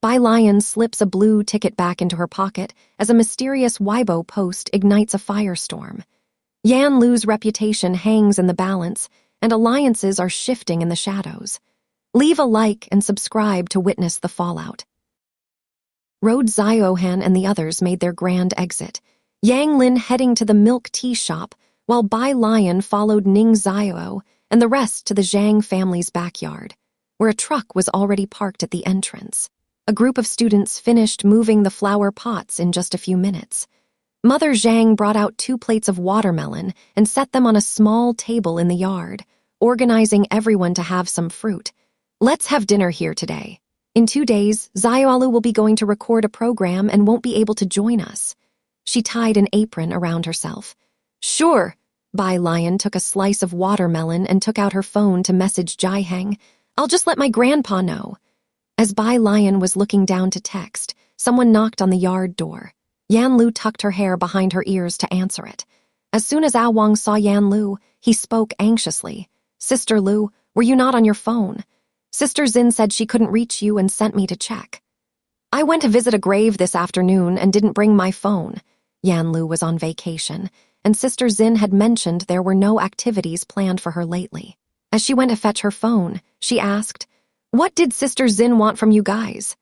Bai Lion slips a blue ticket back into her pocket as a mysterious Weibo post ignites a firestorm. Yan Lu's reputation hangs in the balance, and alliances are shifting in the shadows. Leave a like and subscribe to witness the fallout. Road Ziohan and the others made their grand exit, Yang Lin heading to the milk tea shop, while Bai Lion followed Ning Zio and the rest to the Zhang family's backyard, where a truck was already parked at the entrance. A group of students finished moving the flower pots in just a few minutes. Mother Zhang brought out 2 plates of watermelon and set them on a small table in the yard, organizing everyone to have some fruit. Let's have dinner here today. In 2 days, Zioalu will be going to record a program and won't be able to join us. She tied an apron around herself. Sure. Bai Lion took a slice of watermelon and took out her phone to message Jaiheng. I'll just let my grandpa know. As Bai Lion was looking down to text, someone knocked on the yard door. Yan Lu tucked her hair behind her ears to answer it. As soon as Ah Wang saw Yan Lu, he spoke anxiously. Sister Lu, were you not on your phone? Sister Xin said she couldn't reach you and sent me to check. I went to visit a grave this afternoon and didn't bring my phone. Yan Lu was on vacation, and Sister Xin had mentioned there were no activities planned for her lately. As she went to fetch her phone, she asked, "What did Sister Xin want from you guys?"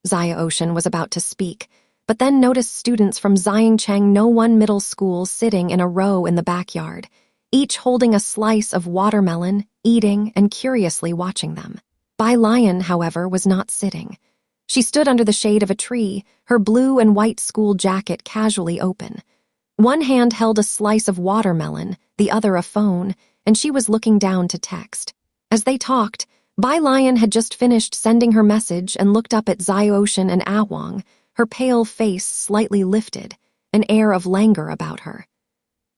Zia Ocean was about to speak, but then noticed students from Xiangcheng No 1 Middle School sitting in a row in the backyard, each holding a slice of watermelon, eating, and curiously watching them. Bai Lion, however, was not sitting. She stood under the shade of a tree, her blue and white school jacket casually open. One hand held a slice of watermelon, the other a phone, and she was looking down to text. As they talked, Bai Lion had just finished sending her message and looked up at Ziocean and Ah Wang, her pale face slightly lifted, an air of languor about her.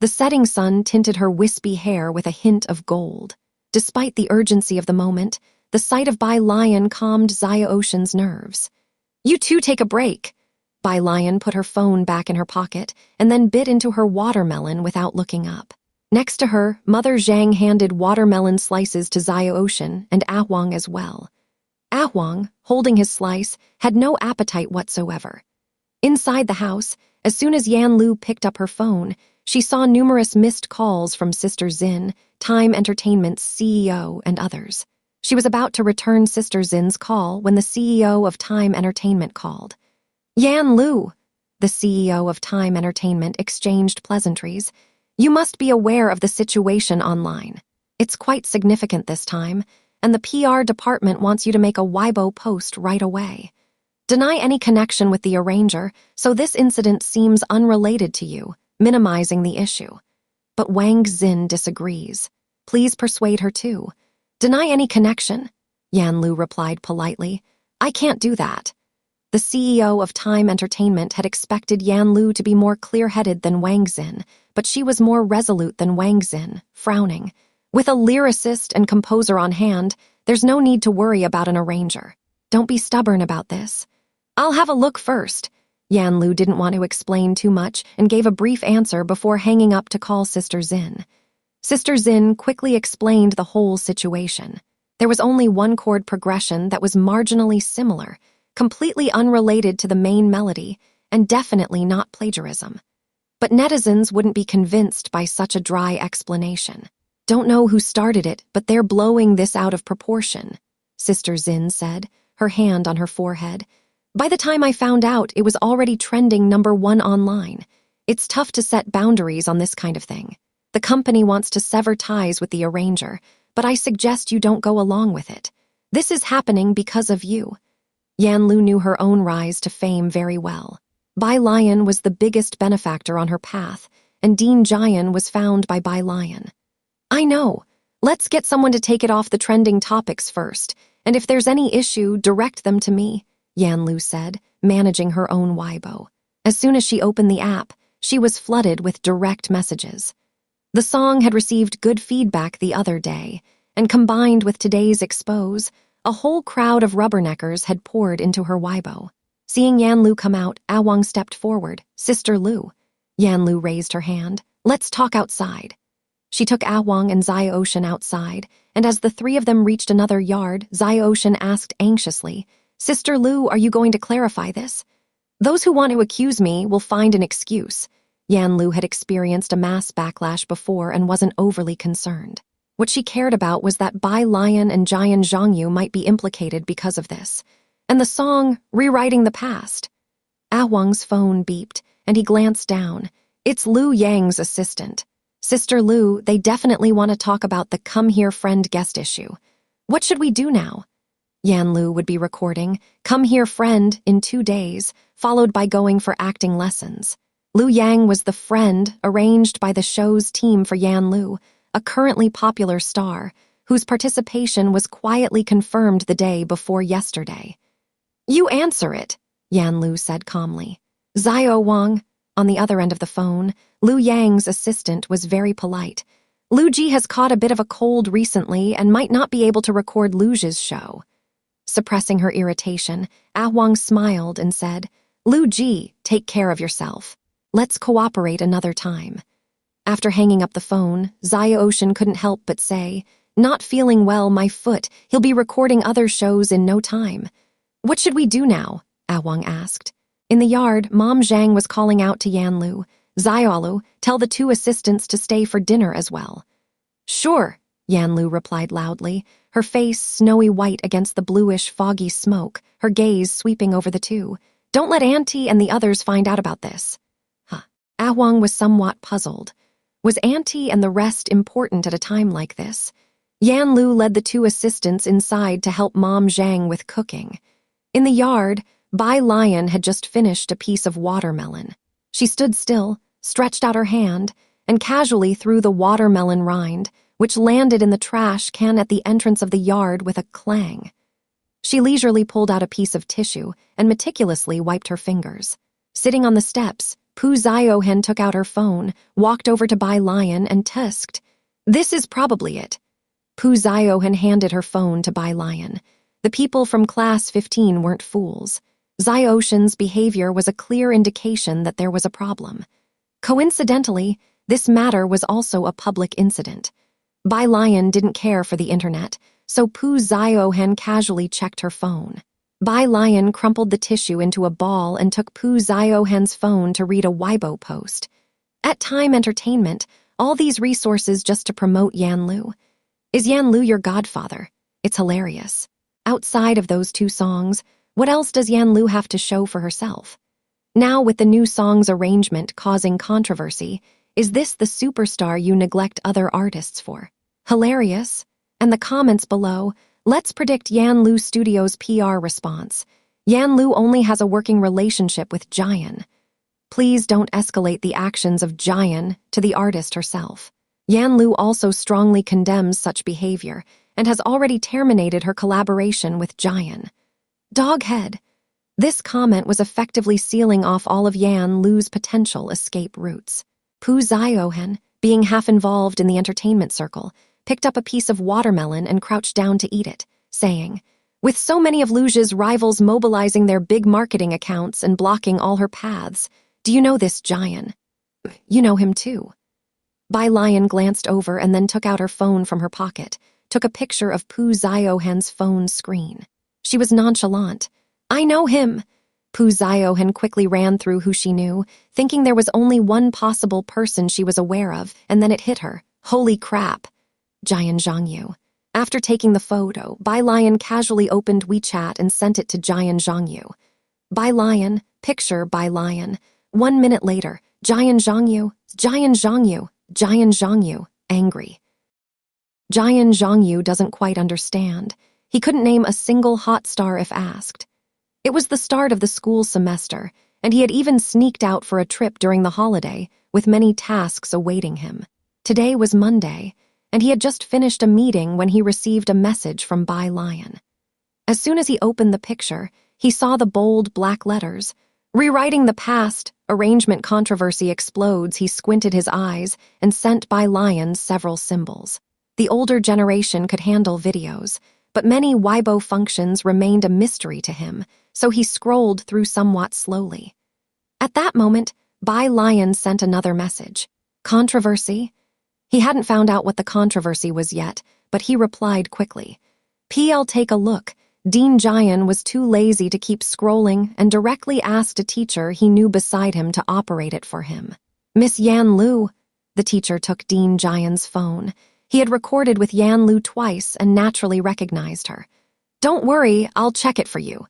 The setting sun tinted her wispy hair with a hint of gold. Despite the urgency of the moment, the sight of Bai Lion calmed Ziocean's nerves. You two take a break. Bai Lion put her phone back in her pocket and then bit into her watermelon without looking up. Next to her, Mother Zhang handed watermelon slices to Ziocean and Ah Wang as well. Ah Wang, holding his slice, had no appetite whatsoever. Inside the house, as soon as Yan Lu picked up her phone, she saw numerous missed calls from Sister Xin, Time Entertainment's CEO, and others. She was about to return Sister Xin's call when the CEO of Time Entertainment called. Yan Lu, the CEO of Time Entertainment exchanged pleasantries. You must be aware of the situation online. It's quite significant this time, and the PR department wants you to make a Weibo post right away. Deny any connection with the arranger, so this incident seems unrelated to you, minimizing the issue. But Wang Xin disagrees. Please persuade her too. Deny any connection, Yan Lu replied politely. I can't do that. The CEO of Time Entertainment had expected Yan Lu to be more clear-headed than Wang Xin, but she was more resolute than Wang Xin, frowning. With a lyricist and composer on hand, there's no need to worry about an arranger. Don't be stubborn about this. I'll have a look first. Yan Lu didn't want to explain too much and gave a brief answer before hanging up to call Sister Xin. Sister Xin quickly explained the whole situation. There was only one chord progression that was marginally similar, completely unrelated to the main melody, and definitely not plagiarism. But netizens wouldn't be convinced by such a dry explanation. Don't know who started it, but they're blowing this out of proportion, Sister Xin said, her hand on her forehead. By the time I found out, it was already trending #1 online. It's tough to set boundaries on this kind of thing. The company wants to sever ties with the arranger, but I suggest you don't go along with it. This is happening because of you. Yan Lu knew her own rise to fame very well. Bai Lion was the biggest benefactor on her path, and Dean Jian was found by Bai Lion. I know. Let's get someone to take it off the trending topics first, and if there's any issue, direct them to me, Yan Lu said, managing her own Weibo. As soon as she opened the app, she was flooded with direct messages. The song had received good feedback the other day, and combined with today's expose, a whole crowd of rubberneckers had poured into her Weibo. Seeing Yan Lu come out, Ah Wang stepped forward. Sister Lu. Yan Lu raised her hand. Let's talk outside. She took Ah Wang and Ziocean outside, and as the 3 of them reached another yard, Ziocean asked anxiously, Sister Lu, are you going to clarify this? Those who want to accuse me will find an excuse. Yan Lu had experienced a mass backlash before and wasn't overly concerned. What she cared about was that Bai Lion and Jian Zhongyu might be implicated because of this. And the song, Rewriting the Past. Ah Huang's phone beeped, and he glanced down. It's Lu Yang's assistant. Sister Lu, they definitely want to talk about the Come Here Friend guest issue. What should we do now? Yan Lu would be recording Come Here Friend in 2 days, followed by going for acting lessons. Lu Yang was the friend arranged by the show's team for Yan Lu, a currently popular star, whose participation was quietly confirmed the day before yesterday. You answer it, Yan Lu said calmly. Xiao Wang, on the other end of the phone, Lu Yang's assistant was very polite. Lu Ji has caught a bit of a cold recently and might not be able to record Lu's show. Suppressing her irritation, Ah Huang smiled and said, Lu Ji, take care of yourself. Let's cooperate another time. After hanging up the phone, Xia Ocean couldn't help but say, Not feeling well, my foot. He'll be recording other shows in no time. What should we do now? Ah Huang asked. In the yard, Mom Zhang was calling out to Yan Lu. Xiaolu, tell the 2 assistants to stay for dinner as well. Sure, Yan Lu replied loudly, her face snowy white against the bluish, foggy smoke, her gaze sweeping over the 2. Don't let Auntie and the others find out about this. Ah Huang was somewhat puzzled. Was Auntie and the rest important at a time like this? Yan Lu led the 2 assistants inside to help Mom Zhang with cooking. In the yard, Bai Lion had just finished a piece of watermelon. She stood still, stretched out her hand, and casually threw the watermelon rind, which landed in the trash can at the entrance of the yard with a clang. She leisurely pulled out a piece of tissue and meticulously wiped her fingers. Sitting on the steps, Pu Ziohen took out her phone, walked over to Bai Lion, and tusked. This is probably it. Pu Ziohen handed her phone to Bai Lion. The people from Class 15 weren't fools. Xiaoshen's behavior was a clear indication that there was a problem. Coincidentally, this matter was also a public incident. Bai Lion didn't care for the internet, so Pu Ziohen casually checked her phone. Bai Lion crumpled the tissue into a ball and took Pu Ziohen's phone to read a Weibo post. At Time Entertainment, all these resources just to promote Yan Lu. Is Yan Lu your godfather? It's hilarious. Outside of those 2 songs, what else does Yan Lu have to show for herself? Now, with the new song's arrangement causing controversy, is this the superstar you neglect other artists for? Hilarious. And the comments below, let's predict Yan Lu Studios' PR response. Yan Lu only has a working relationship with Jian. Please don't escalate the actions of Jian to the artist herself. Yan Lu also strongly condemns such behavior and has already terminated her collaboration with Jian. Doghead. This comment was effectively sealing off all of Yan Lu's potential escape routes. Pu Ziohen, being half involved in the entertainment circle, picked up a piece of watermelon and crouched down to eat it, saying, With so many of Lu's rivals mobilizing their big marketing accounts and blocking all her paths, do you know this Jian? You know him too. Bai Lion glanced over and then took out her phone from her pocket, took a picture of Pu Ziohen's phone screen. She was nonchalant. I know him. Pu Ziohen quickly ran through who she knew, thinking there was only one possible person she was aware of, and then it hit her. Holy crap. Jian Zhongyu. After taking the photo, Bai Lion casually opened WeChat and sent it to Jian Zhongyu. Bai Lion, picture Bai Lion. 1 minute later, Jian Zhongyu, Jian Zhongyu, Jian Zhongyu, angry. Jian Zhongyu doesn't quite understand. He couldn't name a single hot star if asked. It was the start of the school semester, and he had even sneaked out for a trip during the holiday, with many tasks awaiting him. Today was Monday, and he had just finished a meeting when he received a message from Bai Lion. As soon as he opened the picture, he saw the bold black letters. Rewriting the past, arrangement controversy explodes. He squinted his eyes and sent Bai Lion several symbols. The older generation could handle videos, but many Weibo functions remained a mystery to him, so he scrolled through somewhat slowly. At that moment, Bai Lion sent another message. Controversy? He hadn't found out what the controversy was yet, but he replied quickly. PL, take a look. Dean Jian was too lazy to keep scrolling and directly asked a teacher he knew beside him to operate it for him. "Miss Yan Lu." The teacher took Dean Jian's phone. He had recorded with Yan Lu twice and naturally recognized her. "Don't worry, I'll check it for you."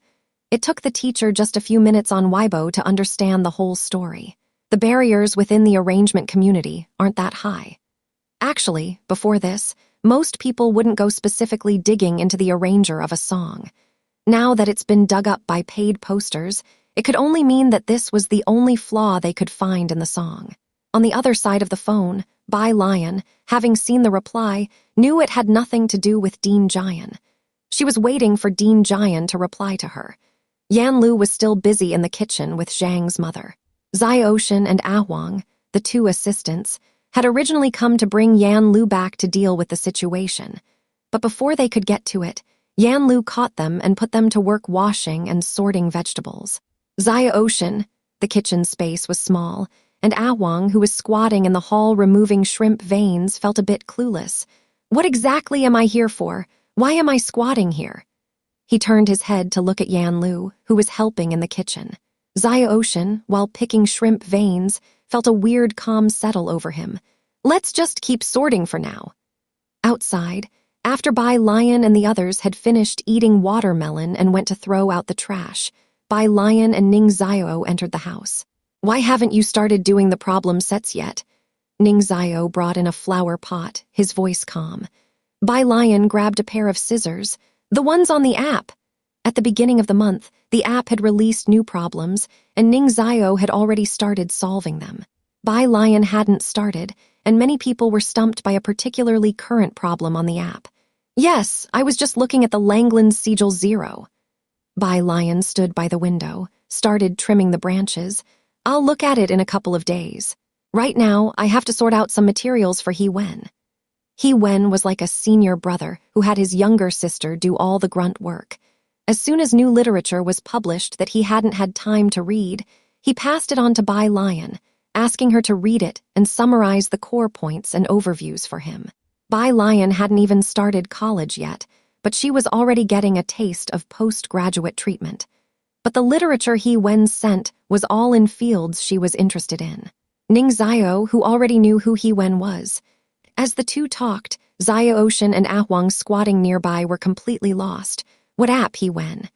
It took the teacher just a few minutes on Weibo to understand the whole story. The barriers within the arrangement community aren't that high. Actually, before this, most people wouldn't go specifically digging into the arranger of a song. Now that it's been dug up by paid posters, it could only mean that this was the only flaw they could find in the song. On the other side of the phone, Bai Lion, having seen the reply, knew it had nothing to do with Dean Jian. She was waiting for Dean Jian to reply to her. Yan Lu was still busy in the kitchen with Zhang's mother. Zai Ocean and Ah Huang, the two assistants, had originally come to bring Yan Lu back to deal with the situation. But before they could get to it, Yan Lu caught them and put them to work washing and sorting vegetables. Zai Ocean, the kitchen space was small, and Ah Huang, who was squatting in the hall removing shrimp veins, felt a bit clueless. "What exactly am I here for? Why am I squatting here?" He turned his head to look at Yan Lu, who was helping in the kitchen. Zai Ocean, while picking shrimp veins, felt a weird calm settle over him. "Let's just keep sorting for now." Outside, after Bai Lion and the others had finished eating watermelon and went to throw out the trash, Bai Lion and Ning Zio entered the house. "Why haven't you started doing the problem sets yet?" Ning Zio brought in a flower pot, his voice calm. Bai Lion grabbed a pair of scissors, the ones on the app. At the beginning of the month, the app had released new problems, and Ning Zio had already started solving them. Bai Lion hadn't started, and many people were stumped by a particularly current problem on the app. "Yes, I was just looking at the Langland Sigil 0. Bai Lion stood by the window, started trimming the branches. "I'll look at it in a couple of days. Right now, I have to sort out some materials for He Wen." He Wen was like a senior brother who had his younger sister do all the grunt work. As soon as new literature was published that he hadn't had time to read, he passed it on to Bai Lion, asking her to read it and summarize the core points and overviews for him. Bai Lion hadn't even started college yet, but she was already getting a taste of postgraduate treatment. But the literature He Wen sent was all in fields she was interested in. Ning Zio, who already knew who He Wen was. As the two talked, Zio Ocean and Ah Huang squatting nearby were completely lost. What app He Wen?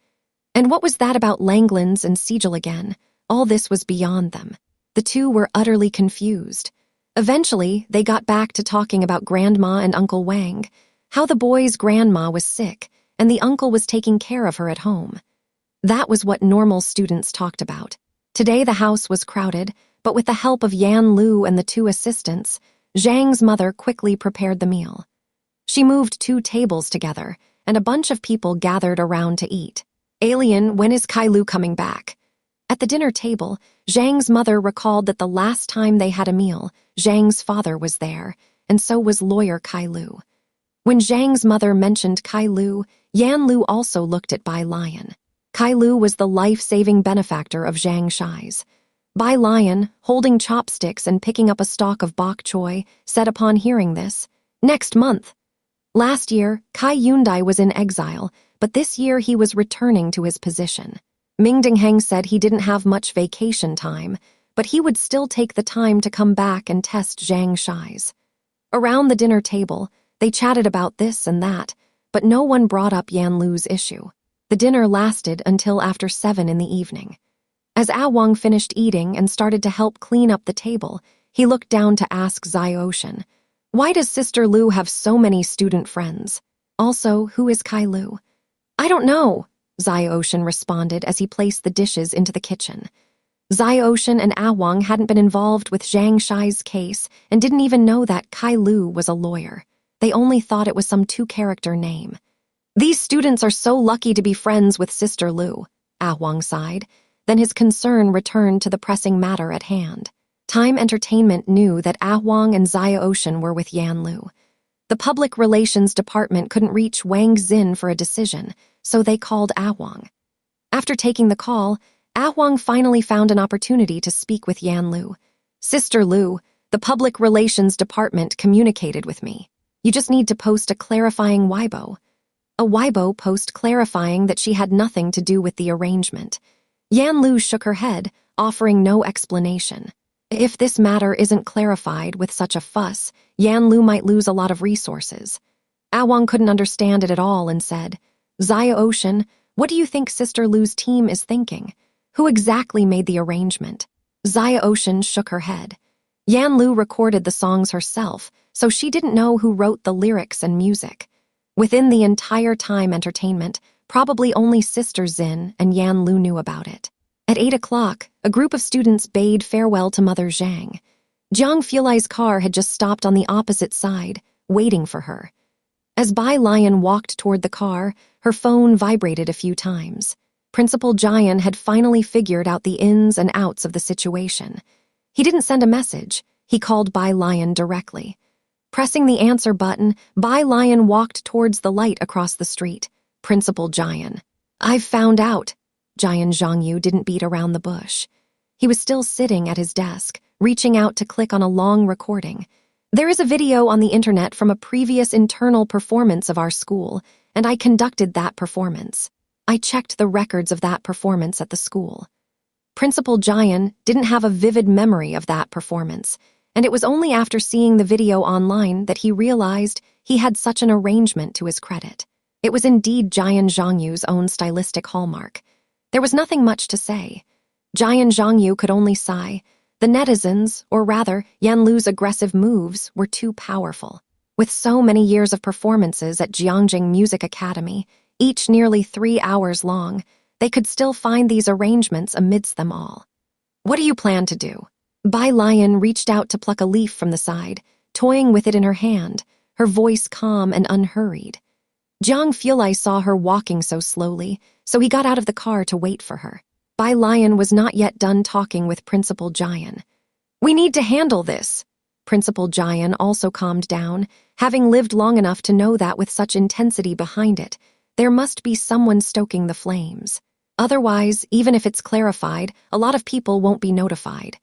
And what was that about Langlands and Sigil again? All this was beyond them. The two were utterly confused. Eventually, they got back to talking about Grandma and Uncle Wang, how the boy's grandma was sick, and the uncle was taking care of her at home. That was what normal students talked about. Today the house was crowded, but with the help of Yan Lu and the two assistants, Zhang's mother quickly prepared the meal. She moved 2 tables together, and a bunch of people gathered around to eat. "Alien, when is Kai Lu coming back?" At the dinner table, Zhang's mother recalled that the last time they had a meal, Zhang's father was there, and so was lawyer Kai Lu. When Zhang's mother mentioned Kai Lu, Yan Lu also looked at Bai Lion. Kai Lu was the life-saving benefactor of Zhang Shai's. Bai Lion, holding chopsticks and picking up a stalk of bok choy, said upon hearing this, "Next month." Last year, Kai Yundai was in exile, but this year he was returning to his position. Ming Dingheng said he didn't have much vacation time, but he would still take the time to come back and test Zhang Shai's. Around the dinner table, they chatted about this and that, but no one brought up Yan Lu's issue. The dinner lasted until after 7 in the evening. As Ah Huang finished eating and started to help clean up the table, he looked down to ask Zai Ocean, "Why does Sister Lu have so many student friends? Also, who is Kai Lu?" "I don't know," Zai Ocean responded as he placed the dishes into the kitchen. Zai Ocean and Ah Huang hadn't been involved with Zhang Shai's case and didn't even know that Kai Lu was a lawyer. They only thought it was some 2-character name. "These students are so lucky to be friends with Sister Lu," Ah Huang sighed. Then his concern returned to the pressing matter at hand. Time Entertainment knew that Ah Huang and Zia Ocean were with Yan Lu. The Public Relations Department couldn't reach Wang Xin for a decision, so they called Ah Huang. After taking the call, Ah Huang finally found an opportunity to speak with Yan Lu. "Sister Lu, the Public Relations Department communicated with me. You just need to post a clarifying Weibo." "A a Weibo post clarifying that she had nothing to do with the arrangement. Yan Lu shook her head, offering no explanation. If this matter isn't clarified with such a fuss, Yan Lu might lose a lot of resources. Awang couldn't understand it at all and said, "Zaya Ocean, what do you think Sister Lu's team is thinking? Who exactly made the arrangement?" Zaya Ocean shook her head. Yan Lu recorded the songs herself, so she didn't know who wrote the lyrics and music. Within the entire Time Entertainment, probably only Sister Zin and Yan Lu knew about it. At 8 o'clock, a group of students bade farewell to Mother Zhang. Jiang Fulai's car had just stopped on the opposite side, waiting for her. As Bai Lion walked toward the car, her phone vibrated a few times. Principal Jian had finally figured out the ins and outs of the situation. He didn't send a message, he called Bai Lion directly. Pressing the answer button, Bai Lion walked towards the light across the street. Principal Jian. "I've found out." Jian Zhongyu didn't beat around the bush. He was still sitting at his desk, reaching out to click on a long recording. "There is a video on the internet from a previous internal performance of our school, and I conducted that performance. I checked the records of that performance at the school." Principal Jian didn't have a vivid memory of that performance, and it was only after seeing the video online that he realized he had such an arrangement to his credit. It was indeed Jian Zhongyu's own stylistic hallmark. There was nothing much to say. Jian Zhongyu could only sigh. The netizens, or rather, Yan Lu's aggressive moves, were too powerful. With so many years of performances at Jiangjing Music Academy, each nearly 3 hours long, they could still find these arrangements amidst them all. "What do you plan to do?" Bai Lion reached out to pluck a leaf from the side, toying with it in her hand, her voice calm and unhurried. Jiang Fulai saw her walking so slowly, so he got out of the car to wait for her. Bai Lion was not yet done talking with Principal Jian. "We need to handle this." Principal Jian also calmed down, having lived long enough to know that with such intensity behind it, there must be someone stoking the flames. Otherwise, even if it's clarified, a lot of people won't be notified.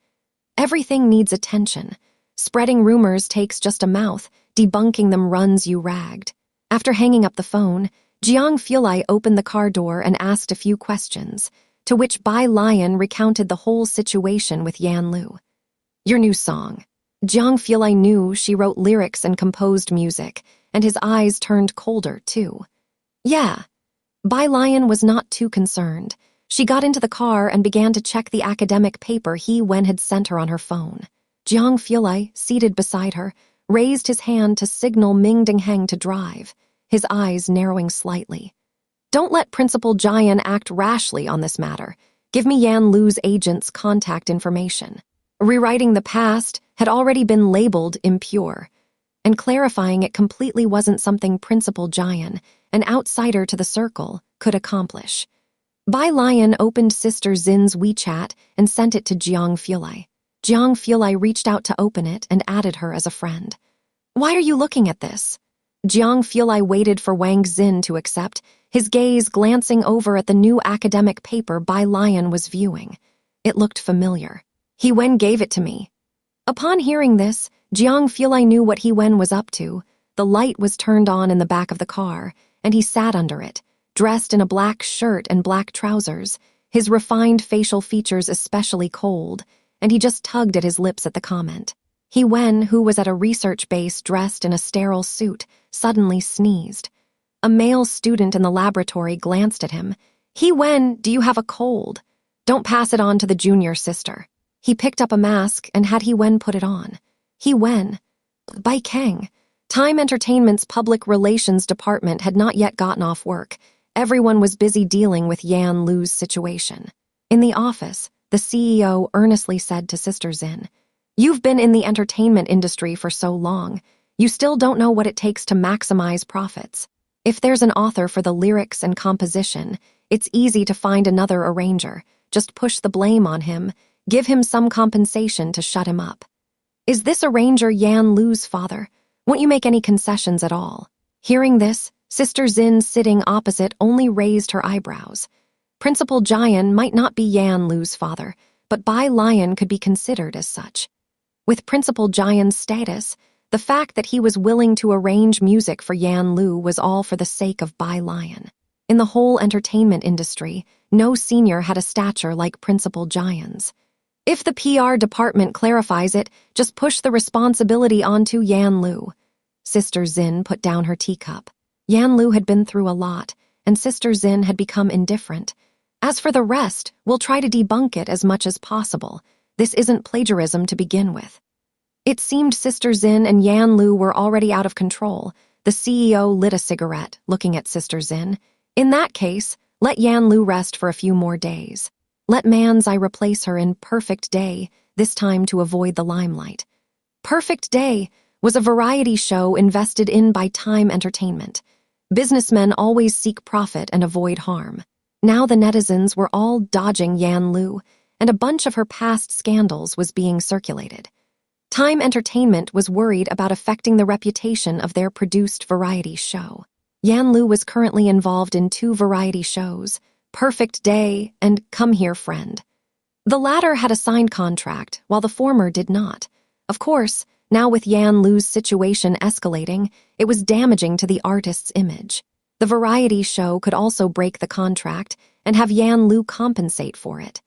Everything needs attention. Spreading rumors takes just a mouth, debunking them runs you ragged. After hanging up the phone, Jiang Fulai opened the car door and asked a few questions, to which Bai Lion recounted the whole situation with Yan Lu. "Your new song." Jiang Fulai knew she wrote lyrics and composed music, and his eyes turned colder, too. "Yeah." Bai Lion was not too concerned. She got into the car and began to check the academic paper Wen had sent her on her phone. Jiang Fulai, seated beside her, raised his hand to signal Ming Dingheng to drive, his eyes narrowing slightly. "Don't let Principal Jian act rashly on this matter. Give me Yan Lu's agent's contact information." Rewriting the past had already been labeled impure, and clarifying it completely wasn't something Principal Jian, an outsider to the circle, could accomplish. Bai Lion opened Sister Zin's WeChat and sent it to Jiang Fulai. Jiang Fulai reached out to open it and added her as a friend. "Why are you looking at this?" Jiang Fulai waited for Wang Xin to accept, his gaze glancing over at the new academic paper Bai Lion was viewing. It looked familiar. "Wen gave it to me." Upon hearing this, Jiang Fulai knew what Wen was up to. The light was turned on in the back of the car, and he sat under it, dressed in a black shirt and black trousers, his refined facial features especially cold, and he just tugged at his lips at the comment. Wen, who was at a research base dressed in a sterile suit, suddenly sneezed. A male student in the laboratory glanced at him. "Wen, do you have a cold? Don't pass it on to the junior sister." He picked up a mask and had Wen put it on. "Wen." Bai Kang. Time Entertainment's public relations department had not yet gotten off work. Everyone was busy dealing with Yan Lu's situation. In the office, the CEO earnestly said to Sister Zin, "You've been in the entertainment industry for so long. You still don't know what it takes to maximize profits. If there's an author for the lyrics and composition, it's easy to find another arranger. Just push the blame on him, give him some compensation to shut him up. Is this arranger Yan Lu's father? Won't you make any concessions at all?" Hearing this, Sister Zin sitting opposite only raised her eyebrows. Principal Jian might not be Yan Lu's father, but Bai Lion could be considered as such. With Principal Jian's status, The fact that he was willing to arrange music for Yan Lu was all for the sake of Bai Lion. In the whole entertainment industry, no senior had a stature like Principal Jian's. If the PR department clarifies it, just push the responsibility onto Yan Lu. Sister Xin put down her teacup. Yan Lu had been through a lot, and Sister Xin had become indifferent. As for the rest, we'll try to debunk it as much as possible. This isn't plagiarism to begin with. It seemed Sister Xin and Yan Lu were already out of control. The CEO lit a cigarette, looking at Sister Xin. In that case, let Yan Lu rest for a few more days. Let Man's Eye replace her in Perfect Day, this time to avoid the limelight. Perfect Day was a variety show invested in by Time Entertainment. Businessmen always seek profit and avoid harm. Now the netizens were all dodging Yan Lu, and a bunch of her past scandals was being circulated. Time Entertainment was worried about affecting the reputation of their produced variety show. Yan Lu was currently involved in 2 variety shows, Perfect Day and Come Here Friend. The latter had a signed contract, while the former did not. Of course, now with Yan Lu's situation escalating, it was damaging to the artist's image. The variety show could also break the contract and have Yan Lu compensate for it.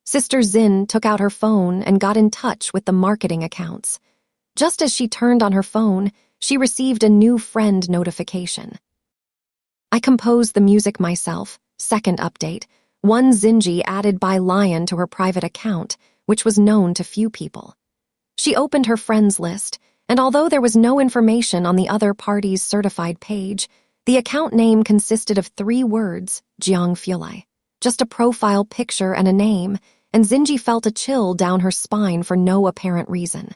Sister Xin took out her phone and got in touch with the marketing accounts. Just as she turned on her phone, she received a new friend notification. I composed the music myself. Second update. 1 Zinji added Bai Lion to her private account, which was known to few people. She opened her friends list, and although there was no information on the other party's certified page, the account name consisted of 3 words, Jiang Fulai. Just a profile picture and a name, and Zinji felt a chill down her spine for no apparent reason.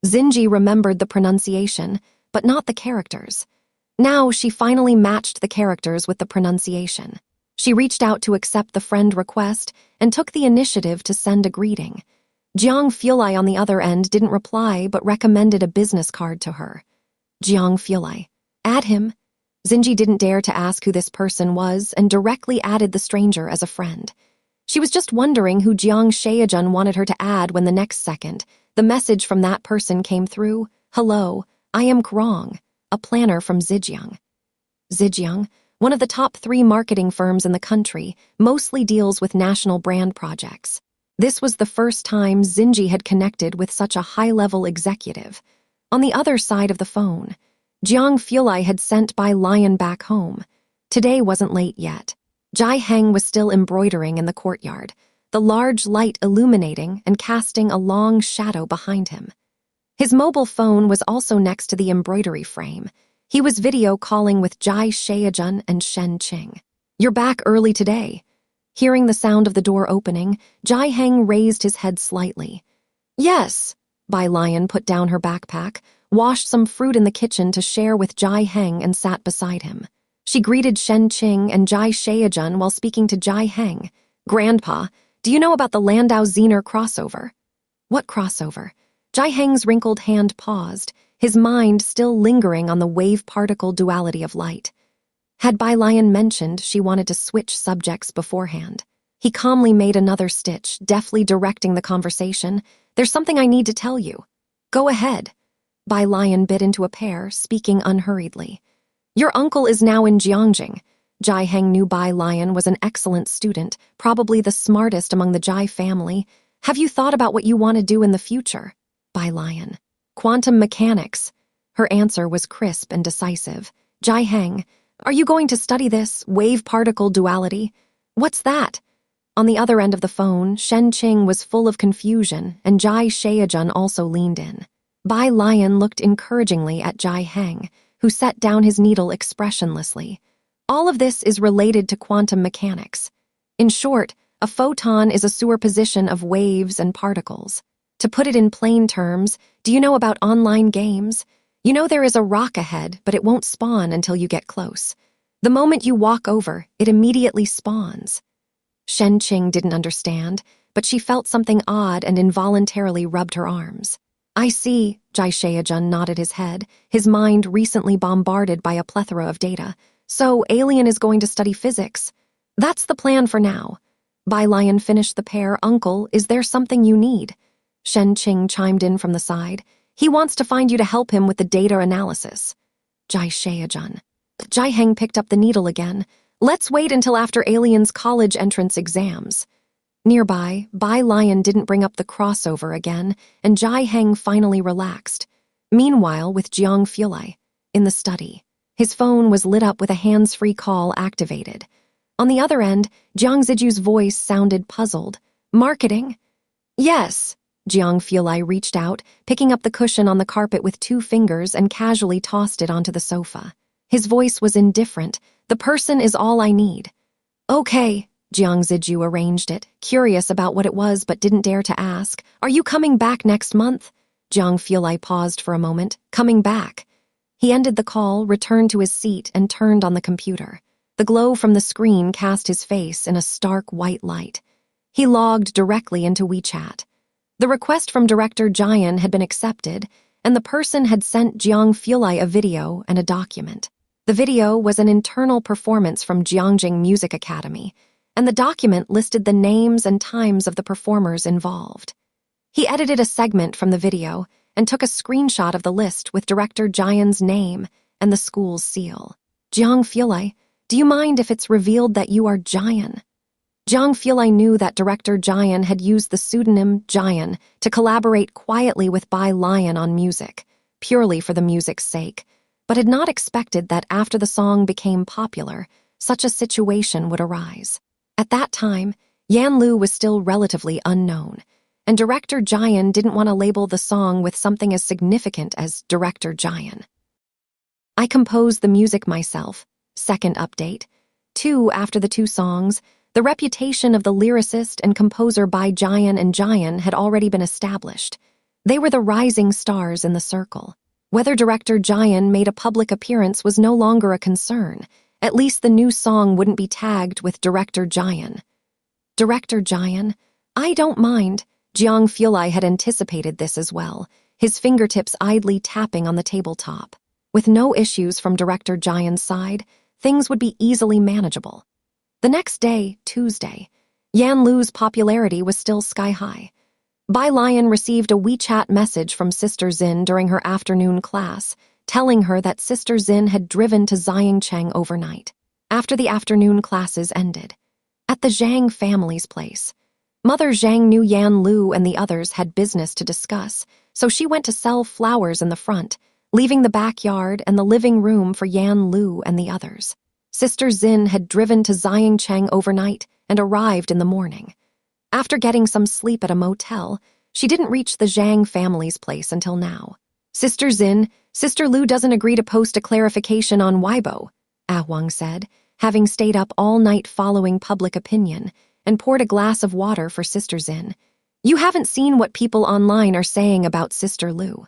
Zinji remembered the pronunciation, but not the characters. Now she finally matched the characters with the pronunciation. She reached out to accept the friend request and took the initiative to send a greeting. Jiang Fulai on the other end didn't reply but recommended a business card to her. Jiang Fulai. Add him. Zinji didn't dare to ask who this person was and directly added the stranger as a friend. She was just wondering who Jiang Shaejun wanted her to add when the next second, the message from that person came through. Hello, I am Krong, a planner from Zhejiang. Zhejiang, one of the top 3 marketing firms in the country, mostly deals with national brand projects. This was the first time Zinji had connected with such a high-level executive. On the other side of the phone, Jiang Fulai had sent Bai Lion back home. Today wasn't late yet. Jai Heng was still embroidering in the courtyard, the large light illuminating and casting a long shadow behind him. His mobile phone was also next to the embroidery frame. He was video calling with Jai Shaejun and Shen Qing. You're back early today. Hearing the sound of the door opening, Jai Heng raised his head slightly. Yes. Bai Lion put down her backpack, washed some fruit in the kitchen to share with Jai Heng and sat beside him. She greeted Shen Qing and Jai Shaejun while speaking to Jai Heng. Grandpa, do you know about the Landau Zener crossover? What crossover? Jai Heng's wrinkled hand paused, his mind still lingering on the wave-particle duality of light. Had Bai Lion mentioned she wanted to switch subjects beforehand? He calmly made another stitch, deftly directing the conversation. There's something I need to tell you. Go ahead. Bai Lion bit into a pear, speaking unhurriedly. Your uncle is now in Jiangjing. Jai Heng knew Bai Lion was an excellent student, probably the smartest among the Jai family. Have you thought about what you want to do in the future? Bai Lion. Quantum mechanics. Her answer was crisp and decisive. Jai Heng, are you going to study this wave-particle duality? What's that? On the other end of the phone, Shen Qing was full of confusion, and Jai Shaejun also leaned in. Bai Lion looked encouragingly at Jai Heng, who set down his needle expressionlessly. All of this is related to quantum mechanics. In short, a photon is a superposition of waves and particles. To put it in plain terms, do you know about online games? You know there is a rock ahead, but it won't spawn until you get close. The moment you walk over, it immediately spawns. Shen Qing didn't understand, but she felt something odd and involuntarily rubbed her arms. I see, Jai Shaejun nodded his head, his mind recently bombarded by a plethora of data. So, Alien is going to study physics. That's the plan for now. Bai Lion finished the pear. Uncle, is there something you need? Shen Qing chimed in from the side. He wants to find you to help him with the data analysis. Jai Sheajun. Jai Heng picked up the needle again. Let's wait until after Alien's college entrance exams. Nearby, Bai Lion didn't bring up the crossover again, and Jai Heng finally relaxed. Meanwhile, with Jiang Fulai, in the study, his phone was lit up with a hands-free call activated. On the other end, Jiang Ziju's voice sounded puzzled. Marketing? Yes. Jiang Fulai reached out, picking up the cushion on the carpet with 2 fingers and casually tossed it onto the sofa. His voice was indifferent. The person is all I need. Okay. Jiang Ziju arranged it, curious about what it was but didn't dare to ask. Are you coming back next month? Jiang Fulai paused for a moment. Coming back. He ended the call, returned to his seat, and turned on the computer. The glow from the screen cast his face in a stark white light. He logged directly into WeChat. The request from Director Jian had been accepted, and the person had sent Jiang Fulai a video and a document. The video was an internal performance from Jiangjing Music Academy, and the document listed the names and times of the performers involved. He edited a segment from the video and took a screenshot of the list with Director Jian's name and the school's seal. Jiang Fulai, do you mind if it's revealed that you are Jian? Jiang Fulai knew that Director Jian had used the pseudonym Jian to collaborate quietly with Bai Lion on music, purely for the music's sake, but had not expected that after the song became popular, such a situation would arise. At that time, Yan Lu was still relatively unknown, and Director Jian didn't want to label the song with something as significant as Director Jian. I composed the music myself. Second update. 2 after the 2 songs, the reputation of the lyricist and composer Bai Jian and Jian had already been established. They were the rising stars in the circle. Whether Director Jian made a public appearance was no longer a concern. At least the new song wouldn't be tagged with Director Jian. Director Jian? I don't mind. Jiang Fulai had anticipated this as well, his fingertips idly tapping on the tabletop. With no issues from Director Jian's side, things would be easily manageable. The next day, Tuesday, Yan Lu's popularity was still sky-high. Bai Lion received a WeChat message from Sister Xin during her afternoon class, telling her that Sister Xin had driven to Xiangcheng overnight, after the afternoon classes ended. At the Zhang family's place, Mother Zhang knew Yan Lu and the others had business to discuss, so she went to sell flowers in the front, leaving the backyard and the living room for Yan Lu and the others. Sister Xin had driven to Xiangcheng overnight and arrived in the morning. After getting some sleep at a motel, she didn't reach the Zhang family's place until now. Sister Xin, Sister Lu doesn't agree to post a clarification on Weibo, Ah Huang said, having stayed up all night following public opinion, and poured a glass of water for Sister Xin. You haven't seen what people online are saying about Sister Lu.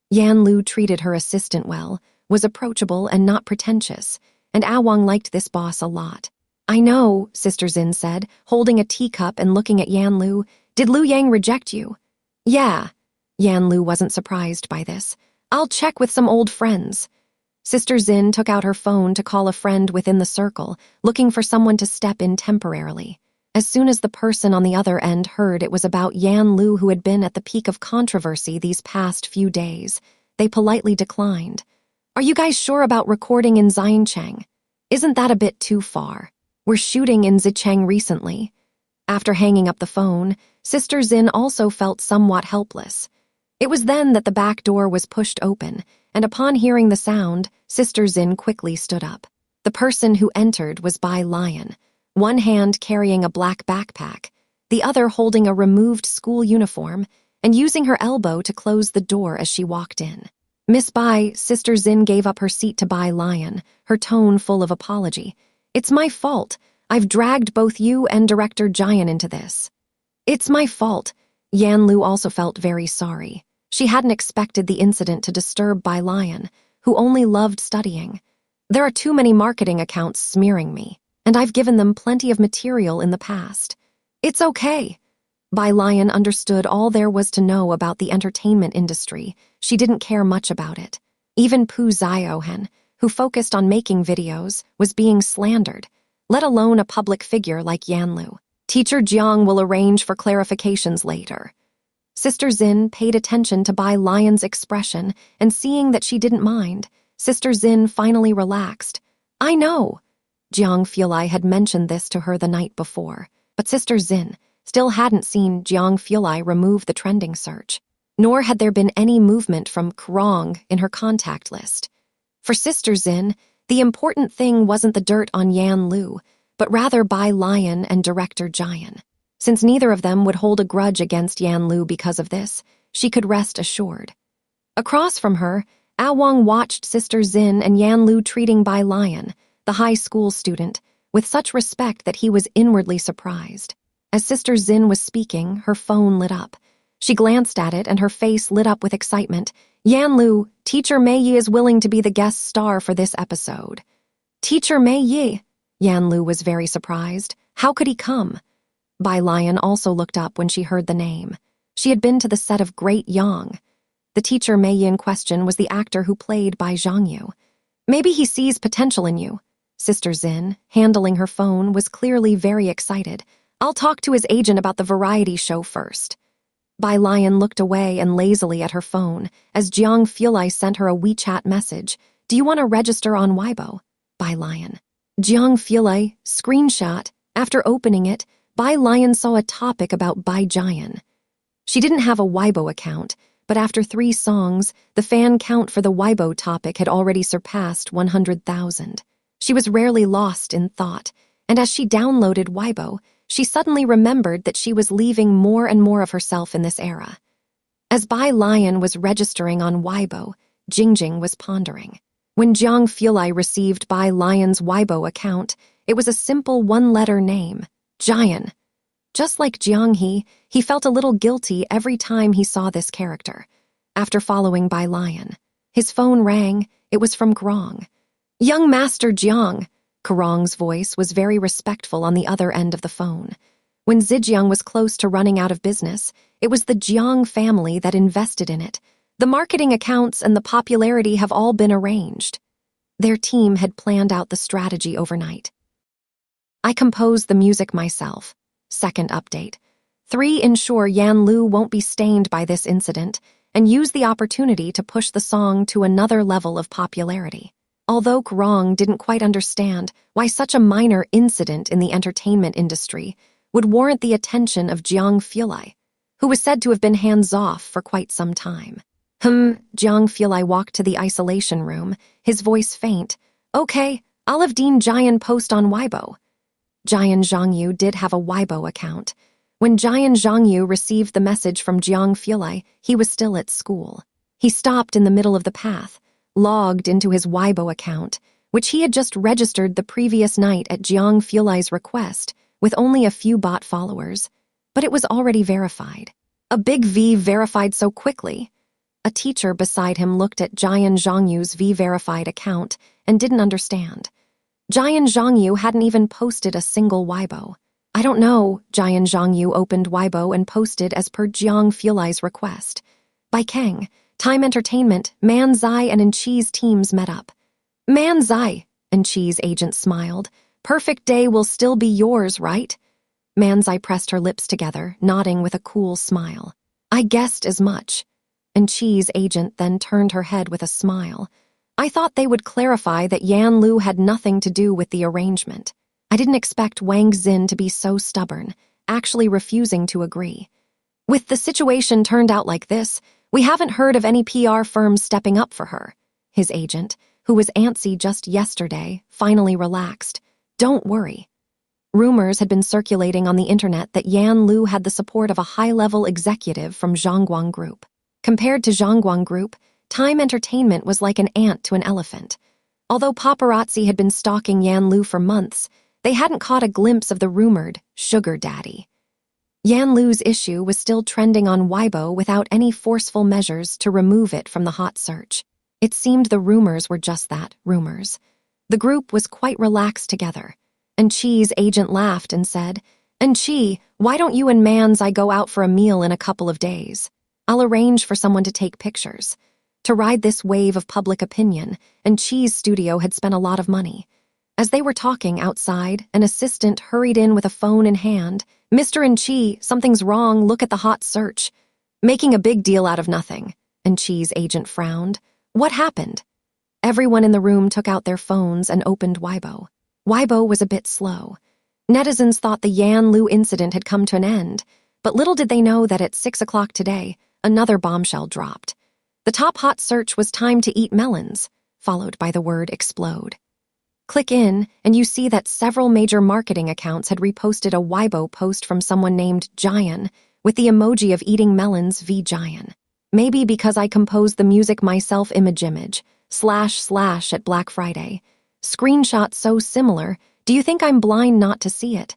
Yan Lu treated her assistant well, was approachable and not pretentious, and Ah Huang liked this boss a lot. I know, Sister Xin said, holding a teacup and looking at Yan Lu. Did Lu Yang reject you? Yeah. Yan Lu wasn't surprised by this. I'll check with some old friends. Sister Xin took out her phone to call a friend within the circle, looking for someone to step in temporarily. As soon as the person on the other end heard it was about Yan Lu who had been at the peak of controversy these past few days, they politely declined. Are you guys sure about recording in Xiangcheng? Isn't that a bit too far? We're shooting in Zicheng recently. After hanging up the phone, Sister Xin also felt somewhat helpless. It was then that the back door was pushed open, and upon hearing the sound, Sister Xin quickly stood up. The person who entered was Bai Lion, one hand carrying a black backpack, the other holding a removed school uniform, and using her elbow to close the door as she walked in. Miss Bai, Sister Xin gave up her seat to Bai Lion, her tone full of apology. It's my fault. I've dragged both you and Director Jian into this. It's my fault. Yan Lu also felt very sorry. She hadn't expected the incident to disturb Bai Lion, who only loved studying. There are too many marketing accounts smearing me, and I've given them plenty of material in the past. It's okay. Bai Lion understood all there was to know about the entertainment industry. She didn't care much about it. Even Pu Ziohen, who focused on making videos, was being slandered, let alone a public figure like Yan Lu. Teacher Jiang will arrange for clarifications later. Sister Zin paid attention to Bai Lion's expression, and seeing that she didn't mind, Sister Zin finally relaxed. I know. Jiang Fulai had mentioned this to her the night before, but Sister Zin still hadn't seen Jiang Fulai remove the trending search, nor had there been any movement from Krong in her contact list. For Sister Zin, the important thing wasn't the dirt on Yan Lu, but rather Bai Lion and Director Jian. Since neither of them would hold a grudge against Yan Lu because of this, she could rest assured. Across from her, A Wang watched Sister Zin and Yan Lu treating Bai Lion, the high school student, with such respect that he was inwardly surprised. As Sister Zin was speaking, her phone lit up. She glanced at it and her face lit up with excitement. Yan Lu, Teacher Mei Yi is willing to be the guest star for this episode. Teacher Mei Yi? Yan Lu was very surprised. How could he come? Bai Lion also looked up when she heard the name. She had been to the set of Great Yang. The teacher Mei Yi in question was the actor who played Bai Zhangyu. Maybe he sees potential in you. Sister Zin, handling her phone, was clearly very excited. I'll talk to his agent about the variety show first. Bai Lion looked away and lazily at her phone as Jiang Fulai sent her a WeChat message. Do you want to register on Weibo? Bai Lion. Jiang Fulai, screenshot. After opening it, Bai Lion saw a topic about Bai Jian. She didn't have a Weibo account, but after 3 songs, the fan count for the Weibo topic had already surpassed 100,000. She was rarely lost in thought, and as she downloaded Weibo, she suddenly remembered that she was leaving more and more of herself in this era. As Bai Lion was registering on Weibo, Jingjing was pondering. When Jiang Fulai received Bai Lion's Weibo account, it was a simple 1-letter name, Jian. Just like Jiang he felt a little guilty every time he saw this character. After following Bai Lion, his phone rang. It was from Krong. Young Master Jiang. Krong's voice was very respectful on the other end of the phone. When Zhejiang was close to running out of business, it was the Jiang family that invested in it. The marketing accounts and the popularity have all been arranged. Their team had planned out the strategy overnight. I composed the music myself. Second update. 3. Ensure Yan Lu won't be stained by this incident, and use the opportunity to push the song to another level of popularity. Although Krong didn't quite understand why such a minor incident in the entertainment industry would warrant the attention of Jiang Fulai, who was said to have been hands-off for quite some time. Jiang Fulai walked to the isolation room, his voice faint. Okay, I'll have Dean Jian post on Weibo. Jian Zhangyu did have a Weibo account. When Jian Zhangyu received the message from Jiang Fulai, he was still at school. He stopped in the middle of the path, logged into his Weibo account, which he had just registered the previous night at Jiang Fulai's request, with only a few bot followers. But it was already verified. A big V verified so quickly. A teacher beside him looked at Jian Zhangyu's V-verified account and didn't understand. Jian Zhangyu hadn't even posted a single Weibo. I don't know. Jian Zhangyu opened Weibo and posted as per Jiang Fulai's request. By Kang, Time Entertainment, Man Zai and Enchi's teams met up. Man Zai, Enchi's agent smiled. Perfect day will still be yours, right? Man Zai pressed her lips together, nodding with a cool smile. I guessed as much. Enchi's agent then turned her head with a smile. I thought they would clarify that Yan Lu had nothing to do with the arrangement. I didn't expect Wang Xin to be so stubborn, actually refusing to agree. With the situation turned out like this, we haven't heard of any PR firms stepping up for her. His agent, who was antsy just yesterday, finally relaxed. Don't worry. Rumors had been circulating on the internet that Yan Lu had the support of a high-level executive from Zhongguang Group. Compared to Zhongguang Group, Time Entertainment was like an ant to an elephant. Although paparazzi had been stalking Yan Lu for months, they hadn't caught a glimpse of the rumored sugar daddy. Yan Lu's issue was still trending on Weibo without any forceful measures to remove it from the hot search. It seemed the rumors were just that, rumors. The group was quite relaxed together. Enchi's agent laughed and said, Enchi, why don't you and Manzai go out for a meal in a couple of days? I'll arrange for someone to take pictures. To ride this wave of public opinion, Enchi's studio had spent a lot of money. As they were talking outside, an assistant hurried in with a phone in hand. Mr. Enchi, something's wrong, look at the hot search. Making a big deal out of nothing. And Chi's agent frowned. What happened? Everyone in the room took out their phones and opened Weibo. Weibo was a bit slow. Netizens thought the Yan Lu incident had come to an end, but little did they know that at 6 o'clock today, another bombshell dropped. The top hot search was time to eat melons, followed by the word explode. Click in, and you see that several major marketing accounts had reposted a Weibo post from someone named Jian, with the emoji of eating melons v Jian. Maybe because I composed the music myself image / at Black Friday. Screenshot so similar, do you think I'm blind not to see it?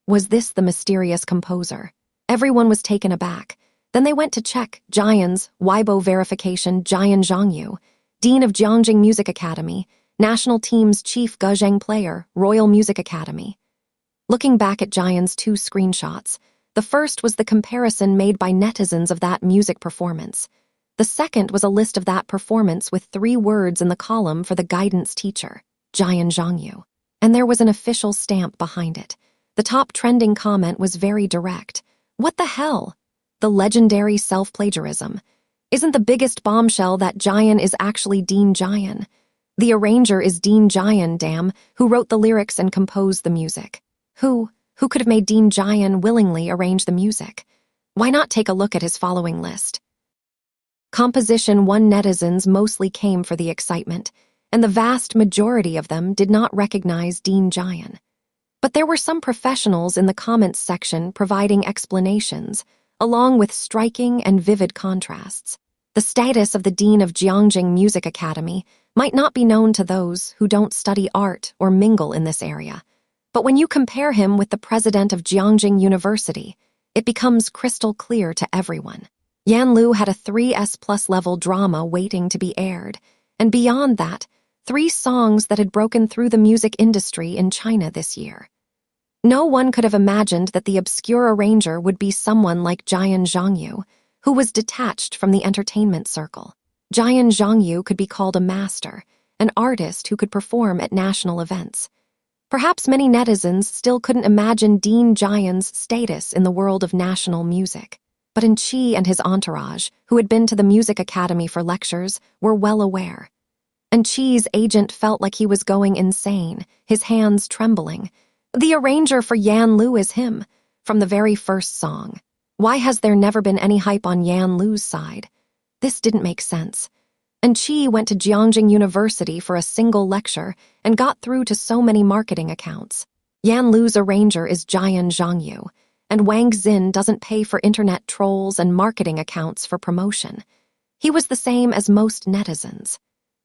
Was this the mysterious composer? Everyone was taken aback. Then they went to check Jian's Weibo verification. Jian Zhangyu, Dean of Jiangjing Music Academy, National Team's Chief Guzheng Player, Royal Music Academy. Looking back at Jian's 2 screenshots, the first was the comparison made by netizens of that music performance. The second was a list of that performance with 3 words in the column for the guidance teacher, Jian Zhangyu. And there was an official stamp behind it. The top trending comment was very direct. What the hell? The legendary self-plagiarism. Isn't the biggest bombshell that Jian is actually Dean Jian? The arranger is Dean Jian, damn, who wrote the lyrics and composed the music. Who could have made Dean Jian willingly arrange the music? Why not take a look at his following list? Composition 1 netizens mostly came for the excitement, and the vast majority of them did not recognize Dean Jian. But there were some professionals in the comments section providing explanations, along with striking and vivid contrasts. The status of the Dean of Jiangjing Music Academy might not be known to those who don't study art or mingle in this area. But when you compare him with the president of Jiangjing University, it becomes crystal clear to everyone. Yan Lu had a 3S+ level drama waiting to be aired, and beyond that, 3 songs that had broken through the music industry in China this year. No one could have imagined that the obscure arranger would be someone like Jian Zhangyu, who was detached from the entertainment circle. Jian Zhangyu could be called a master, an artist who could perform at national events. Perhaps many netizens still couldn't imagine Dean Jian's status in the world of national music. But Chi and his entourage, who had been to the music academy for lectures, were well aware. And Chi's agent felt like he was going insane, his hands trembling. The arranger for Yan Lu is him, from the very first song. Why has there never been any hype on Yan Lu's side? This didn't make sense. And Chi went to Jiangjing University for a single lecture and got through to so many marketing accounts. Yan Lu's arranger is Jian Zhangyu, and Wang Xin doesn't pay for internet trolls and marketing accounts for promotion. He was the same as most netizens.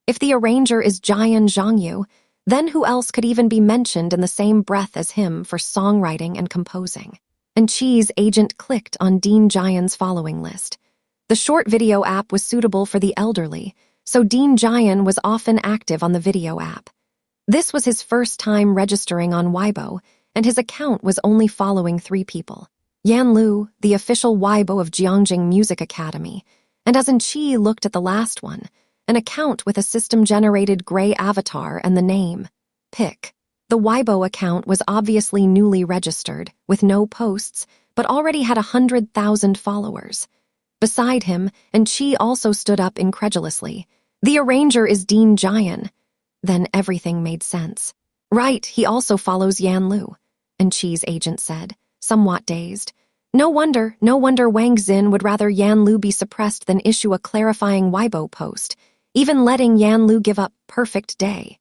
If the arranger is Jian Zhangyu, then who else could even be mentioned in the same breath as him for songwriting and composing? And Chi's agent clicked on Dean Jian's following list. The short video app was suitable for the elderly, so Dean Jian was often active on the video app. This was his first time registering on Weibo, and his account was only following 3 people. Yan Lu, the official Weibo of Jiangjing Music Academy, and as Chi looked at the last one, an account with a system-generated gray avatar and the name, Pick. The Weibo account was obviously newly registered, with no posts, but already had 100,000 followers. Beside him, Chi also stood up incredulously. The arranger is Dean Jian. Then everything made sense. Right, he also follows Yan Lu, Chi's agent said, somewhat dazed. No wonder Wang Xin would rather Yan Lu be suppressed than issue a clarifying Weibo post, even letting Yan Lu give up perfect day.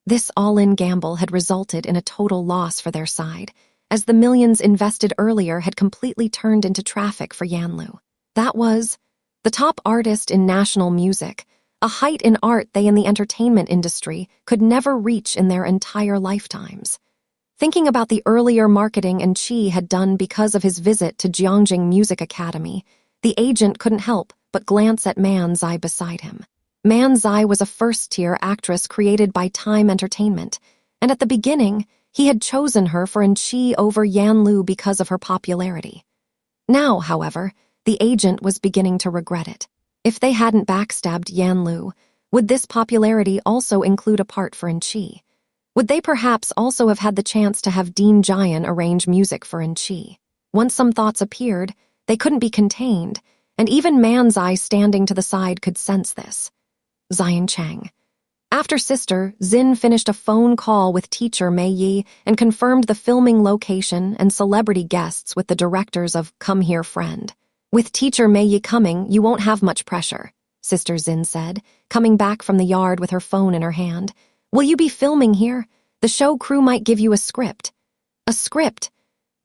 This all-in gamble had resulted in a total loss for their side, as the millions invested earlier had completely turned into traffic for Yan Lu. That was the top artist in national music, a height in art they in the entertainment industry could never reach in their entire lifetimes. Thinking about the earlier marketing Chi had done because of his visit to Jiangjing Music Academy, the agent couldn't help but glance at Man Zai beside him. Man Zai was a first-tier actress created by Time Entertainment, and at the beginning, he had chosen her for Chi over Yan Lu because of her popularity. Now, however, the agent was beginning to regret it. If they hadn't backstabbed Yan Lu, would this popularity also include a part for Chi? Would they perhaps also have had the chance to have Dean Jian arrange music for Chi? Once some thoughts appeared, they couldn't be contained, and even Manzai standing to the side could sense this. Zion Chang. After Sister, Zin finished a phone call with teacher Mei Yi and confirmed the filming location and celebrity guests with the directors of Come Here Friend. With teacher Mei Yi coming, you won't have much pressure, Sister Zin said, coming back from the yard with her phone in her hand. Will you be filming here? The show crew might give you a script. A script?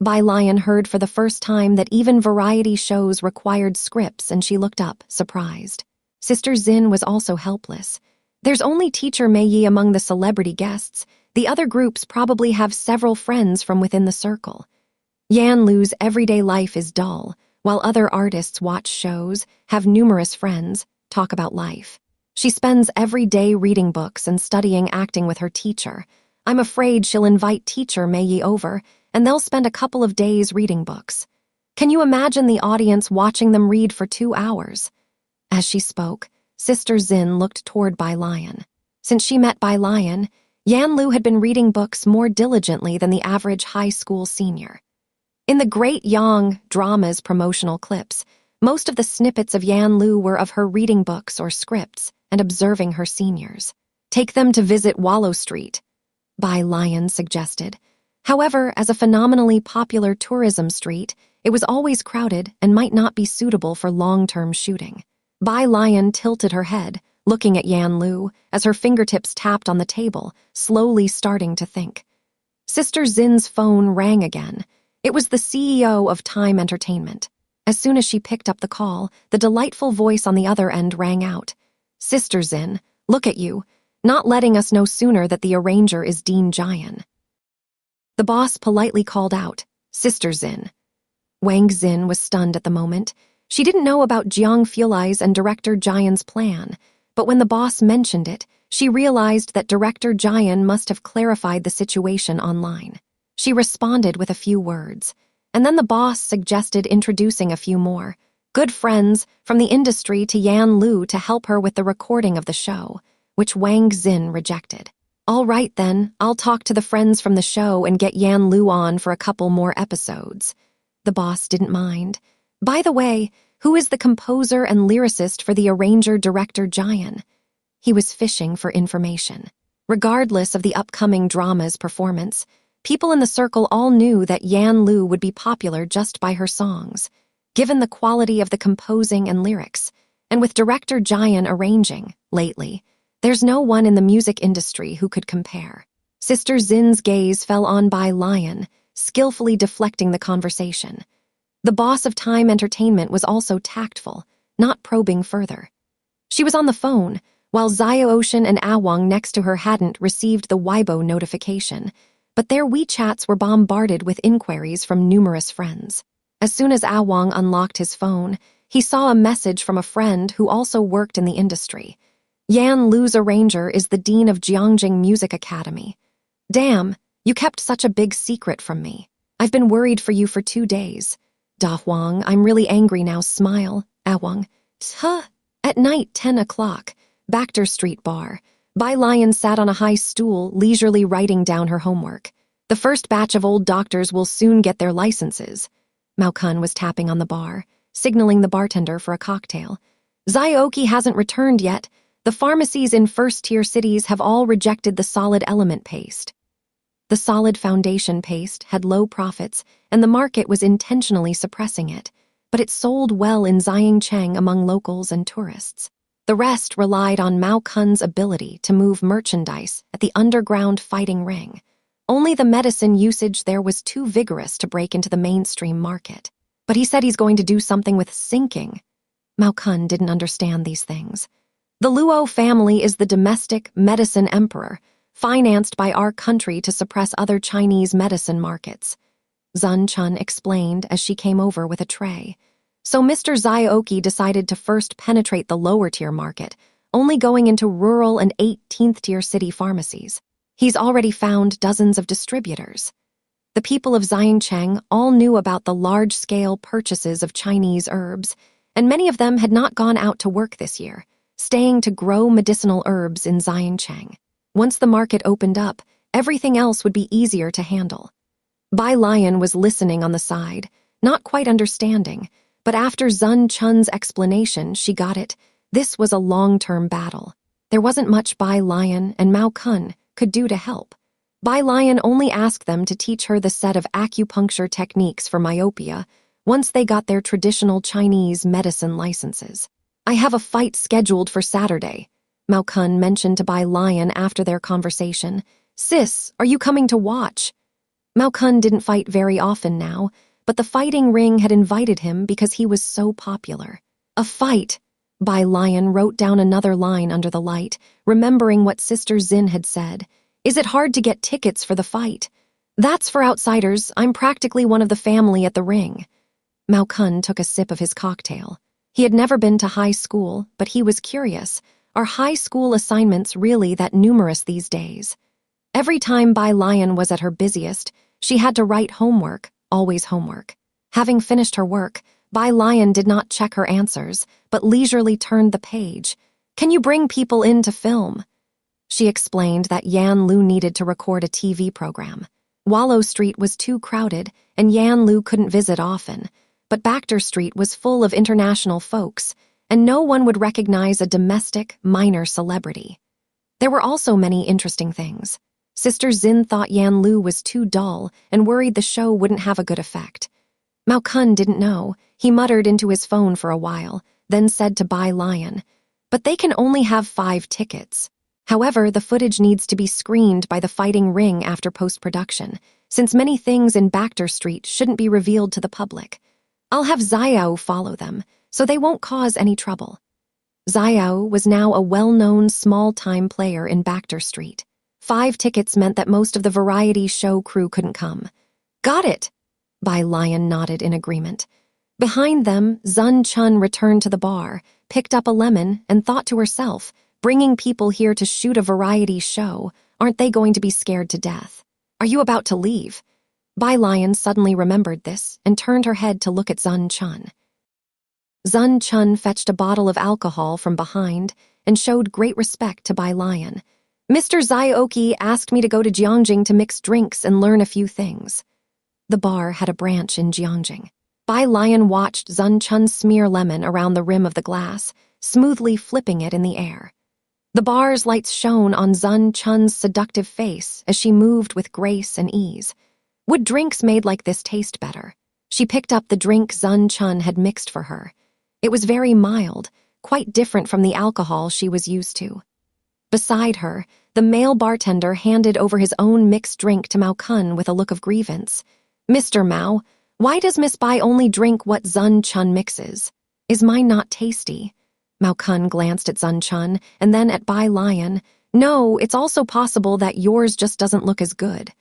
Bai Lion heard for the first time that even variety shows required scripts, and she looked up, surprised. Sister Zin was also helpless. There's only teacher Mei Yi among the celebrity guests. The other groups probably have several friends from within the circle. Yan Lu's everyday life is dull, while other artists watch shows, have numerous friends, talk about life. She spends every day reading books and studying acting with her teacher. I'm afraid she'll invite teacher Mei Yi over, and they'll spend a couple of days reading books. Can you imagine the audience watching them read for 2 hours? As she spoke, Sister Zin looked toward Bai Lion. Since she met Bai Lion, Yan Lu had been reading books more diligently than the average high school senior. In the Great Yang drama's promotional clips, most of the snippets of Yan Lu were of her reading books or scripts and observing her seniors. Take them to visit Wallow Street, Bai Lion suggested. However, as a phenomenally popular tourism street, it was always crowded and might not be suitable for long-term shooting. Bai Lion tilted her head, looking at Yan Lu, as her fingertips tapped on the table, slowly starting to think. Sister Zin's phone rang again. It was the CEO of Time Entertainment. As soon as she picked up the call, the delightful voice on the other end rang out. Sister Zin, look at you, not letting us know sooner that the arranger is Dean Jian. The boss politely called out, Sister Zin. Wang Xin was stunned at the moment. She didn't know about Jiang Fulai's and Director Jian's plan, but when the boss mentioned it, she realized that Director Jian must have clarified the situation online. She responded with a few words, and then the boss suggested introducing a few more good friends from the industry to Yan Lu to help her with the recording of the show, which Wang Xin rejected. All right then, I'll talk to the friends from the show and get Yan Lu on for a couple more episodes. The boss didn't mind. By the way, who is the composer and lyricist for the arranger Director Jian? He was fishing for information. Regardless of the upcoming drama's performance, people in the circle all knew that Yan Lu would be popular just by her songs, given the quality of the composing and lyrics, and with Director Jian arranging, lately, there's no one in the music industry who could compare. Sister Zin's gaze fell on Bai Lion, skillfully deflecting the conversation. The boss of Time Entertainment was also tactful, not probing further. She was on the phone, while Zio Ocean and Awang next to her hadn't received the Weibo notification, but their WeChats were bombarded with inquiries from numerous friends. As soon as Awang unlocked his phone, he saw a message from a friend who also worked in the industry. Yan Lu's arranger is the dean of Jiangjing Music Academy. Damn, you kept such a big secret from me. I've been worried for you for 2 days. Da Huang, I'm really angry now, smile. Awang. At night, 10 o'clock, Bacter Street Bar. Bai Lion sat on a high stool, leisurely writing down her homework. The first batch of old doctors will soon get their licenses. Mao Kun was tapping on the bar, signaling the bartender for a cocktail. Zioki hasn't returned yet. The pharmacies in first-tier cities have all rejected the solid element paste. The solid foundation paste had low profits, and the market was intentionally suppressing it, but it sold well in Xiangcheng among locals and tourists. The rest relied on Mao Kun's ability to move merchandise at the underground fighting ring. Only the medicine usage there was too vigorous to break into the mainstream market. But he said he's going to do something with sinking. Mao Kun didn't understand these things. The Luo family is the domestic medicine emperor, financed by our country to suppress other Chinese medicine markets. Zun Chun explained as she came over with a tray. So Mr. Zioki decided to first penetrate the lower-tier market, only going into rural and 18th-tier city pharmacies. He's already found dozens of distributors. The people of Xiangcheng all knew about the large-scale purchases of Chinese herbs, and many of them had not gone out to work this year, staying to grow medicinal herbs in Xiangcheng. Once the market opened up, everything else would be easier to handle. Bai Lion was listening on the side, not quite understanding, but after Zun Chun's explanation, she got it. This was a long-term battle. There wasn't much Bai Lion and Mao Kun could do to help. Bai Lion only asked them to teach her the set of acupuncture techniques for myopia once they got their traditional Chinese medicine licenses. I have a fight scheduled for Saturday, Mao Kun mentioned to Bai Lion after their conversation. Sis, are you coming to watch? Mao Kun didn't fight very often now, but the fighting ring had invited him because he was so popular. A fight! Bai Lion wrote down another line under the light, remembering what Sister Xin had said. Is it hard to get tickets for the fight? That's for outsiders. I'm practically one of the family at the ring. Mao Kun took a sip of his cocktail. He had never been to high school, but he was curious. Are high school assignments really that numerous these days? Every time Bai Lion was at her busiest, she had to write homework, always homework. Having finished her work, Bai Lion did not check her answers, but leisurely turned the page. Can you bring people in to film? She explained that Yan Lu needed to record a TV program. Wallow Street was too crowded, and Yan Lu couldn't visit often, but Baxter Street was full of international folks, and no one would recognize a domestic, minor celebrity. There were also many interesting things. Sister Xin thought Yan Lu was too dull and worried the show wouldn't have a good effect. Mao Kun didn't know. He muttered into his phone for a while, then said to Bai Lion, but they can only have 5 tickets. However, the footage needs to be screened by the fighting ring after post-production, since many things in Baxter Street shouldn't be revealed to the public. I'll have Xiao follow them, so they won't cause any trouble. Xiao was now a well-known small-time player in Baxter Street. 5 tickets meant that most of the variety show crew couldn't come. Got it! Bai Lion nodded in agreement. Behind them, Zun Chun returned to the bar, picked up a lemon, and thought to herself, bringing people here to shoot a variety show, aren't they going to be scared to death? Are you about to leave? Bai Lion suddenly remembered this and turned her head to look at Zun Chun. Zun Chun fetched a bottle of alcohol from behind and showed great respect to Bai Lion. Mr. Zioki asked me to go to Jiangjing to mix drinks and learn a few things. The bar had a branch in Jiangjing. Bai Lion watched Zun Chun smear lemon around the rim of the glass, smoothly flipping it in the air. The bar's lights shone on Zun Chun's seductive face as she moved with grace and ease. Would drinks made like this taste better? She picked up the drink Zun Chun had mixed for her. It was very mild, quite different from the alcohol she was used to. Beside her, the male bartender handed over his own mixed drink to Mao Kun with a look of grievance. Mr. Mao, why does Miss Bai only drink what Zun Chun mixes? Is mine not tasty? Mao Kun glanced at Zun Chun and then at Bai Lion. No, it's also possible that yours just doesn't look as good.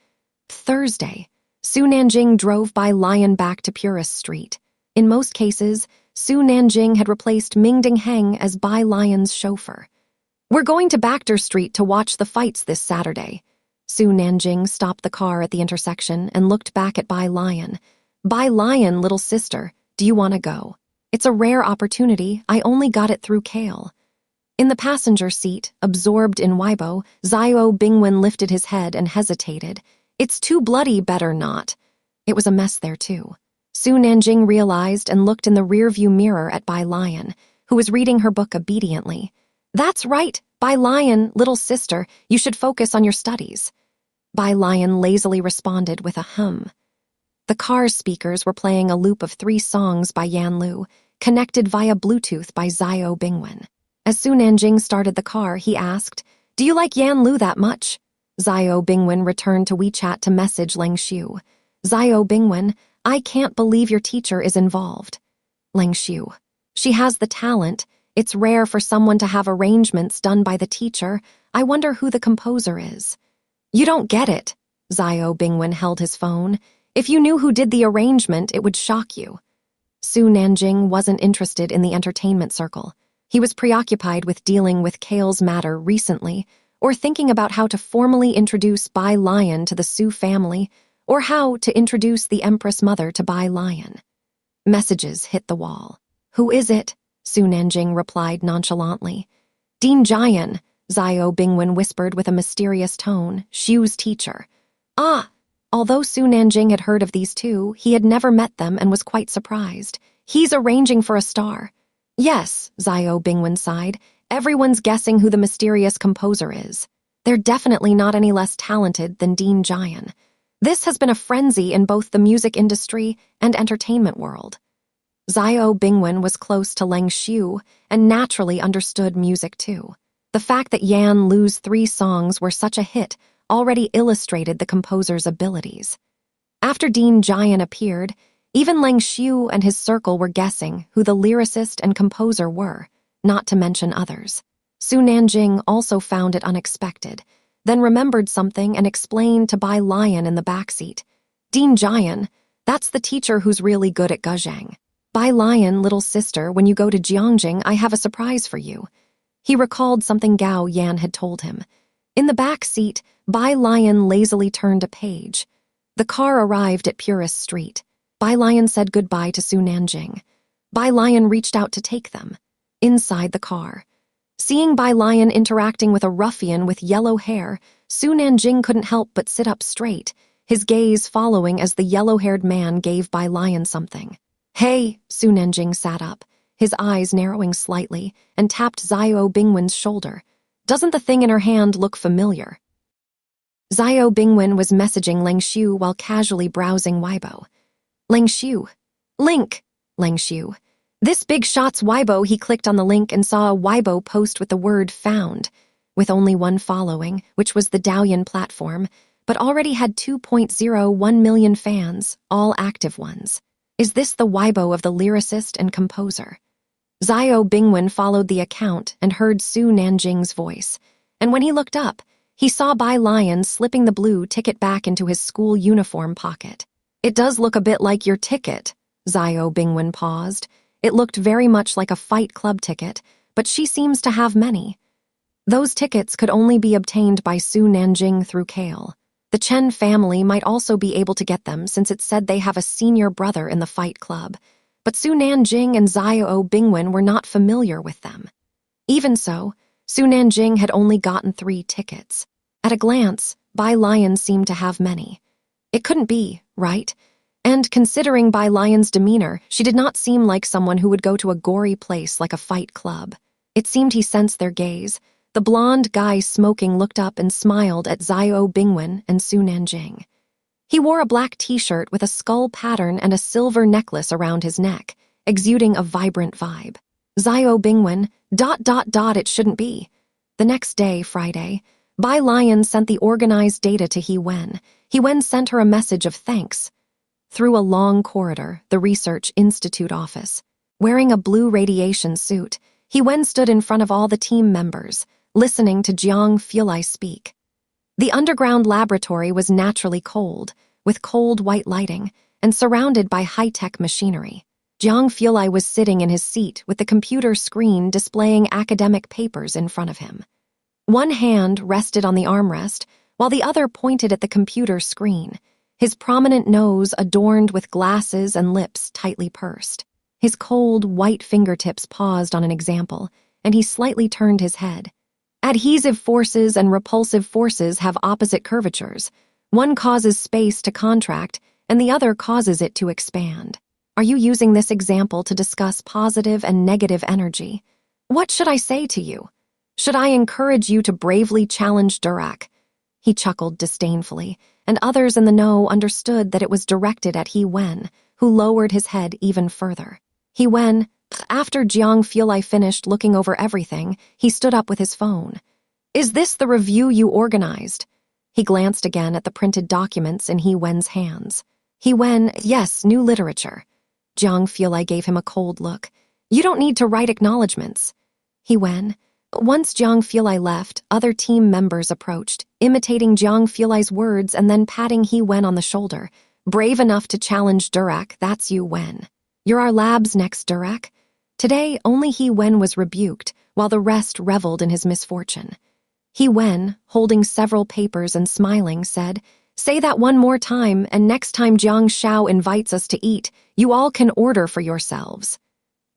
Thursday, Su Nanjing drove Bai Lion back to Purist Street. In most cases, Su Nanjing had replaced Mingding Heng as Bai Lion's chauffeur. We're going to Baxter Street to watch the fights this Saturday. Su Nanjing stopped the car at the intersection and looked back at Bai Lion. Bai Lion, little sister, do you want to go? It's a rare opportunity. I only got it through Kale. In the passenger seat, absorbed in Weibo, Zio Bingwen lifted his head and hesitated. It's too bloody, better not. It was a mess there, too. Su Nanjing realized and looked in the rearview mirror at Bai Lion, who was reading her book obediently. That's right, Bai Lion, little sister, you should focus on your studies. Bai Lion lazily responded with a hum. The car's speakers were playing a loop of 3 songs by Yan Lu, connected via Bluetooth by Zio Bingwen. As Su Nanjing started the car, he asked, Do you like Yan Lu that much? Zio Bingwen returned to WeChat to message Leng Xiu. Zio Bingwen, I can't believe your teacher is involved. Leng Xiu. She has the talent. It's rare for someone to have arrangements done by the teacher. I wonder who the composer is. You don't get it. Zio Bingwen held his phone. If you knew who did the arrangement, it would shock you. Su Nanjing wasn't interested in the entertainment circle. He was preoccupied with dealing with Kale's matter recently, or thinking about how to formally introduce Bai Lion to the Su family, or how to introduce the Empress Mother to Bai Lion. Messages hit the wall. Who is it? Su Nanjing replied nonchalantly. Dean Jian, Zio Bingwen whispered with a mysterious tone, Xiu's teacher. Ah! Although Su Nanjing had heard of these two, he had never met them and was quite surprised. He's arranging for a star. Yes, Zio Bingwen sighed. Everyone's guessing who the mysterious composer is. They're definitely not any less talented than Dean Jian. This has been a frenzy in both the music industry and entertainment world. Zio Bingwen was close to Leng Xiu and naturally understood music too. The fact that Yan Lu's 3 songs were such a hit already illustrated the composer's abilities. After Dean Jian appeared, even Leng Xiu and his circle were guessing who the lyricist and composer were, not to mention others. Su Nanjing also found it unexpected, then remembered something and explained to Bai Lion in the backseat. Dean Jian, that's the teacher who's really good at Guzheng. Bai Lion, little sister, when you go to Jiangjing, I have a surprise for you. He recalled something Gao Yan had told him. In the back seat, Bai Lion lazily turned a page. The car arrived at Purist Street. Bai Lion said goodbye to Su Nanjing. Bai Lion reached out to take them. Inside the car, seeing Bai Lion interacting with a ruffian with yellow hair, Su Nanjing couldn't help but sit up straight, his gaze following as the yellow-haired man gave Bai Lion something. Hey, Su Nanjing sat up, his eyes narrowing slightly, and tapped Zio Bingwen's shoulder. Doesn't the thing in her hand look familiar? Zio Bingwen was messaging Leng Xiu while casually browsing Weibo. Leng Xiu. Link. Leng Xiu. This big shot's Weibo. He clicked on the link and saw a Weibo post with the word found, with only one following, which was the Douyin platform, but already had 2.01 million fans, all active ones. Is this the Weibo of the lyricist and composer? Zio Bingwen followed the account and heard Su Nanjing's voice, and when he looked up, he saw Bai Lion slipping the blue ticket back into his school uniform pocket. It does look a bit like your ticket, Zio Bingwen paused. It looked very much like a Fight Club ticket, but she seems to have many. Those tickets could only be obtained by Su Nanjing through Kale. The Chen family might also be able to get them since it said they have a senior brother in the Fight Club, but Su Nanjing and Zio Bingwen were not familiar with them. Even so, Su Nanjing had only gotten 3 tickets. At a glance, Bai Lion seemed to have many. It couldn't be, right? And considering Bai Lion's demeanor, she did not seem like someone who would go to a gory place like a Fight Club. It seemed he sensed their gaze. The blonde guy smoking looked up and smiled at Zio Bingwen and Su Nanjing. He wore a black t-shirt with a skull pattern and a silver necklace around his neck, exuding a vibrant vibe. Zio Bingwen, ... it shouldn't be. The next day, Friday, Bai Lion sent the organized data to He Wen. He Wen sent her a message of thanks. Through a long corridor, the Research Institute office. Wearing a blue radiation suit, He Wen stood in front of all the team members, listening to Jiang Fulai speak. The underground laboratory was naturally cold, with cold white lighting, and surrounded by high-tech machinery. Jiang Fulai was sitting in his seat with the computer screen displaying academic papers in front of him. One hand rested on the armrest, while the other pointed at the computer screen, his prominent nose adorned with glasses and lips tightly pursed. His cold, white fingertips paused on an example, and he slightly turned his head. Adhesive forces and repulsive forces have opposite curvatures. One causes space to contract, and the other causes it to expand. Are you using this example to discuss positive and negative energy? What should I say to you? Should I encourage you to bravely challenge Dirac? He chuckled disdainfully, and others in the know understood that it was directed at He Wen, who lowered his head even further. He Wen, after Jiang Fulai finished looking over everything, he stood up with his phone. Is this the review you organized? He glanced again at the printed documents in He Wen's hands. He Wen, yes, new literature. Jiang Fulai gave him a cold look. You don't need to write acknowledgments. He Wen. Once Jiang Fulai left, other team members approached, imitating Jiang Fulai's words and then patting He Wen on the shoulder. Brave enough to challenge Dirac, that's you, Wen. You're our lab's next Dirac. Today, only He Wen was rebuked, while the rest reveled in his misfortune. He Wen, holding several papers and smiling, said, Say that one more time, and next time Jiang Shao invites us to eat, you all can order for yourselves.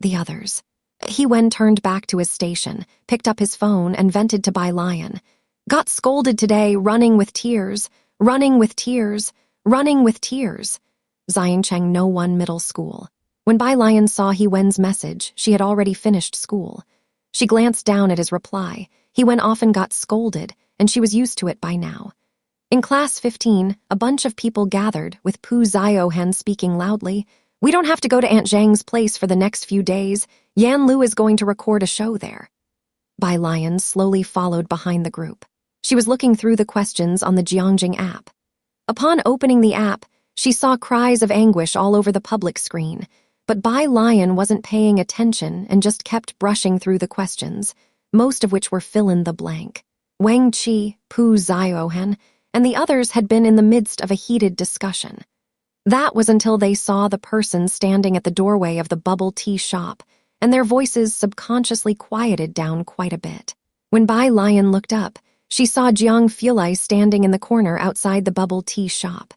The others. He Wen turned back to his station, picked up his phone, and vented to Bai Lion. Got scolded today, running with tears, running with tears, running with tears. Xiancheng No 1 Middle School. When Bai Lion saw He Wen's message, she had already finished school. She glanced down at his reply. He Wen often got scolded, and she was used to it by now. In class 15, a bunch of people gathered, with Pu Ziohan speaking loudly. "We don't have to go to Aunt Zhang's place for the next few days. Yan Lu is going to record a show there." Bai Lion slowly followed behind the group. She was looking through the questions on the Jiangjing app. Upon opening the app, she saw cries of anguish all over the public screen, but Bai Lion wasn't paying attention and just kept brushing through the questions, most of which were fill-in-the-blank. Wang Qi, Pu Ziohan, and the others had been in the midst of a heated discussion. That was until they saw the person standing at the doorway of the bubble tea shop, and their voices subconsciously quieted down quite a bit. When Bai Lion looked up, she saw Jiang Fulai standing in the corner outside the bubble tea shop.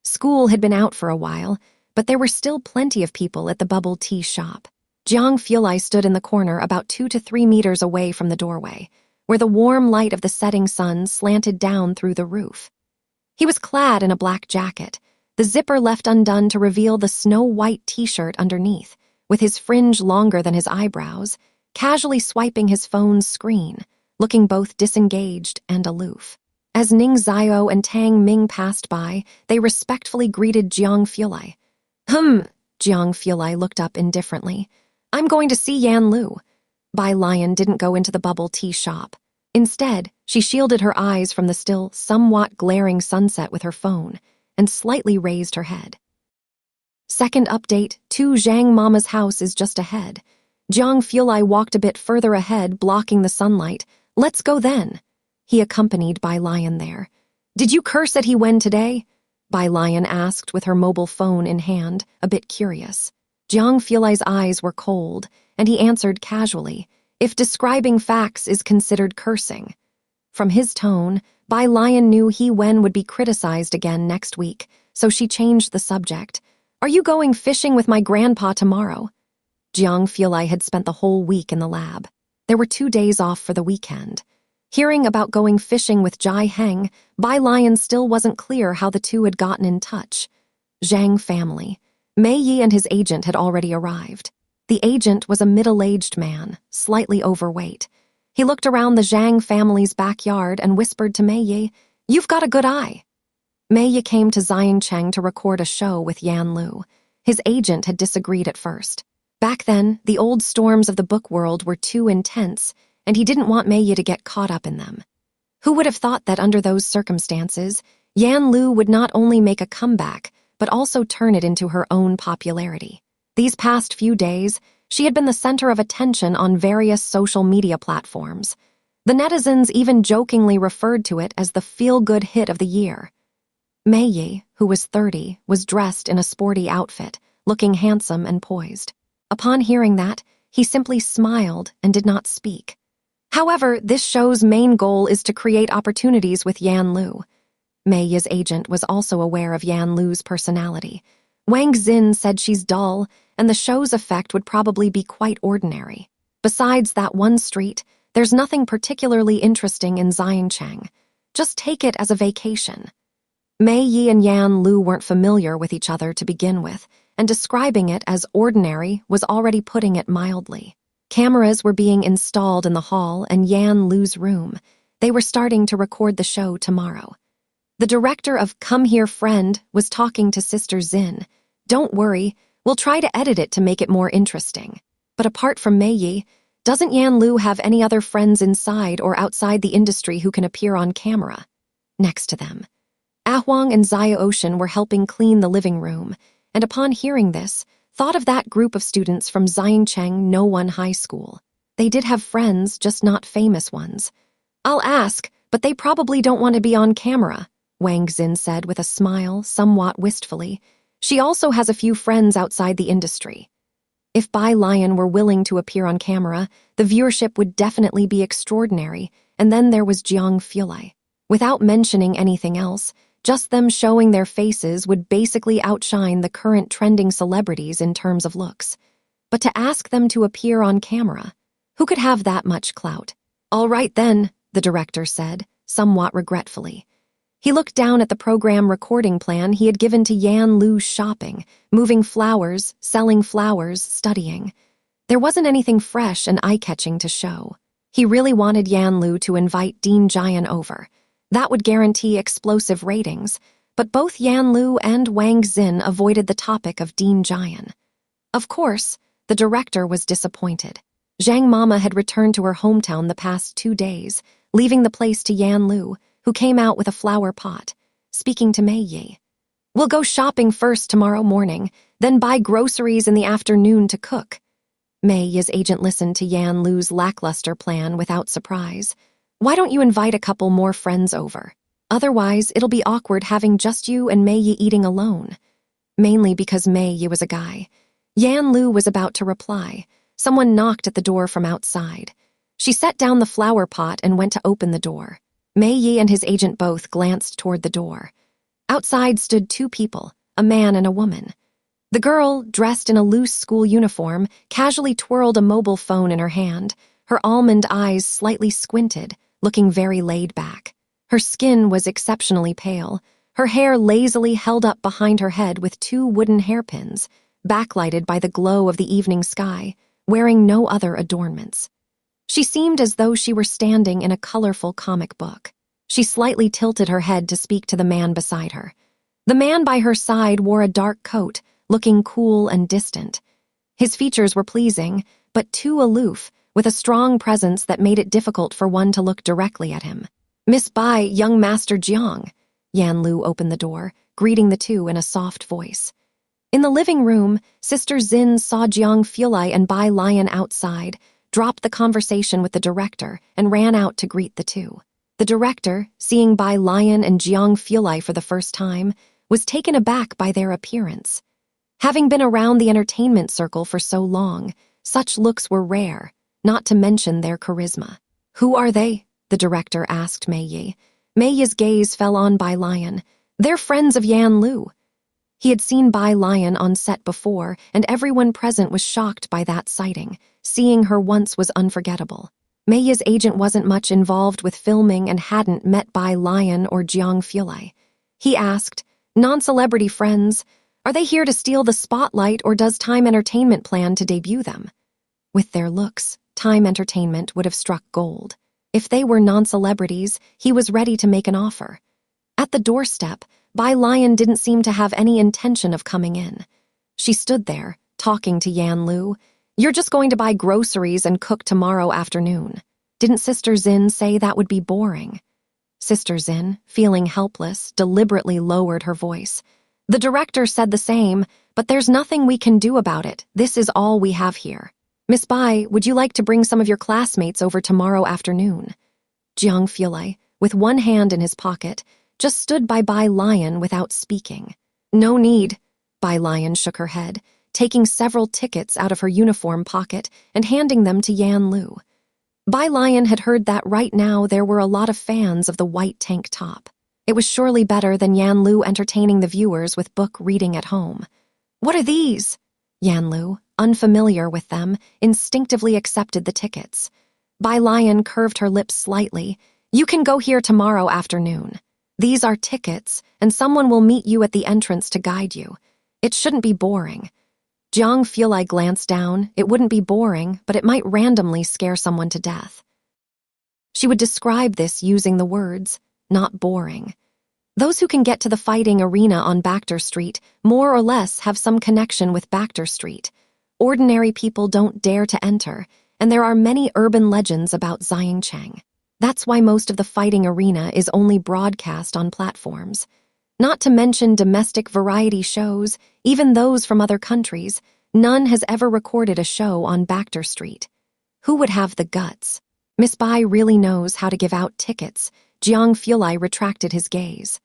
School had been out for a while, but there were still plenty of people at the bubble tea shop. Jiang Fulai stood in the corner about 2 to 3 meters away from the doorway, where the warm light of the setting sun slanted down through the roof. He was clad in a black jacket, the zipper left undone to reveal the snow-white t-shirt underneath, with his fringe longer than his eyebrows, casually swiping his phone's screen, looking both disengaged and aloof. As Ning Zio and Tang Ming passed by, they respectfully greeted Jiang Fulai. Jiang Fulai looked up indifferently. "I'm going to see Yan Lu." Bai Lion didn't go into the bubble tea shop. Instead, she shielded her eyes from the still somewhat glaring sunset with her phone and slightly raised her head. Second update, 2 Zhang Mama's house is just ahead. Jiang Fulai walked a bit further ahead, blocking the sunlight. "Let's go then." He accompanied Bai Lion there. "Did you curse at He Wen today?" Bai Lion asked with her mobile phone in hand, a bit curious. Jiang Fulai's eyes were cold, and he answered casually, "If describing facts is considered cursing." From his tone, Bai Lion knew He Wen would be criticized again next week, so she changed the subject. "Are you going fishing with my grandpa tomorrow?" Jiang Fulai had spent the whole week in the lab. There were 2 days off for the weekend. Hearing about going fishing with Jai Heng, Bai Lion still wasn't clear how the two had gotten in touch. Zhang family. Mei Yi and his agent had already arrived. The agent was a middle-aged man, slightly overweight. He looked around the Zhang family's backyard and whispered to Mei Yi, "You've got a good eye." Mei Yi came to Xiancheng to record a show with Yan Lu. His agent had disagreed at first. Back then, the old storms of the book world were too intense, and he didn't want Mei Yi to get caught up in them. Who would have thought that under those circumstances, Yan Lu would not only make a comeback, but also turn it into her own popularity? These past few days, she had been the center of attention on various social media platforms. The netizens even jokingly referred to it as the feel-good hit of the year. Mei Yi, who was 30, was dressed in a sporty outfit, looking handsome and poised. Upon hearing that, he simply smiled and did not speak. However, this show's main goal is to create opportunities with Yan Lu. Mei Yi's agent was also aware of Yan Lu's personality. Wang Xin said she's dull, and the show's effect would probably be quite ordinary. Besides that one street, there's nothing particularly interesting in Xiancheng. Just take it as a vacation. Mei Yi and Yan Lu weren't familiar with each other to begin with, and describing it as ordinary was already putting it mildly. Cameras were being installed in the hall and Yan Lu's room. They were starting to record the show tomorrow. The director of Come Here Friend was talking to Sister Xin. "Don't worry, we'll try to edit it to make it more interesting. But apart from Mei Yi, doesn't Yan Lu have any other friends inside or outside the industry who can appear on camera?" Next to them, Ahwang and Zaya Ocean were helping clean the living room, and upon hearing this, thought of that group of students from Xiancheng No One High School. They did have friends, just not famous ones. "I'll ask, but they probably don't want to be on camera," Wang Xin said with a smile, somewhat wistfully. "She also has a few friends outside the industry." If Bai Lion were willing to appear on camera, the viewership would definitely be extraordinary, and then there was Jiang Fulai. Without mentioning anything else, just them showing their faces would basically outshine the current trending celebrities in terms of looks. But to ask them to appear on camera, who could have that much clout? "All right then," the director said, somewhat regretfully. He looked down at the program recording plan he had given to Yan Lu's shopping, moving flowers, selling flowers, studying. There wasn't anything fresh and eye-catching to show. He really wanted Yan Lu to invite Dean Jian over. That would guarantee explosive ratings, but both Yan Lu and Wang Xin avoided the topic of Dean Jian. Of course, the director was disappointed. Zhang Mama had returned to her hometown the past 2 days, leaving the place to Yan Lu, who came out with a flower pot, speaking to Mei Yi. "We'll go shopping first tomorrow morning, then buy groceries in the afternoon to cook." Mei Yi's agent listened to Yan Lu's lackluster plan without surprise. "Why don't you invite a couple more friends over? Otherwise, it'll be awkward having just you and Mei Yi eating alone." Mainly because Mei Yi was a guy. Yan Lu was about to reply. Someone knocked at the door from outside. She set down the flower pot and went to open the door. Mei Yi and his agent both glanced toward the door. Outside stood 2 people, a man and a woman. The girl, dressed in a loose school uniform, casually twirled a mobile phone in her hand, her almond eyes slightly squinted, looking very laid back. Her skin was exceptionally pale, her hair lazily held up behind her head with 2 wooden hairpins, backlighted by the glow of the evening sky, wearing no other adornments. She seemed as though she were standing in a colorful comic book. She slightly tilted her head to speak to the man beside her. The man by her side wore a dark coat, looking cool and distant. His features were pleasing, but too aloof, with a strong presence that made it difficult for one to look directly at him. "Miss Bai, young Master Jiang." Yan Lu opened the door, greeting the 2 in a soft voice. In the living room, Sister Xin saw Jiang Fulai and Bai Lion outside, dropped the conversation with the director, and ran out to greet the 2. The director, seeing Bai Lion and Jiang Fulai for the first time, was taken aback by their appearance. Having been around the entertainment circle for so long, such looks were rare, not to mention their charisma. "Who are they?" the director asked Mei Yi. Mei Yi's gaze fell on Bai Lion. "They're friends of Yan Lu." He had seen Bai Lion on set before, and everyone present was shocked by that sighting. Seeing her once was unforgettable. Mei Yi's agent wasn't much involved with filming and hadn't met Bai Lion or Jiang Fulai. He asked, "Non-celebrity friends, are they here to steal the spotlight or does Time Entertainment plan to debut them?" With their looks, Time Entertainment would have struck gold. If they were non-celebrities, he was ready to make an offer. At the doorstep, Bai Lion didn't seem to have any intention of coming in. She stood there, talking to Yan Lu. "You're just going to buy groceries and cook tomorrow afternoon. Didn't Sister Xin say that would be boring?" Sister Xin, feeling helpless, deliberately lowered her voice. "The director said the same, but there's nothing we can do about it. This is all we have here. Miss Bai, would you like to bring some of your classmates over tomorrow afternoon?" Jiang Fulai, with one hand in his pocket, just stood by Bai Lion without speaking. "No need." Bai Lion shook her head, taking several tickets out of her uniform pocket and handing them to Yan Lu. Bai Lion had heard that right now there were a lot of fans of the white tank top. It was surely better than Yan Lu entertaining the viewers with book reading at home. "What are these?" Yan Lu, unfamiliar with them, instinctively accepted the tickets. Bai Lion curved her lips slightly. "You can go here tomorrow afternoon. These are tickets, and someone will meet you at the entrance to guide you. It shouldn't be boring." Jiang Fulai glanced down. It wouldn't be boring, but it might randomly scare someone to death. She would describe this using the words, "not boring." Those who can get to the fighting arena on Bachter Street more or less have some connection with Bachter Street. Ordinary people don't dare to enter, and there are many urban legends about Xiangcheng. That's why most of the fighting arena is only broadcast on platforms. Not to mention domestic variety shows, even those from other countries, none has ever recorded a show on Bachter Street. Who would have the guts? Miss Bai really knows how to give out tickets. Jiang Fulai retracted his gaze.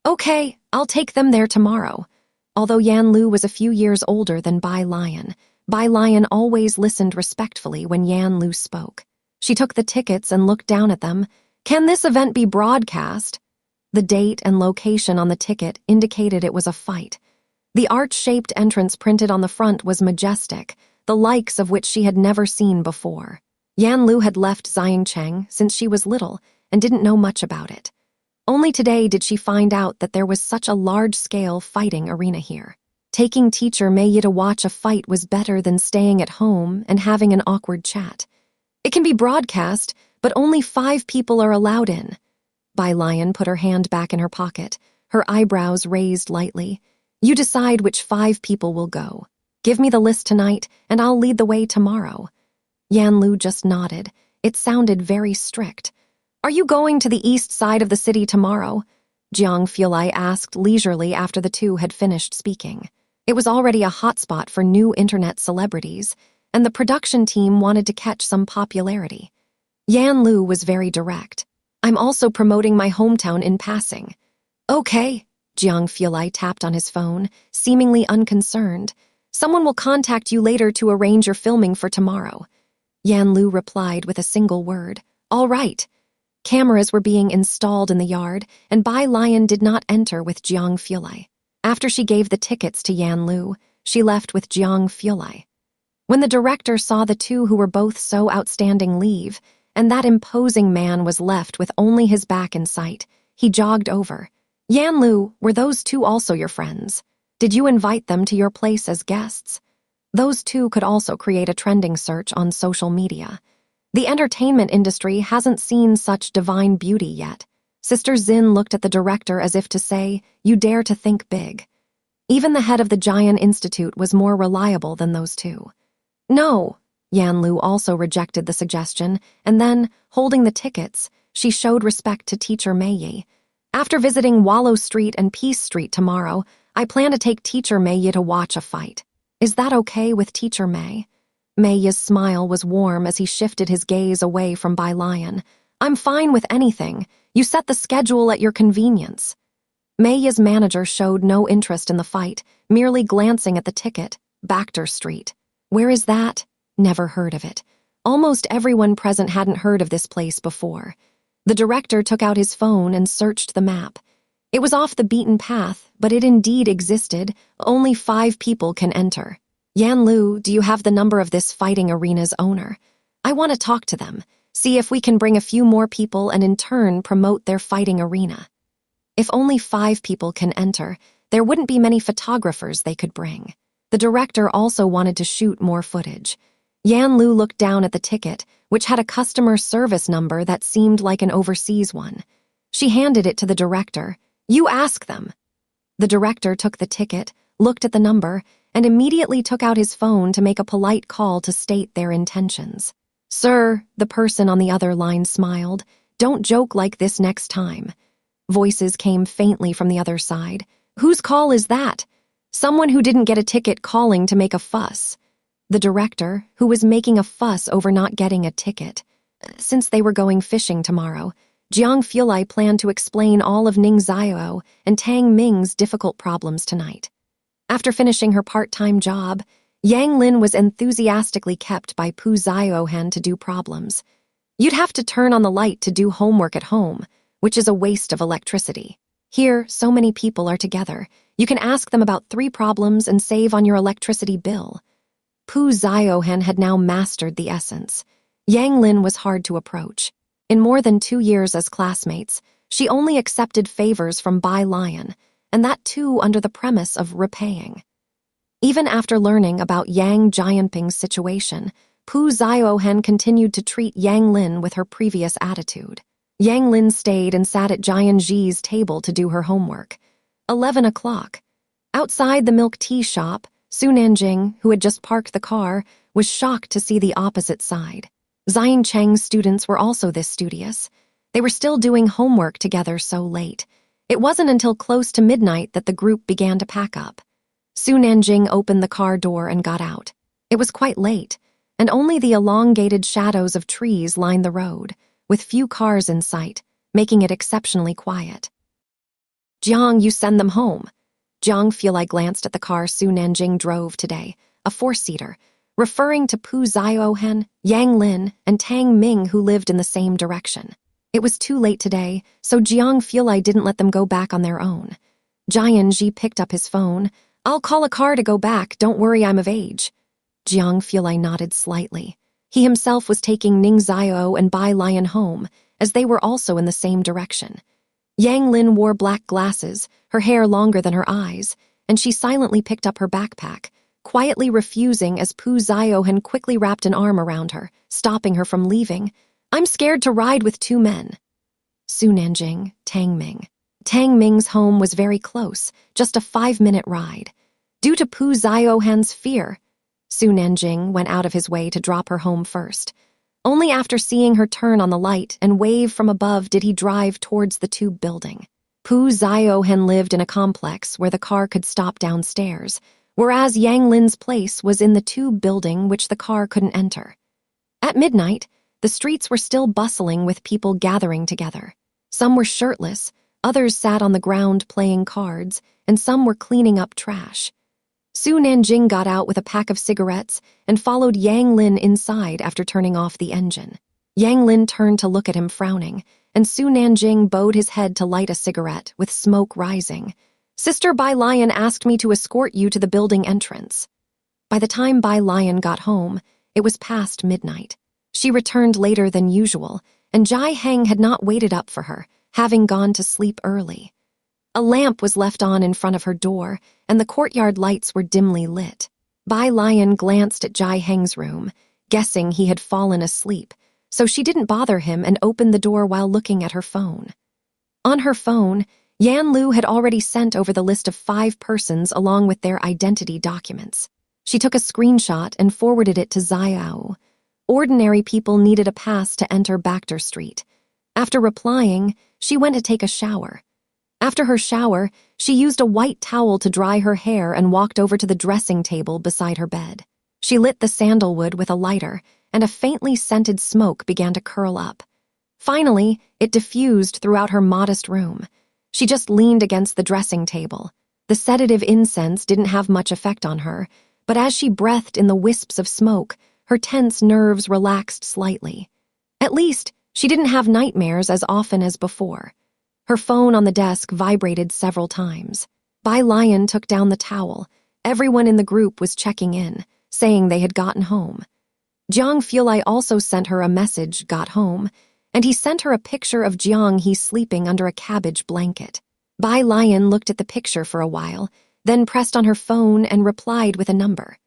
"Okay, I'll take them there tomorrow." Although Yan Lu was a few years older than Bai Lion always listened respectfully when Yan Lu spoke. She took the tickets and looked down at them. "Can this event be broadcast?" The date and location on the ticket indicated it was a fight. The arch-shaped entrance printed on the front was majestic, the likes of which she had never seen before. Yan Lu had left Xiangcheng since she was little and didn't know much about it. Only today did she find out that there was such a large-scale fighting arena here. Taking teacher Mei to watch a fight was better than staying at home and having an awkward chat. It can be broadcast, but only 5 people are allowed in. Bai Lion put her hand back in her pocket, her eyebrows raised lightly. You decide which 5 people will go. Give me the list tonight, and I'll lead the way tomorrow. Yan Lu just nodded. It sounded very strict. Are you going to the east side of the city tomorrow? Jiang Fulai asked leisurely after the two had finished speaking. It was already a hotspot for new internet celebrities, and the production team wanted to catch some popularity. Yan Lu was very direct. I'm also promoting my hometown in passing. Okay, Jiang Fulai tapped on his phone, seemingly unconcerned. Someone will contact you later to arrange your filming for tomorrow. Yan Lu replied with a single word. All right. Cameras were being installed in the yard, and Bai Lion did not enter with Jiang Fulai. After she gave the tickets to Yan Lu, she left with Jiang Fulai. When the director saw the two who were both so outstanding leave, and that imposing man was left with only his back in sight, he jogged over. Yan Lu, were those two also your friends? Did you invite them to your place as guests? Those two could also create a trending search on social media. The entertainment industry hasn't seen such divine beauty yet. Sister Xin looked at the director as if to say, you dare to think big. Even the head of the Jian Institute was more reliable than those two. No, Yan Lu also rejected the suggestion, and then, holding the tickets, she showed respect to teacher Mei Yi. After visiting Wallow Street and Peace Street tomorrow, I plan to take teacher Mei Yi to watch a fight. Is that okay with teacher Mei? Mei Yi's smile was warm as he shifted his gaze away from Bai Lion. I'm fine with anything. You set the schedule at your convenience. Mei Yi's manager showed no interest in the fight, merely glancing at the ticket, Baxter Street. Where is that? Never heard of it. Almost everyone present hadn't heard of this place before. The director took out his phone and searched the map. It was off the beaten path, but it indeed existed. Only 5 people can enter. Yan Lu, do you have the number of this fighting arena's owner? I want to talk to them, see if we can bring a few more people and in turn promote their fighting arena. If only 5 people can enter, there wouldn't be many photographers they could bring. The director also wanted to shoot more footage. Yan Lu looked down at the ticket, which had a customer service number that seemed like an overseas one. She handed it to the director. You ask them. The director took the ticket, looked at the number, and immediately took out his phone to make a polite call to state their intentions. Sir, the person on the other line smiled. Don't joke like this next time. Voices came faintly from the other side. Whose call is that? Someone who didn't get a ticket calling to make a fuss. The director, who was making a fuss over not getting a ticket. Since they were going fishing tomorrow, Jiang Fulai planned to explain all of Ning Xiao and Tang Ming's difficult problems tonight. After finishing her part-time job, Yang Lin was enthusiastically kept by Pu Ziohan to do problems. You'd have to turn on the light to do homework at home, which is a waste of electricity. Here, so many people are together. You can ask them about 3 problems and save on your electricity bill. Pu Ziohan had now mastered the essence. Yang Lin was hard to approach. In more than 2 years as classmates, she only accepted favors from Bai Lion, and that too under the premise of repaying. Even after learning about Yang Jianping's situation, Pu Ziohan continued to treat Yang Lin with her previous attitude. Yang Lin stayed and sat at Jian Ji's table to do her homework. 11 o'clock. Outside the milk tea shop, Su Nanjing, who had just parked the car, was shocked to see the opposite side. Xiang Cheng's students were also this studious. They were still doing homework together so late. It wasn't until close to midnight that the group began to pack up. Su Nanjing opened the car door and got out. It was quite late, and only the elongated shadows of trees lined the road, with few cars in sight, making it exceptionally quiet. Jiang, you send them home. Jiang Fulai glanced at the car Su Nanjing drove today, a 4-seater, referring to Pu Ziohan, Yang Lin, and Tang Ming who lived in the same direction. It was too late today, so Jiang Fulai didn't let them go back on their own. Jian Ji picked up his phone. I'll call a car to go back, don't worry, I'm of age. Jiang Fulai nodded slightly. He himself was taking Ning Xiao and Bai Lion home, as they were also in the same direction. Yang Lin wore black glasses, her hair longer than her eyes, and she silently picked up her backpack, quietly refusing as Pu Ziohan quickly wrapped an arm around her, stopping her from leaving. "I'm scared to ride with two men." Su Nanjing, Tang Ming. Tang Ming's home was very close, just a 5-minute ride. Due to Pu Ziohan's fear, Su Nanjing went out of his way to drop her home first. Only after seeing her turn on the light and wave from above did he drive towards the tube building. Pu Ziohan lived in a complex where the car could stop downstairs, whereas Yang Lin's place was in the tube building which the car couldn't enter. At midnight, the streets were still bustling with people gathering together. Some were shirtless, others sat on the ground playing cards, and some were cleaning up trash. Su Nanjing got out with a pack of cigarettes and followed Yang Lin inside after turning off the engine. Yang Lin turned to look at him frowning, and Su Nanjing bowed his head to light a cigarette with smoke rising. "Sister Bai Lion asked me to escort you to the building entrance." By the time Bai Lion got home, it was past midnight. She returned later than usual, and Jai Heng had not waited up for her, having gone to sleep early. A lamp was left on in front of her door, and the courtyard lights were dimly lit. Bai Lion glanced at Jai Heng's room, guessing he had fallen asleep, so she didn't bother him and opened the door while looking at her phone. On her phone, Yan Lu had already sent over the list of 5 persons along with their identity documents. She took a screenshot and forwarded it to Xiao. Ordinary people needed a pass to enter Bacter Street. After replying, she went to take a shower. After her shower, she used a white towel to dry her hair and walked over to the dressing table beside her bed. She lit the sandalwood with a lighter, and a faintly scented smoke began to curl up. Finally, it diffused throughout her modest room. She just leaned against the dressing table. The sedative incense didn't have much effect on her, but as she breathed in the wisps of smoke, her tense nerves relaxed slightly. At least, she didn't have nightmares as often as before. Her phone on the desk vibrated several times. Bai Lion took down the towel. Everyone in the group was checking in, saying they had gotten home. Jiang Fulai also sent her a message, "Got home," and he sent her a picture of Jiang He sleeping under a cabbage blanket. Bai Lion looked at the picture for a while, then pressed on her phone and replied with a number.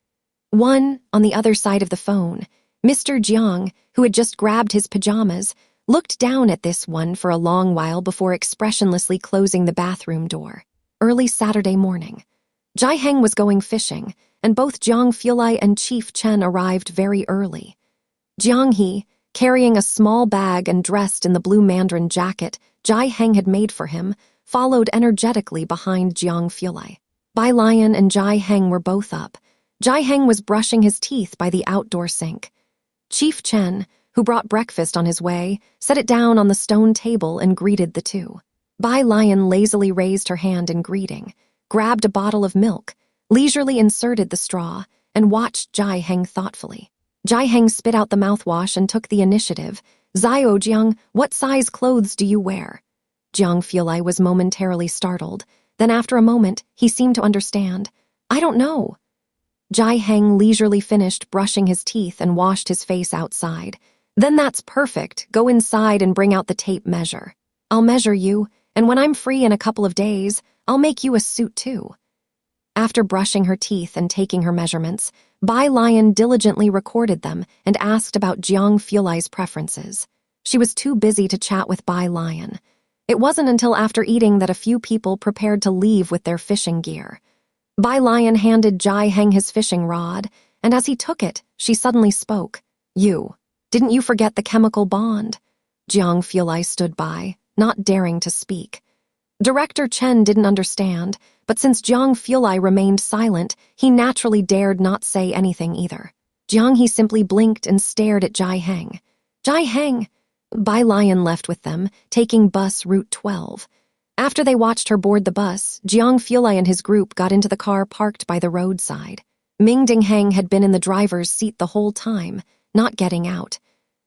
On the other side of the phone, Mr. Jiang, who had just grabbed his pajamas, looked down at this one for a long while before expressionlessly closing the bathroom door. Early Saturday morning. Jai Heng was going fishing, and both Jiang Fulai and Chief Chen arrived very early. Jiang He, carrying a small bag and dressed in the blue mandarin jacket Jai Heng had made for him, followed energetically behind Jiang Fulai. Bai Lion and Jai Heng were both up. Jai Heng was brushing his teeth by the outdoor sink. Chief Chen, who brought breakfast on his way, set it down on the stone table and greeted the two. Bai Lion lazily raised her hand in greeting, grabbed a bottle of milk, leisurely inserted the straw, and watched Jai Heng thoughtfully. Jai Heng spit out the mouthwash and took the initiative. "Zio Jiang, what size clothes do you wear?" Jiang Fulai was momentarily startled. Then after a moment, he seemed to understand. "I don't know." Jai Heng leisurely finished brushing his teeth and washed his face outside. "Then that's perfect. Go inside and bring out the tape measure. I'll measure you, and when I'm free in a couple of days, I'll make you a suit too." After brushing her teeth and taking her measurements, Bai Lion diligently recorded them and asked about Jiang Fulai's preferences. She was too busy to chat with Bai Lion. It wasn't until after eating that a few people prepared to leave with their fishing gear. Bai Lion handed Jai Heng his fishing rod, and as he took it, she suddenly spoke. Didn't you forget the chemical bond?" Jiang Fulai stood by, not daring to speak. Director Chen didn't understand, but since Jiang Fulai remained silent, he naturally dared not say anything either. Jiang He simply blinked and stared at Jai Heng. "Jai Heng!" Bai Lion left with them, taking bus Route 12. After they watched her board the bus, Jiang Fulai and his group got into the car parked by the roadside. Ming Dingheng had been in the driver's seat the whole time, not getting out.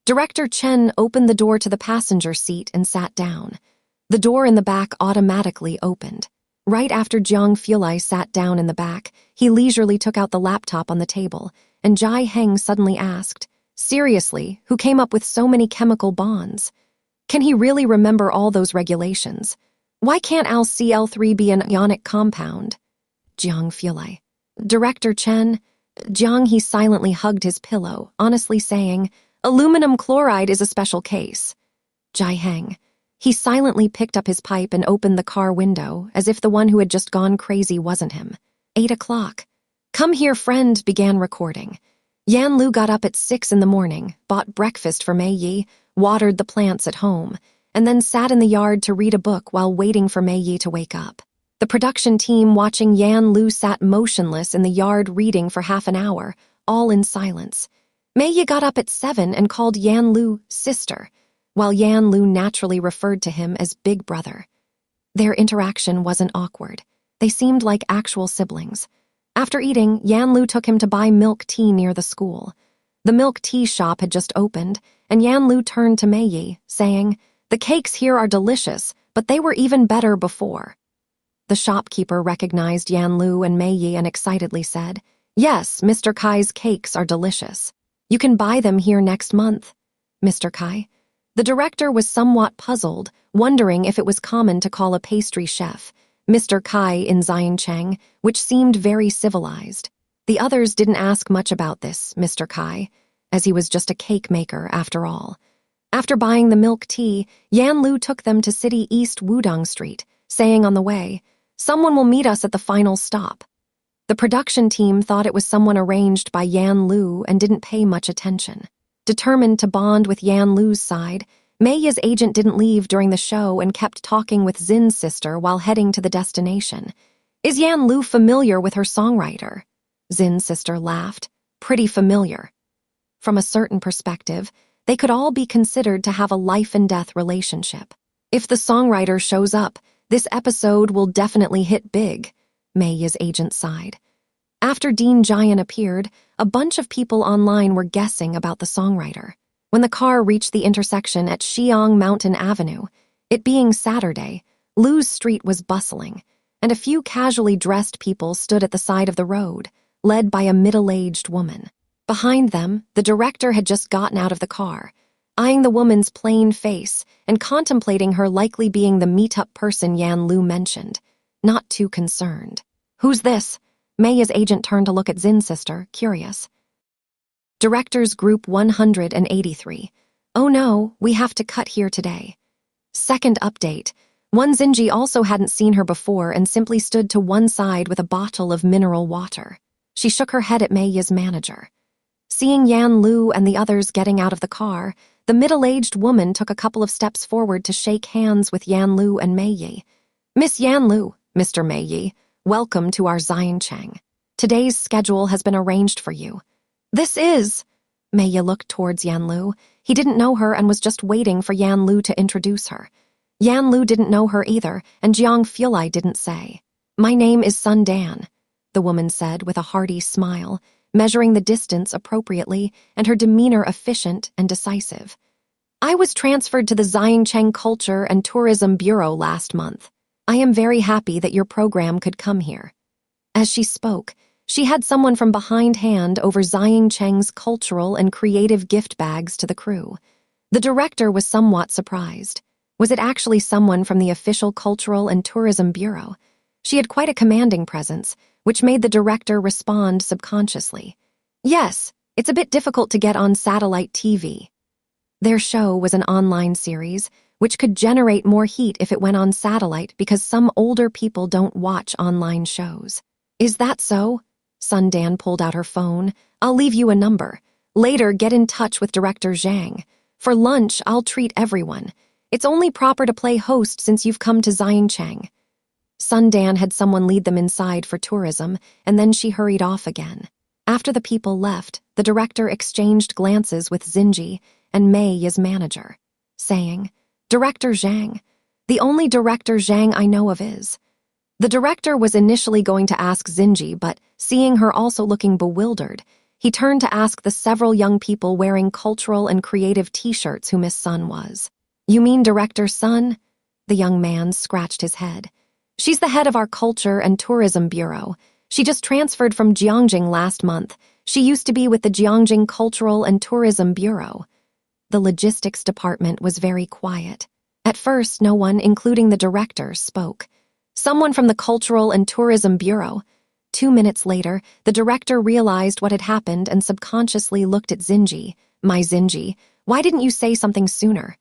Director Chen opened the door to the passenger seat and sat down. The door in the back automatically opened. Right after Jiang Fulai sat down in the back, he leisurely took out the laptop on the table, and Jai Heng suddenly asked, "Seriously, who came up with so many chemical bonds? Can he really remember all those regulations? Why can't LCL3 be an ionic compound? Jiang Fulai. Director Chen. Jiang he silently hugged his pillow, honestly saying, aluminum chloride is a special case. Jai Heng. He silently picked up his pipe and opened the car window, as if the one who had just gone crazy wasn't him. 8 o'clock. Come here, friend, began recording. Yan Lu got up at 6 in the morning, bought breakfast for Mei Yi, watered the plants at home, and then sat in the yard to read a book while waiting for Mei Yi to wake up. The production team watching Yan Lu sat motionless in the yard reading for half an hour, all in silence. Mei Yi got up at 7 and called Yan Lu sister, while Yan Lu naturally referred to him as big brother. Their interaction wasn't awkward. They seemed like actual siblings. After eating, Yan Lu took him to buy milk tea near the school. The milk tea shop had just opened, and Yan Lu turned to Mei Yi, saying, the cakes here are delicious, but they were even better before. The shopkeeper recognized Yan Lu and Mei Yi and excitedly said, yes, Mr. Kai's cakes are delicious. You can buy them here next month. Mr. Kai? The director was somewhat puzzled, wondering if it was common to call a pastry chef Mr. Kai in Xiancheng, which seemed very civilized. The others didn't ask much about this, Mr. Kai, as he was just a cake maker after all. After buying the milk tea, Yan Lu took them to City East Wudong Street, saying on the way, someone will meet us at the final stop. The production team thought it was someone arranged by Yan Lu and didn't pay much attention. Determined to bond with Yan Lu's side, Mei Yi's agent didn't leave during the show and kept talking with Zin's sister while heading to the destination. Is Yan Lu familiar with her songwriter? Zin's sister laughed. Pretty familiar. From a certain perspective, they could all be considered to have a life-and-death relationship. If the songwriter shows up, this episode will definitely hit big, Mei Yi's agent sighed. After Dean Jian appeared, a bunch of people online were guessing about the songwriter. When the car reached the intersection at Xiang Mountain Avenue, it being Saturday, Lu's street was bustling, and a few casually dressed people stood at the side of the road, led by a middle-aged woman. Behind them, the director had just gotten out of the car, eyeing the woman's plain face and contemplating her likely being the meetup person Yan Lu mentioned, not too concerned. Who's this? Mei Yi's agent turned to look at Zin's sister, curious. Directors Group 183. Oh no, we have to cut here today. Second update. One Zinji also hadn't seen her before and simply stood to one side with a bottle of mineral water. She shook her head at Mei Yi's manager. Seeing Yan Lu and the others getting out of the car, the middle-aged woman took a couple of steps forward to shake hands with Yan Lu and Mei Yi. Miss Yan Lu, Mr. Mei Yi, welcome to our Xiancheng. Today's schedule has been arranged for you. This is... Mei Yi looked towards Yan Lu. He didn't know her and was just waiting for Yan Lu to introduce her. Yan Lu didn't know her either, and Jiang Fulai didn't say. My name is Sun Dan, the woman said with a hearty smile, measuring the distance appropriately and her demeanor efficient and decisive. I was transferred to the Xiancheng Culture and Tourism Bureau last month. I am very happy that your program could come here. As she spoke, she had someone from behind hand over Xiancheng's cultural and creative gift bags to the crew. The director was somewhat surprised. Was it actually someone from the official Cultural and Tourism Bureau? She had quite a commanding presence, which made the director respond subconsciously. Yes, it's a bit difficult to get on satellite TV. Their show was an online series, which could generate more heat if it went on satellite because some older people don't watch online shows. Is that so? Sun Dan pulled out her phone. I'll leave you a number. Later, get in touch with Director Zhang. For lunch, I'll treat everyone. It's only proper to play host since you've come to Xiancheng. Sun Dan had someone lead them inside for tourism, and then she hurried off again. After the people left, the director exchanged glances with Zinji and Mei Yi's manager, saying, Director Zhang. The only Director Zhang I know of is. The director was initially going to ask Zinji, but seeing her also looking bewildered, he turned to ask the several young people wearing cultural and creative t-shirts who Miss Sun was. You mean Director Sun? The young man scratched his head. She's the head of our Culture and Tourism Bureau. She just transferred from Jiangjing last month. She used to be with the Jiangjing Cultural and Tourism Bureau. The logistics department was very quiet. At first, no one, including the director, spoke. Someone from the Cultural and Tourism Bureau. 2 minutes later, the director realized what had happened and subconsciously looked at Zinji. My Zinji, why didn't you say something sooner?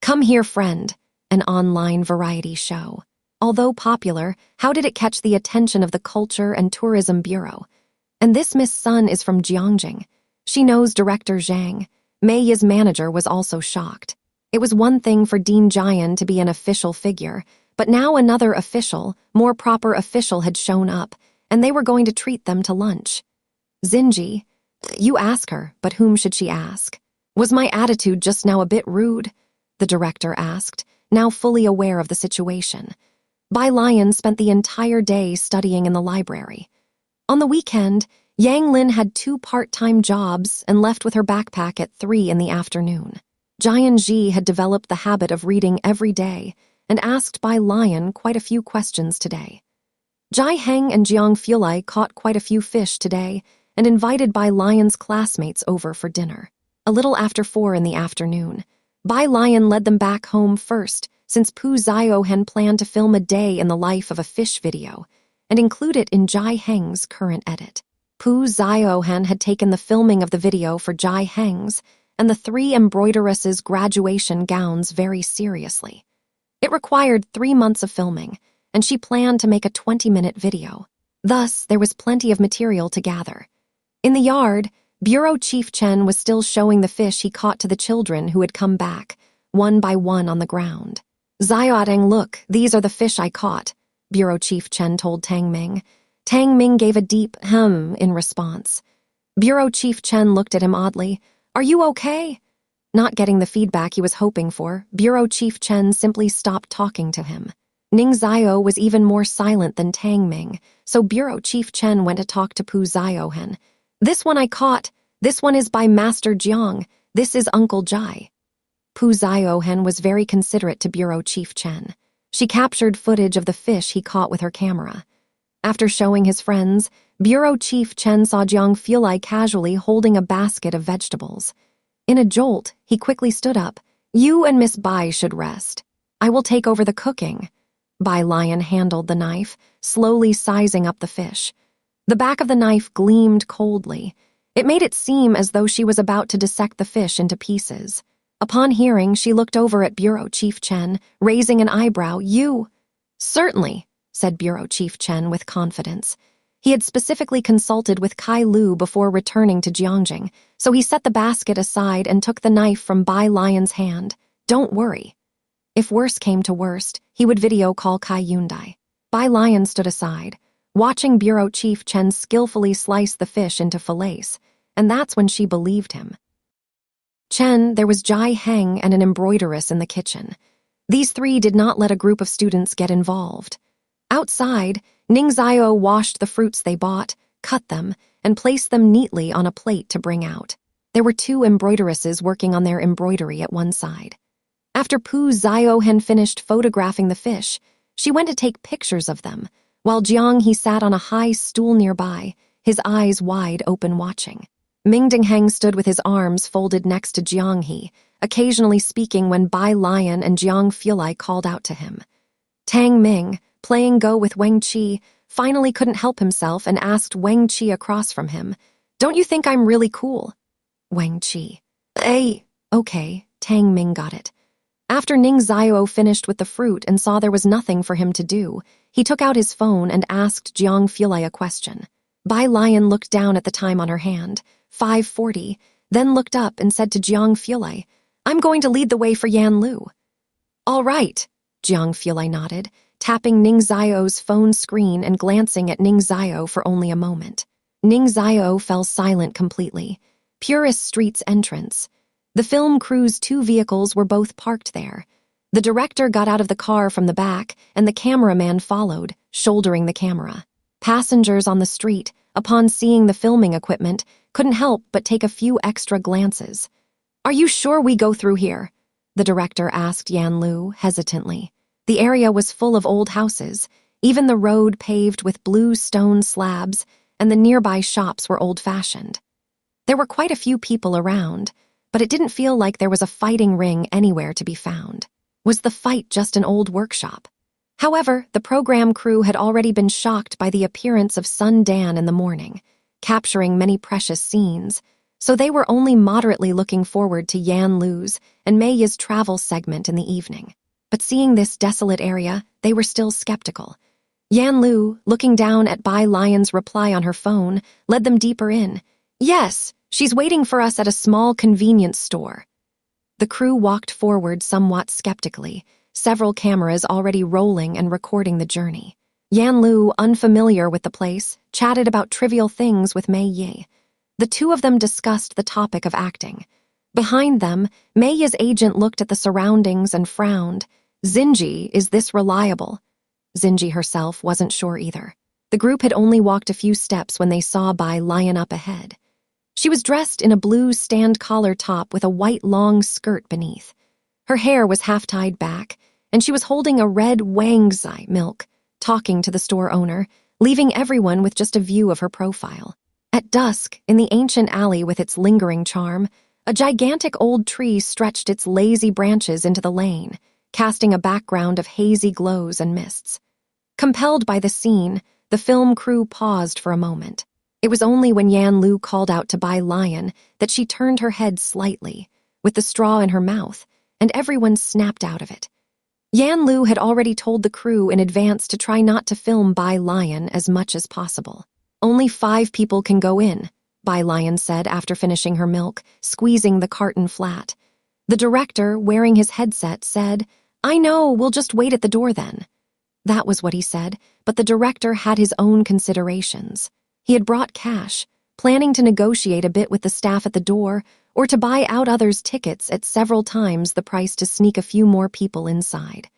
Come Here, Friend, an online variety show. Although popular, how did it catch the attention of the Culture and Tourism Bureau? And this Miss Sun is from Jiangjing. She knows director Zhang. Mei Yi's manager was also shocked. It was one thing for Dean Jian to be an official figure, but now another official, more proper official had shown up, and they were going to treat them to lunch. Zinji, you ask her, but whom should she ask? Was my attitude just now a bit rude? The director asked, now fully aware of the situation. Bai Lion spent the entire day studying in the library. On the weekend, Yang Lin had 2 part-time jobs and left with her backpack at 3 in the afternoon. Jian Ji had developed the habit of reading every day and asked Bai Lion quite a few questions today. Jai Heng and Jiang Fulai caught quite a few fish today and invited Bai Lion's classmates over for dinner. A little after 4 in the afternoon, Bai Lion led them back home first, since Pu Ziohen planned to film a day in the life of a fish video and include it in Jai Heng's current edit. Pu Ziohen had taken the filming of the video for Jai Heng's and the 3 embroideresses' graduation gowns very seriously. It required 3 months of filming, and she planned to make a 20-minute video. Thus, there was plenty of material to gather. In the yard, Bureau Chief Chen was still showing the fish he caught to the children who had come back, one by one on the ground. Xiaoteng, look, these are the fish I caught, Bureau Chief Chen told Tang Ming. Tang Ming gave a deep in response. Bureau Chief Chen looked at him oddly. Are you okay? Not getting the feedback he was hoping for, Bureau Chief Chen simply stopped talking to him. Ning Zio was even more silent than Tang Ming, so Bureau Chief Chen went to talk to Pu Ziohen. This one I caught. This one is by Master Jiang. This is Uncle Jai. Pu Ziohen was very considerate to Bureau Chief Chen. She captured footage of the fish he caught with her camera. After showing his friends, Bureau Chief Chen saw Jiang Fulai casually holding a basket of vegetables. In a jolt, he quickly stood up. You and Miss Bai should rest. I will take over the cooking. Bai Lion handled the knife, slowly sizing up the fish. The back of the knife gleamed coldly. It made it seem as though she was about to dissect the fish into pieces. Upon hearing, she looked over at Bureau Chief Chen, raising an eyebrow. You? Certainly, said Bureau Chief Chen with confidence. He had specifically consulted with Kai Lu before returning to Jiangjing, so he set the basket aside and took the knife from Bai Lion's hand. Don't worry. If worse came to worst, he would video call Kai Yundai. Bai Lion stood aside, watching Bureau Chief Chen skillfully slice the fish into fillets, and that's when she believed him. Chen, there was Jai Heng and an embroideress in the kitchen. These 3 did not let a group of students get involved. Outside, Ning Zio washed the fruits they bought, cut them, and placed them neatly on a plate to bring out. There were 2 embroideresses working on their embroidery at one side. After Pu Ziohen finished photographing the fish, she went to take pictures of them, while Jiang He sat on a high stool nearby, his eyes wide open watching. Ming Dingheng stood with his arms folded next to Jiang He, occasionally speaking when Bai Lion and Jiang Fulai called out to him. Tang Ming, playing Go with Wang Qi, finally couldn't help himself and asked Wang Qi across from him, Don't you think I'm really cool? Wang Qi. Okay, Tang Ming got it. After Ning Zio finished with the fruit and saw there was nothing for him to do, he took out his phone and asked Jiang Fulai a question. Bai Lion looked down at the time on her hand, 5:40, then looked up and said to Jiang Fulai, I'm going to lead the way for Yan Lu. All right, Jiang Fulai nodded, tapping Ning Zio's phone screen and glancing at Ning Zio for only a moment. Ning Zio fell silent completely. Purist Street's entrance. The film crew's 2 vehicles were both parked there. The director got out of the car from the back, and the cameraman followed, shouldering the camera. Passengers on the street, upon seeing the filming equipment, couldn't help but take a few extra glances. Are you sure we go through here? The director asked Yan Lu hesitantly. The area was full of old houses, even the road paved with blue stone slabs, and the nearby shops were old-fashioned. There were quite a few people around, but it didn't feel like there was a fighting ring anywhere to be found. Was the fight just an old workshop? However, the program crew had already been shocked by the appearance of Sun Dan in the morning, capturing many precious scenes, so they were only moderately looking forward to Yan Lu's and Mei Yi's travel segment in the evening. But seeing this desolate area, they were still skeptical. Yan Lu, looking down at Bai Lion's reply on her phone, led them deeper in. Yes, she's waiting for us at a small convenience store. The crew walked forward somewhat skeptically, several cameras already rolling and recording the journey. Yan Lu, unfamiliar with the place, chatted about trivial things with Mei Yi. The two of them discussed the topic of acting. Behind them, Mei Yi's agent looked at the surroundings and frowned. Xinji, is this reliable? Xinji herself wasn't sure either. The group had only walked a few steps when they saw Bai Lion up ahead. She was dressed in a blue stand-collar top with a white long skirt beneath. Her hair was half-tied back, and she was holding a red Wangzai milk, talking to the store owner, leaving everyone with just a view of her profile. At dusk, in the ancient alley with its lingering charm, a gigantic old tree stretched its lazy branches into the lane, casting a background of hazy glows and mists. Compelled by the scene, the film crew paused for a moment. It was only when Yan Lu called out to Bai Lion that she turned her head slightly, with the straw in her mouth, and everyone snapped out of it. Yan Lu had already told the crew in advance to try not to film Bai Lion as much as possible. Only 5 people can go in, Bai Lion said after finishing her milk, squeezing the carton flat. The director, wearing his headset, said, I know, we'll just wait at the door then. That was what he said, but the director had his own considerations. He had brought cash, planning to negotiate a bit with the staff at the door or to buy out others' tickets at several times the price to sneak a few more people inside.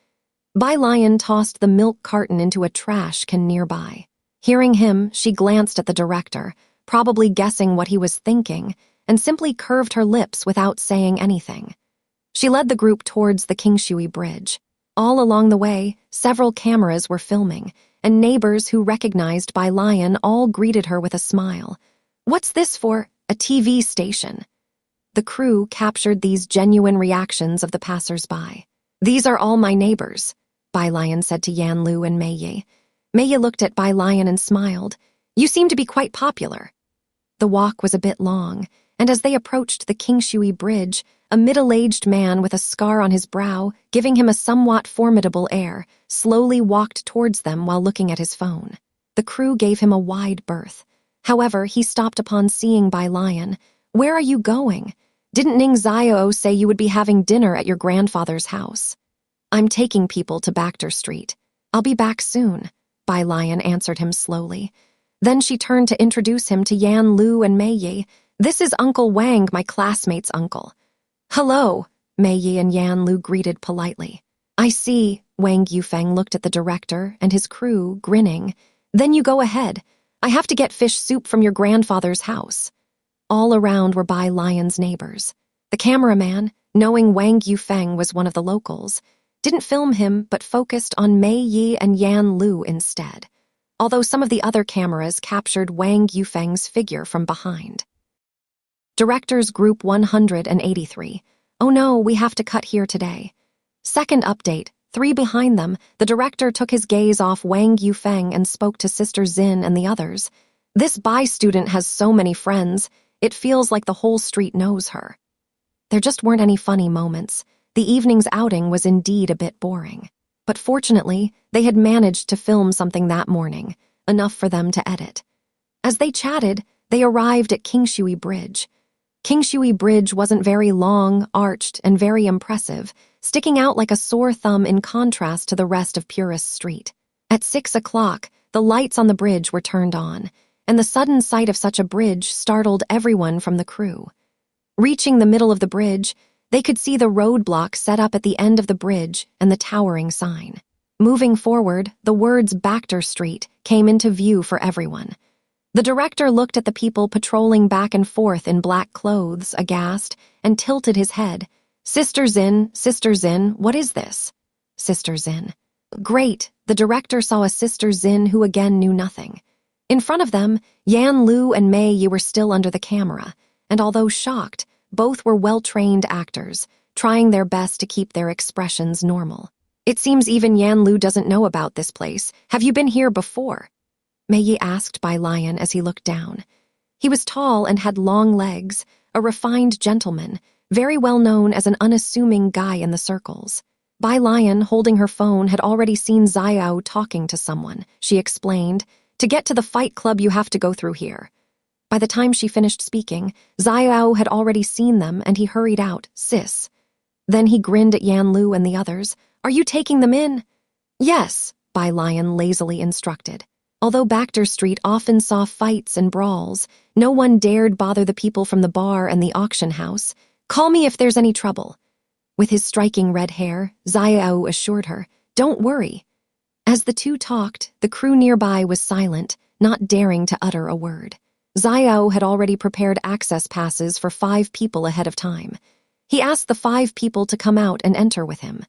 Bai Lion tossed the milk carton into a trash can nearby. Hearing him, she glanced at the director, probably guessing what he was thinking, and simply curved her lips without saying anything. She led the group towards the Kingshui Bridge. All along the way, several cameras were filming, and neighbors who recognized Bai Lion all greeted her with a smile. What's this for? A TV station? The crew captured these genuine reactions of the passers-by. These are all my neighbors, Bai Lion said to Yan Lu and Mei Yi. Mei Yi looked at Bai Lion and smiled. You seem to be quite popular. The walk was a bit long, and as they approached the Kingshui Bridge, a middle-aged man with a scar on his brow, giving him a somewhat formidable air, slowly walked towards them while looking at his phone. The crew gave him a wide berth. However, he stopped upon seeing Bai Lion. Where are you going? Didn't Ning Xiao say you would be having dinner at your grandfather's house? I'm taking people to Baxter Street. I'll be back soon, Bai Lion answered him slowly. Then she turned to introduce him to Yan Lu and Mei Yi. This is Uncle Wang, my classmate's uncle. Hello, Mei Yi and Yan Lu greeted politely. I see, Wang Yufeng looked at the director and his crew, grinning. Then you go ahead. I have to get fish soup from your grandfather's house. All around were Bai Lion's neighbors. The cameraman, knowing Wang Yufeng was one of the locals, didn't film him but focused on Mei Yi and Yan Lu instead, although some of the other cameras captured Wang Yufeng's figure from behind. Directors Group 183. Oh no, we have to cut here today. Second update, 3 behind them, the director took his gaze off Wang Yufeng and spoke to Sister Xin and the others. This Bai student has so many friends, it feels like the whole street knows her. There just weren't any funny moments. The evening's outing was indeed a bit boring. But fortunately, they had managed to film something that morning, enough for them to edit. As they chatted, they arrived at Kingshui Bridge. Kingshui Bridge wasn't very long, arched, and very impressive, sticking out like a sore thumb in contrast to the rest of Purist Street. At 6 o'clock, the lights on the bridge were turned on, and the sudden sight of such a bridge startled everyone from the crew. Reaching the middle of the bridge, they could see the roadblock set up at the end of the bridge and the towering sign. Moving forward, the words Baxter Street came into view for everyone. The director looked at the people patrolling back and forth in black clothes, aghast, and tilted his head. Sister Xin, what is this? Sister Xin. Great, the director saw a Sister Xin who again knew nothing. In front of them, Yan Lu and Mei Yi were still under the camera, and although shocked, both were well-trained actors, trying their best to keep their expressions normal. It seems even Yan Lu doesn't know about this place. Have you been here before? Mei Yi asked Bai Lion as he looked down. He was tall and had long legs, a refined gentleman, very well known as an unassuming guy in the circles. Bai Lion, holding her phone, had already seen Xiao talking to someone. She explained, "To get to the fight club, you have to go through here." By the time she finished speaking, Xiao had already seen them and he hurried out, "Sis." Then he grinned at Yan Lu and the others. "Are you taking them in?" "Yes," Bai Lion lazily instructed. Although Bachter Street often saw fights and brawls, no one dared bother the people from the bar and the auction house. "Call me if there's any trouble." With his striking red hair, Xiao assured her, "Don't worry." As the two talked, the crew nearby was silent, not daring to utter a word. Xiao had already prepared access passes for 5 people ahead of time. He asked the 5 people to come out and enter with him.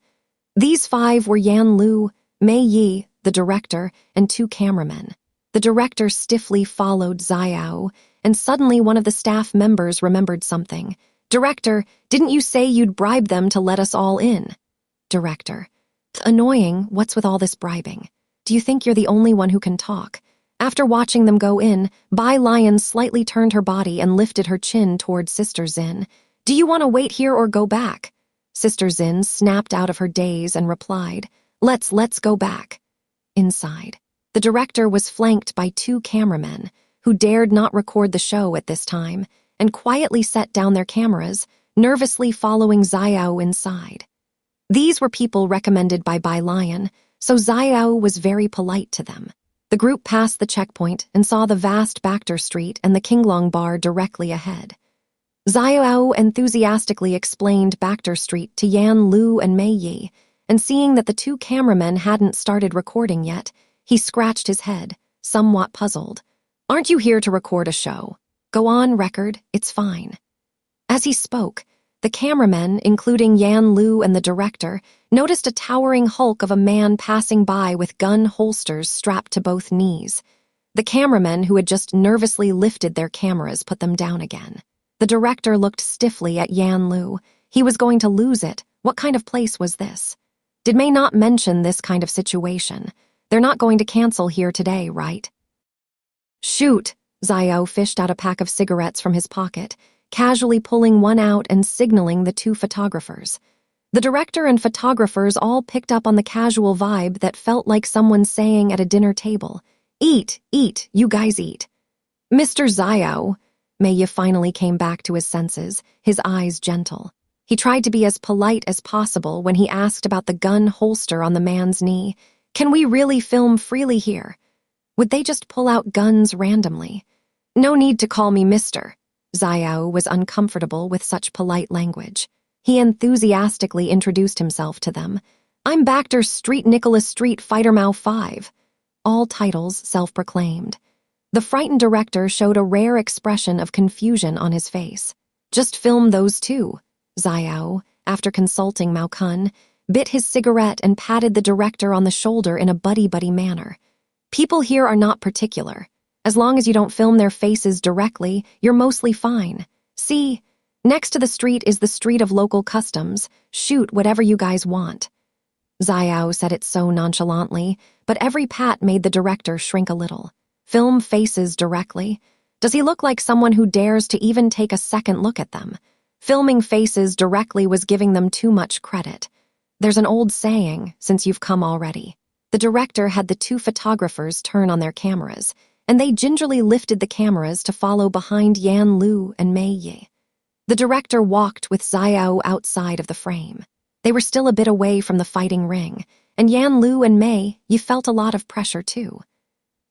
These 5 were Yan Lu, Mei Yi, the director, and 2 cameramen. The director stiffly followed Xiao, and suddenly one of the staff members remembered something. "Director, didn't you say you'd bribe them to let us all in?" Director: "Annoying, what's with all this bribing? Do you think you're the only one who can talk?" After watching them go in, Bai Lion slightly turned her body and lifted her chin toward Sister Xin. "Do you want to wait here or go back?" Sister Xin snapped out of her daze and replied, Let's go back." Inside, the director was flanked by 2 cameramen who dared not record the show at this time and quietly set down their cameras, nervously following Xiao inside. These were people recommended by Bai Lion, so Xiao was very polite to them. The group passed the checkpoint and saw the vast Bachter Street and the Qinglong bar directly ahead. Xiao enthusiastically explained Bachter Street to Yan Lu and Mei Yi, and seeing that the 2 cameramen hadn't started recording yet, he scratched his head, somewhat puzzled. "Aren't you here to record a show? Go on record, it's fine." As he spoke, the cameramen, including Yan Lu and the director, noticed a towering hulk of a man passing by with gun holsters strapped to both knees. The cameramen who had just nervously lifted their cameras put them down again. The director looked stiffly at Yan Lu. He was going to lose it. What kind of place was this? Did May not mention this kind of situation? They're not going to cancel here today, right? "Shoot!" Xiao fished out a pack of cigarettes from his pocket, casually pulling one out and signaling the 2 photographers. The director and photographers all picked up on the casual vibe that felt like someone saying at a dinner table, "Eat, eat, you guys eat." "Mr. Xiao," Mei finally came back to his senses, his eyes gentle. He tried to be as polite as possible when he asked about the gun holster on the man's knee. "Can we really film freely here? Would they just pull out guns randomly?" "No need to call me Mr." Xiao was uncomfortable with such polite language. He enthusiastically introduced himself to them. "I'm Bachter Street Nicholas Street Fighter Mao 5. All titles self-proclaimed. The frightened director showed a rare expression of confusion on his face. "Just film those 2. Xiao, after consulting Mao Kun, bit his cigarette and patted the director on the shoulder in a buddy-buddy manner. "People here are not particular. As long as you don't film their faces directly, you're mostly fine. See, next to the street is the street of local customs. Shoot whatever you guys want." Xiao said it so nonchalantly, but every pat made the director shrink a little. Film faces directly? Does he look like someone who dares to even take a second look at them? Filming faces directly was giving them too much credit. There's an old saying, "Since you've come already." The director had the 2 photographers turn on their cameras, and they gingerly lifted the cameras to follow behind Yan Lu and Mei Yi. The director walked with Xiao outside of the frame. They were still a bit away from the fighting ring, and Yan Lu and Mei Yi felt a lot of pressure too.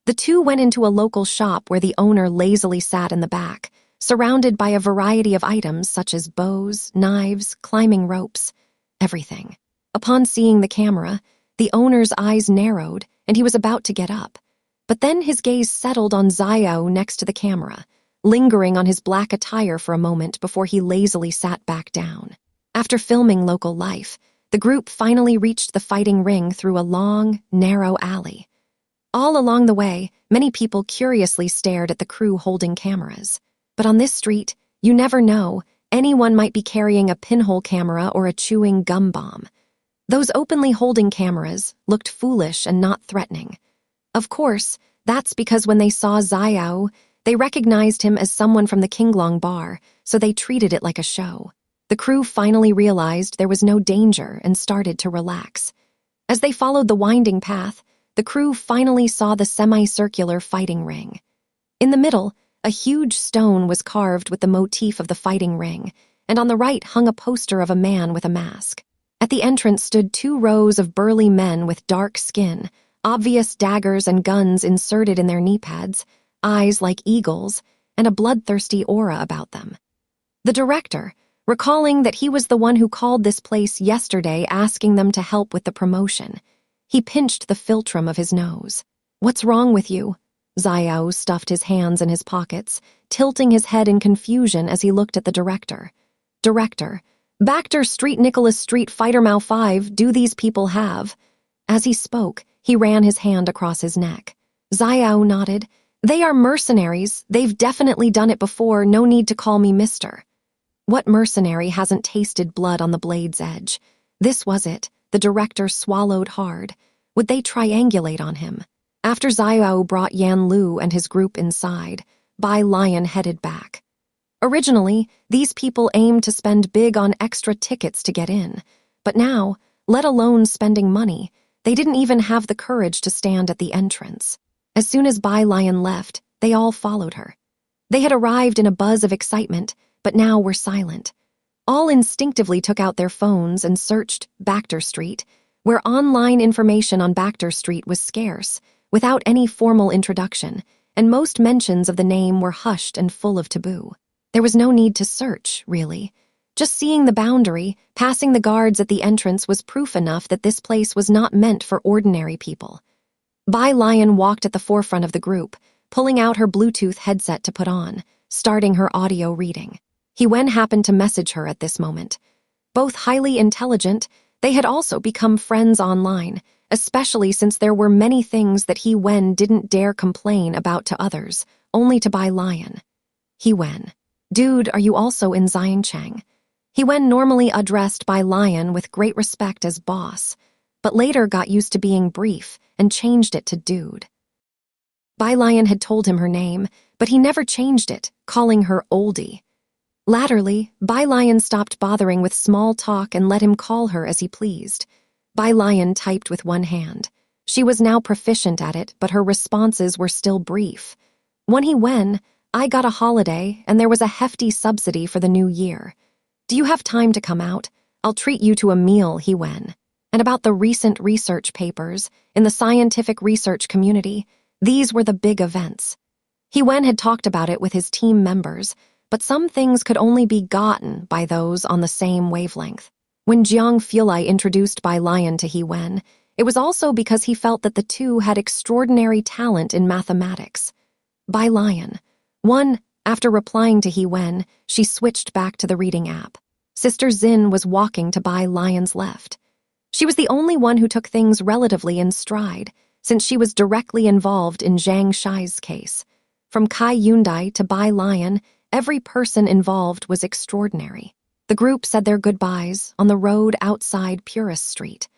The 2 went into a local shop where the owner lazily sat in the back, surrounded by a variety of items such as bows, knives, climbing ropes, everything. Upon seeing the camera, the owner's eyes narrowed and he was about to get up. But then his gaze settled on Xiao next to the camera, lingering on his black attire for a moment before he lazily sat back down. After filming local life, the group finally reached the fighting ring through a long, narrow alley. All along the way, many people curiously stared at the crew holding cameras. But on this street, you never know, Anyone might be carrying a pinhole camera or a chewing gum bomb. Those openly holding cameras looked foolish and not threatening. Of course, that's because when they saw Xiao, they recognized him as someone from the Qinglong bar, so they treated it like a show. The crew finally realized there was no danger and started to relax. As they followed the winding path, the crew finally saw the semicircular fighting ring. In the middle, a huge stone was carved with the motif of the fighting ring, and on the right hung a poster of a man with a mask. At the entrance stood 2 rows of burly men with dark skin, obvious daggers and guns inserted in their knee pads, eyes like eagles, and a bloodthirsty aura about them. The director, recalling that he was the one who called this place yesterday asking them to help with the promotion, he pinched the philtrum of his nose. "What's wrong with you?" Xiao stuffed his hands in his pockets, tilting his head in confusion as he looked at the director. "Director, Baxter Street, Nicholas Street, Fighter Mao 5, do these people have?" As he spoke, he ran his hand across his neck. Xiao nodded. "They are mercenaries. They've definitely done it before. No need to call me mister." What mercenary hasn't tasted blood on the blade's edge? This was it. The director swallowed hard. Would they triangulate on him? After Xiao brought Yan Lu and his group inside, Bai Lion headed back. Originally, these people aimed to spend big on extra tickets to get in, but now, let alone spending money, they didn't even have the courage to stand at the entrance. As soon as Bai Lion left, they all followed her. They had arrived in a buzz of excitement, but now were silent. All instinctively took out their phones and searched Baxter Street, where online information on Baxter Street was scarce, without any formal introduction, and most mentions of the name were hushed and full of taboo. There was no need to search, really. Just seeing the boundary, passing the guards at the entrance was proof enough that this place was not meant for ordinary people. Bai Lion walked at the forefront of the group, pulling out her Bluetooth headset to put on, starting her audio reading. He-Wen happened to message her at this moment. Both highly intelligent, they had also become friends online, especially since there were many things that He-Wen didn't dare complain about to others, only to Bai Lion. He-Wen. "Dude, are you also in Xiangchang?" He-Wen normally addressed Bai Lion with great respect as boss, but later got used to being brief and changed it to dude. Bai Lion had told him her name, but he never changed it, calling her oldie. Latterly, Bai Lion stopped bothering with small talk and let him call her as he pleased. Bai Lion typed with one hand. She was now proficient at it, but her responses were still brief. "When He-Wen, I got a holiday, and there was a hefty subsidy for the new year. Do you have time to come out? I'll treat you to a meal, He-Wen." And about the recent research papers, in the scientific research community, these were the big events. He-Wen had talked about it with his team members, but some things could only be gotten by those on the same wavelength. When Jiang Fulai introduced Bai Lion to He-Wen, it was also because he felt that the two had extraordinary talent in mathematics. Bai Lion. After replying to He-Wen, she switched back to the reading app. Sister Xin was walking to Bai Lion's left. She was the only one who took things relatively in stride, since she was directly involved in Zhang Shai's case. From Kai Yundai to Bai Lion, every person involved was extraordinary. The group said their goodbyes on the road outside Purist Street.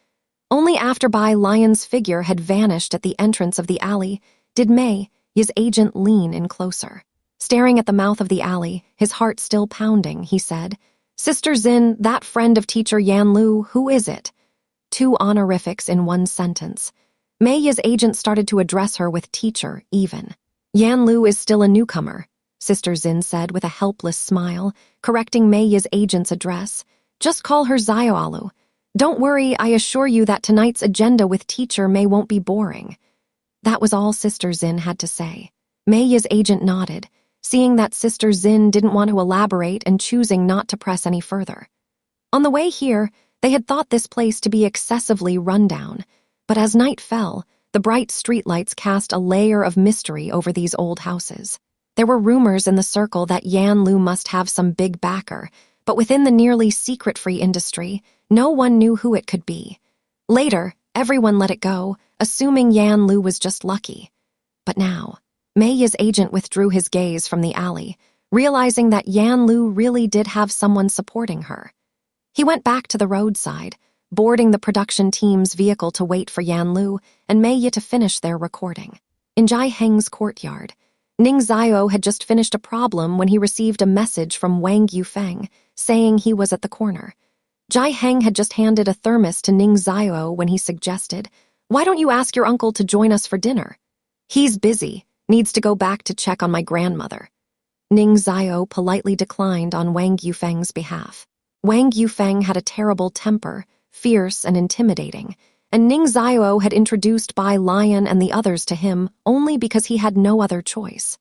Only after Bai Lion's figure had vanished at the entrance of the alley did Mei, his agent, lean in closer. Staring at the mouth of the alley, his heart still pounding, he said, "Sister Xin, that friend of teacher Yan Lu, who is it?" 2 honorifics in one sentence. Mei's agent started to address her with teacher, even. "Yan Lu is still a newcomer," Sister Xin said with a helpless smile, correcting Mei's agent's address. "Just call her Xiaolu. Don't worry, I assure you that tonight's agenda with teacher Mei won't be boring." That was all Sister Xin had to say. Mei's agent nodded, seeing that Sister Xin didn't want to elaborate and choosing not to press any further. On the way here, they had thought this place to be excessively rundown, but as night fell, the bright streetlights cast a layer of mystery over these old houses. There were rumors in the circle that Yan Lu must have some big backer, but within the nearly secret-free industry, no one knew who it could be. Later, everyone let it go, assuming Yan Lu was just lucky. But now, Mei's agent withdrew his gaze from the alley, realizing that Yan Lu really did have someone supporting her. He went back to the roadside, boarding the production team's vehicle to wait for Yan Lu and Mei Yi to finish their recording. In Jai Heng's courtyard, Ning Xiao had just finished a problem when he received a message from Wang Yufeng saying he was at the corner. Jai Heng had just handed a thermos to Ning Xiao when he suggested, "Why don't you ask your uncle to join us for dinner? He's busy, needs to go back to check on my grandmother." Ning Xiao politely declined on Wang Yufeng's behalf. Wang Yufeng had a terrible temper, fierce and intimidating, and Ning Xiao had introduced Bai Lion and the others to him only because he had no other choice.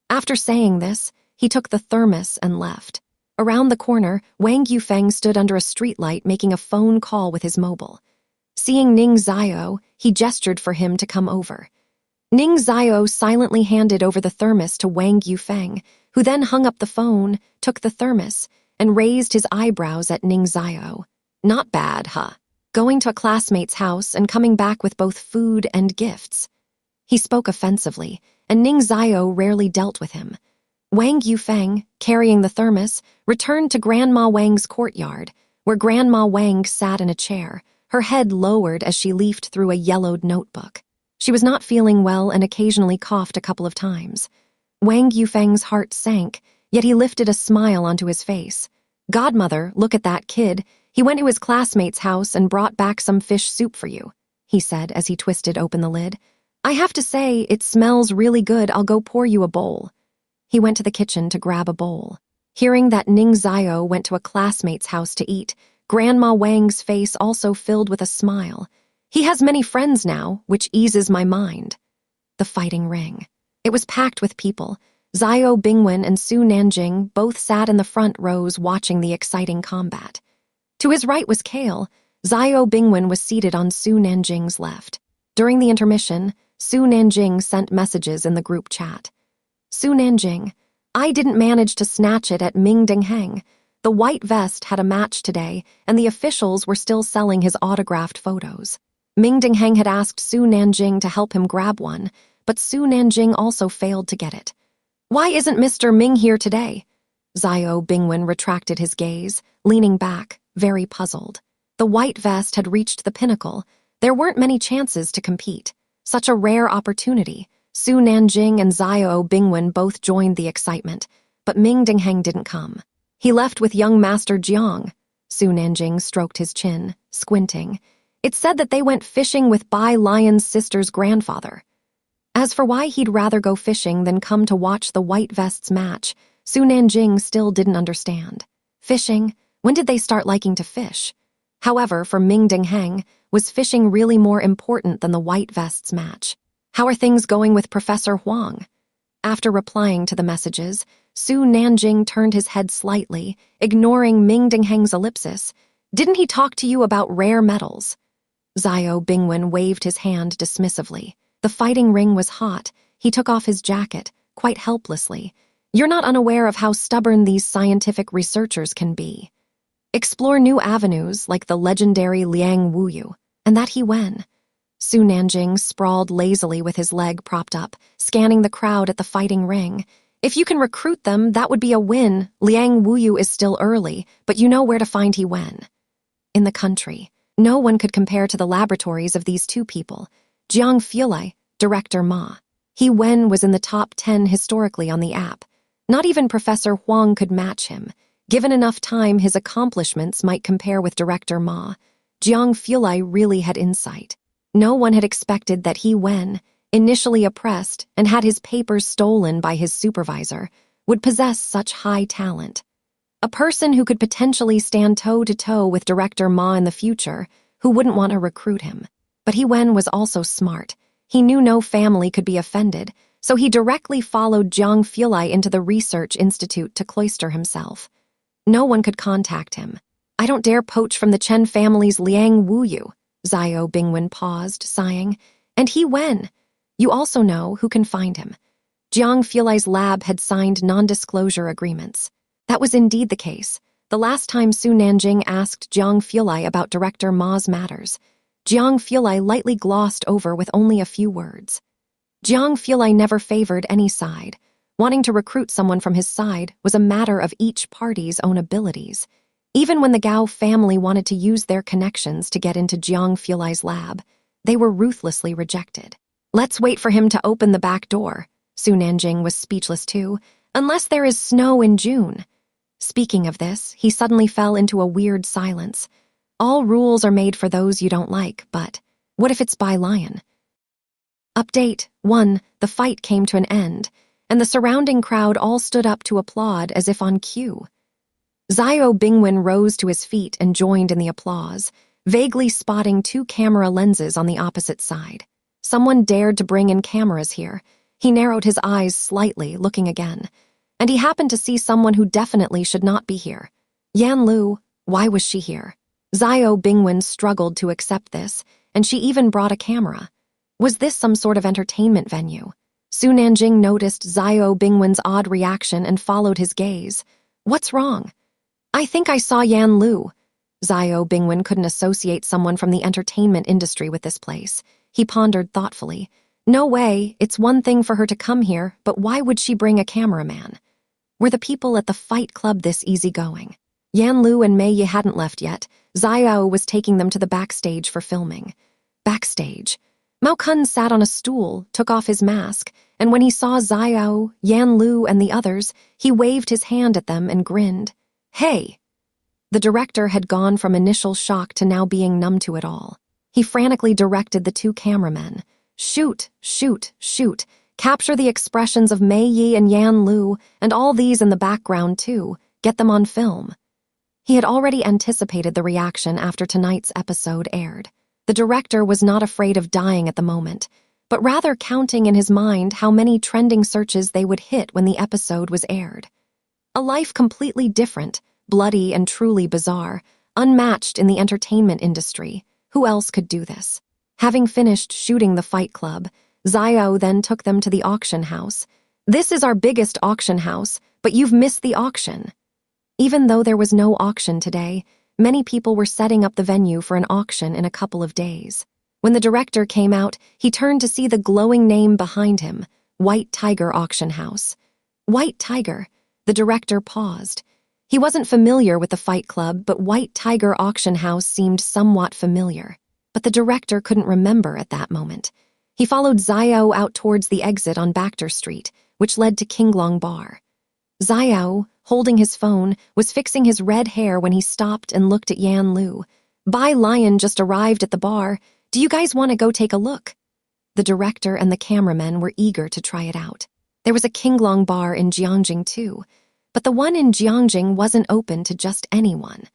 After saying this, he took the thermos and left. Around the corner, Wang Yufeng stood under a streetlight making a phone call with his mobile. Seeing Ning Xiao, he gestured for him to come over. Ning Xiao silently handed over the thermos to Wang Yufeng, who then hung up the phone, took the thermos, and raised his eyebrows at Ning Xiao. "Not bad, huh? Going to a classmate's house and coming back with both food and gifts." He spoke offensively, and Ning Xiao rarely dealt with him. Wang Yufeng, carrying the thermos, returned to Grandma Wang's courtyard, where Grandma Wang sat in a chair, her head lowered as she leafed through a yellowed notebook. She was not feeling well and occasionally coughed a couple of times. Wang Yufeng's heart sank, yet he lifted a smile onto his face. "Godmother, look at that kid. He went to his classmate's house and brought back some fish soup for you," he said as he twisted open the lid. "I have to say, it smells really good. I'll go pour you a bowl." He went to the kitchen to grab a bowl. Hearing that Ning Xiao went to a classmate's house to eat, Grandma Wang's face also filled with a smile. "He has many friends now, which eases my mind." The fighting ring. It was packed with people. Xiao Bingwen and Su Nanjing both sat in the front rows watching the exciting combat. To his right was Kale. Xiao Bingwen was seated on Su Nanjing's left. During the intermission, Su Nanjing sent messages in the group chat. "Su Nanjing, I didn't manage to snatch it at Ming Dingheng. The white vest had a match today, and the officials were still selling his autographed photos. Ming Dingheng had asked Su Nanjing to help him grab one, but Su Nanjing also failed to get it. Why isn't Mr. Ming here today?" Xiao Bingwen retracted his gaze, leaning back, very puzzled. The white vest had reached the pinnacle. There weren't many chances to compete. Such a rare opportunity. Su Nanjing and Xiao Bingwen both joined the excitement, but Ming Dingheng didn't come. He left with young Master Jiang. Su Nanjing stroked his chin, squinting. It said that they went fishing with Bai Lion's sister's grandfather. As for why he'd rather go fishing than come to watch the white vests match, Su Nanjing still didn't understand. Fishing? When did they start liking to fish? However, for Ming Dingheng, was fishing really more important than the white vests match? "How are things going with Professor Huang?" After replying to the messages, Su Nanjing turned his head slightly, ignoring Ming Dingheng's ellipsis. "Didn't he talk to you about rare metals?" Xiao Bingwen waved his hand dismissively. The fighting ring was hot. He took off his jacket, quite helplessly. "You're not unaware of how stubborn these scientific researchers can be. Explore new avenues like the legendary Liang Wuyu, and that he when." Su Nanjing sprawled lazily with his leg propped up, scanning the crowd at the fighting ring. "If you can recruit them, that would be a win. Liang Wuyu is still early, but you know where to find he when." In the country, no one could compare to the laboratories of these two people. Jiang Fulai, Director Ma. He Wen was in the top 10 historically on the app. Not even Professor Huang could match him. Given enough time, his accomplishments might compare with Director Ma. Jiang Fulai really had insight. No one had expected that he Wen, initially oppressed and had his papers stolen by his supervisor, would possess such high talent. A person who could potentially stand toe-to-toe with Director Ma in the future, who wouldn't want to recruit him. But he Wen was also smart. He knew no family could be offended, so he directly followed Jiang Fulai into the research institute to cloister himself. No one could contact him. "I don't dare poach from the Chen family's Liang Wuyu." Xiao Bingwen paused, sighing. "And he Wen. You also know who can find him." Jiang Fulai's lab had signed non-disclosure agreements. That was indeed the case. The last time Su Nanjing asked Jiang Fulai about Director Ma's matters, Jiang Fulai lightly glossed over with only a few words. Jiang Fulai never favored any side. Wanting to recruit someone from his side was a matter of each party's own abilities. Even when the Gao family wanted to use their connections to get into Jiang Fulai's lab, they were ruthlessly rejected. Let's wait for him to open the back door. Su Nanjing was speechless too, unless there is snow in June. Speaking of this, he suddenly fell into a weird silence. All rules are made for those you don't like, but what if it's Bai Lion? Update 1. The fight came to an end, and the surrounding crowd all stood up to applaud as if on cue. Xiao Bingwen rose to his feet and joined in the applause, vaguely spotting 2 camera lenses on the opposite side. Someone dared to bring in cameras here. He narrowed his eyes slightly, looking again, and he happened to see someone who definitely should not be here. Yan Lu, why was she here? Xiao Bingwen struggled to accept this, and she even brought a camera. Was this some sort of entertainment venue? Su Nanjing noticed Xiao Bingwen's odd reaction and followed his gaze. What's wrong? I think I saw Yan Lu. Xiao Bingwen couldn't associate someone from the entertainment industry with this place. He pondered thoughtfully. No way, it's one thing for her to come here, but why would she bring a cameraman? Were the people at the fight club this easygoing? Yan Lu and Mei Yi hadn't left yet. Xiao was taking them to the backstage for filming. Backstage. Mao Kun sat on a stool, took off his mask, and when he saw Xiao, Yan Lu, and the others, he waved his hand at them and grinned. Hey! The director had gone from initial shock to now being numb to it all. He frantically directed the 2 cameramen. Shoot, shoot, shoot. Capture the expressions of Mei Yi and Yan Lu, and all these in the background too. Get them on film. He had already anticipated the reaction after tonight's episode aired. The director was not afraid of dying at the moment, but rather counting in his mind how many trending searches they would hit when the episode was aired. A life completely different, bloody and truly bizarre, unmatched in the entertainment industry. Who else could do this? Having finished shooting the fight club, Xiao then took them to the auction house. This is our biggest auction house, but you've missed the auction. Even though there was no auction today, many people were setting up the venue for an auction in a couple of days. When the director came out, he turned to see the glowing name behind him, White Tiger Auction House. White Tiger. The director paused. He wasn't familiar with the fight club, but White Tiger Auction House seemed somewhat familiar. But the director couldn't remember at that moment. He followed Xiao out towards the exit on Bacter Street, which led to Qinglong Bar. Xiao, holding his phone, was fixing his red hair when he stopped and looked at Yan Lu. Bai Lion just arrived at the bar. Do you guys want to go take a look? The director and the cameramen were eager to try it out. There was a Qinglong Bar in Jiangjing too, but the one in Jiangjing wasn't open to just anyone.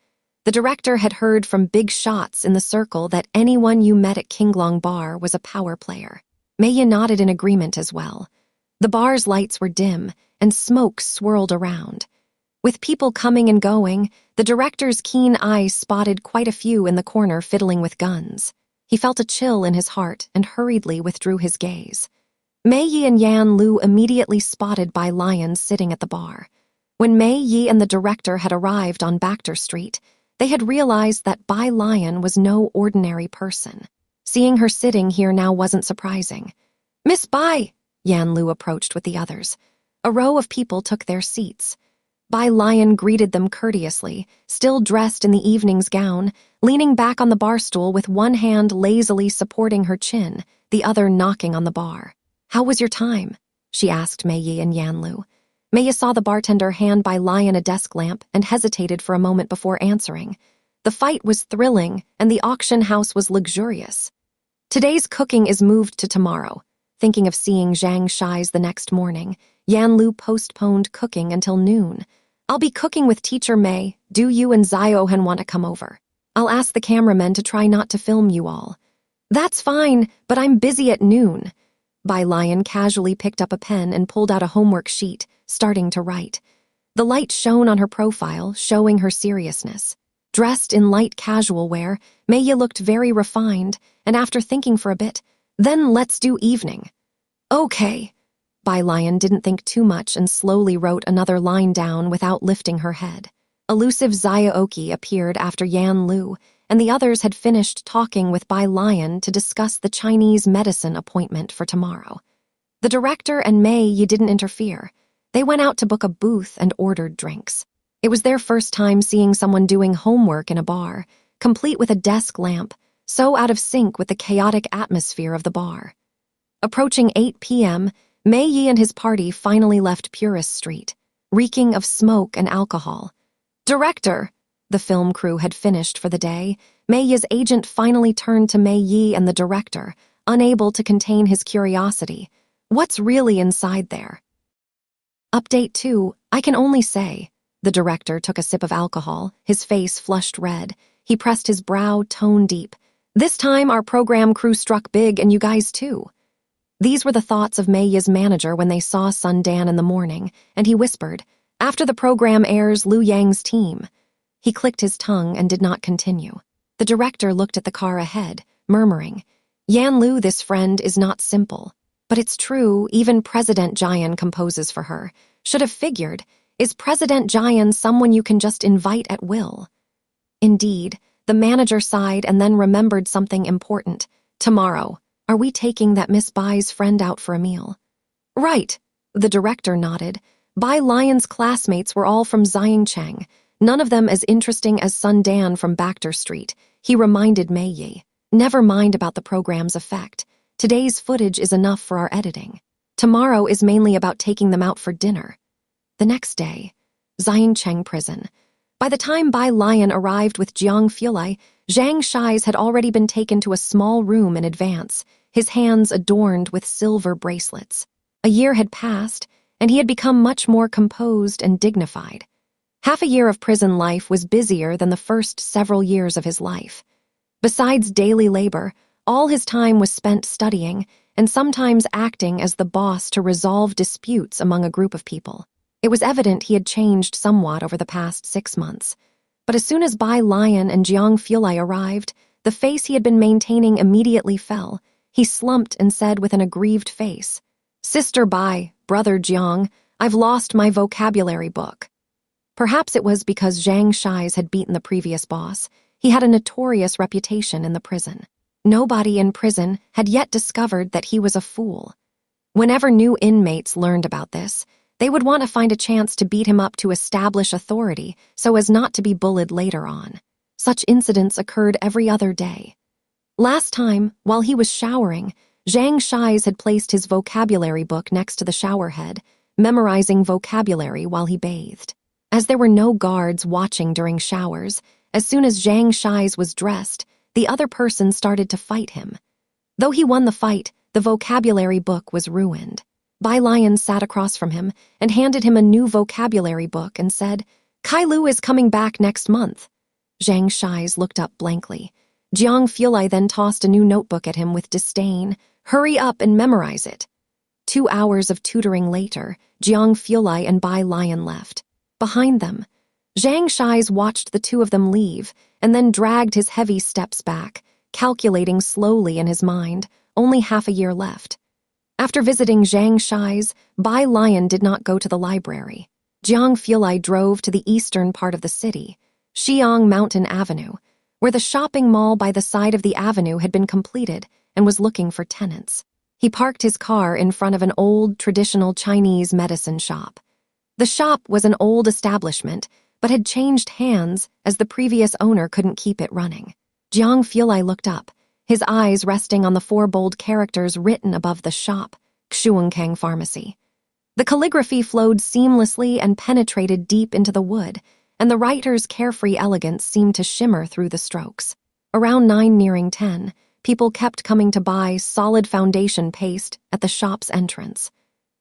The director had heard from big shots in the circle that anyone you met at Qinglong Bar was a power player. Mei Yi nodded in agreement as well. The bar's lights were dim, and smoke swirled around. With people coming and going, the director's keen eyes spotted quite a few in the corner fiddling with guns. He felt a chill in his heart and hurriedly withdrew his gaze. Mei Yi and Yan Lu immediately spotted Bai Lion sitting at the bar. When Mei Yi and the director had arrived on Bacter Street, they had realized that Bai Lion was no ordinary person. Seeing her sitting here now wasn't surprising. Miss Bai, Yan Lu approached with the others. A row of people took their seats. Bai Lion greeted them courteously, still dressed in the evening's gown, leaning back on the bar stool with one hand lazily supporting her chin, the other knocking on the bar. How was your time? She asked Mei Yi and Yan Lu. Mei Yi saw the bartender hand Bai Lion a desk lamp and hesitated for a moment before answering. The fight was thrilling, and the auction house was luxurious. Today's cooking is moved to tomorrow. Thinking of seeing Zhang Shai's the next morning, Yan Lu postponed cooking until noon. I'll be cooking with Teacher Mei. Do you and Ziohan want to come over? I'll ask the cameramen to try not to film you all. That's fine, but I'm busy at noon. Bai Lion casually picked up a pen and pulled out a homework sheet, starting to write. The light shone on her profile, showing her seriousness. Dressed in light casual wear, Mei Yi looked very refined, and after thinking for a bit, then let's do evening. Okay. Bai Lion didn't think too much and slowly wrote another line down without lifting her head. Elusive Xiaoki appeared after Yan Lu, and the others had finished talking with Bai Lion to discuss the Chinese medicine appointment for tomorrow. The director and Mei Yi didn't interfere. They went out to book a booth and ordered drinks. It was their first time seeing someone doing homework in a bar, complete with a desk lamp, so out of sync with the chaotic atmosphere of the bar. Approaching 8 p.m., Mei Yi and his party finally left Purist Street, reeking of smoke and alcohol. "Director!" The film crew had finished for the day. Mei Yi's agent finally turned to Mei Yi and the director, unable to contain his curiosity. What's really inside there? Update 2, I can only say. The director took a sip of alcohol, his face flushed red. He pressed his brow tone deep. "This time our program crew struck big and you guys too." These were the thoughts of Mei Yi's manager when they saw Sun Dan in the morning, and he whispered, "After the program airs, Liu Yang's team." He clicked his tongue and did not continue. The director looked at the car ahead, murmuring, "Yan Lu, this friend, is not simple. But it's true, even President Jian composes for her. Should have figured, is President Jian someone you can just invite at will?" Indeed, the manager sighed and then remembered something important. "Tomorrow, are we taking that Miss Bai's friend out for a meal?" "Right," the director nodded. Bai Lion's classmates were all from Xiangcheng, none of them as interesting as Sun Dan from Bachter Street. He reminded Mei Yi, "Never mind about the program's effect. Today's footage is enough for our editing. Tomorrow is mainly about taking them out for dinner." The next day, Xiangcheng prison. By the time Bai Lion arrived with Jiang Fulai, Zhang Shai's had already been taken to a small room in advance, his hands adorned with silver bracelets. A year had passed, and he had become much more composed and dignified. Half a year of prison life was busier than the first several years of his life. Besides daily labor, all his time was spent studying and sometimes acting as the boss to resolve disputes among a group of people. It was evident he had changed somewhat over the past 6 months. But as soon as Bai Lion and Jiang Fulai arrived, the face he had been maintaining immediately fell. He slumped and said with an aggrieved face, "Sister Bai, brother Jiang, I've lost my vocabulary book." Perhaps it was because Zhang Shai's had beaten the previous boss. He had a notorious reputation in the prison. Nobody in prison had yet discovered that he was a fool. Whenever new inmates learned about this, they would want to find a chance to beat him up to establish authority so as not to be bullied later on. Such incidents occurred every other day. Last time, while he was showering, Zhang Shai's had placed his vocabulary book next to the shower head, memorizing vocabulary while he bathed. As there were no guards watching during showers, as soon as Zhang Shai's was dressed, the other person started to fight him. Though he won the fight, the vocabulary book was ruined. Bai Lion sat across from him and handed him a new vocabulary book and said, "Kai Lu is coming back next month." Zhang Shai's looked up blankly. Jiang Fulai then tossed a new notebook at him with disdain. "Hurry up and memorize it." 2 hours of tutoring later, Jiang Fulai and Bai Lion left. Behind them, Zhang Shai's watched the two of them leave and then dragged his heavy steps back, calculating slowly in his mind, only half a year left. After visiting Zhang Shai's, Bai Lion did not go to the library. Jiang Fulai drove to the eastern part of the city, Xiang Mountain Avenue, where the shopping mall by the side of the avenue had been completed and was looking for tenants. He parked his car in front of an old, traditional Chinese medicine shop. The shop was an old establishment, but had changed hands as the previous owner couldn't keep it running. Jiang Fulai looked up, his eyes resting on the 4 bold characters written above the shop, Xuankang Pharmacy. The calligraphy flowed seamlessly and penetrated deep into the wood, and the writer's carefree elegance seemed to shimmer through the strokes. Around 9 nearing 10, people kept coming to buy solid foundation paste at the shop's entrance.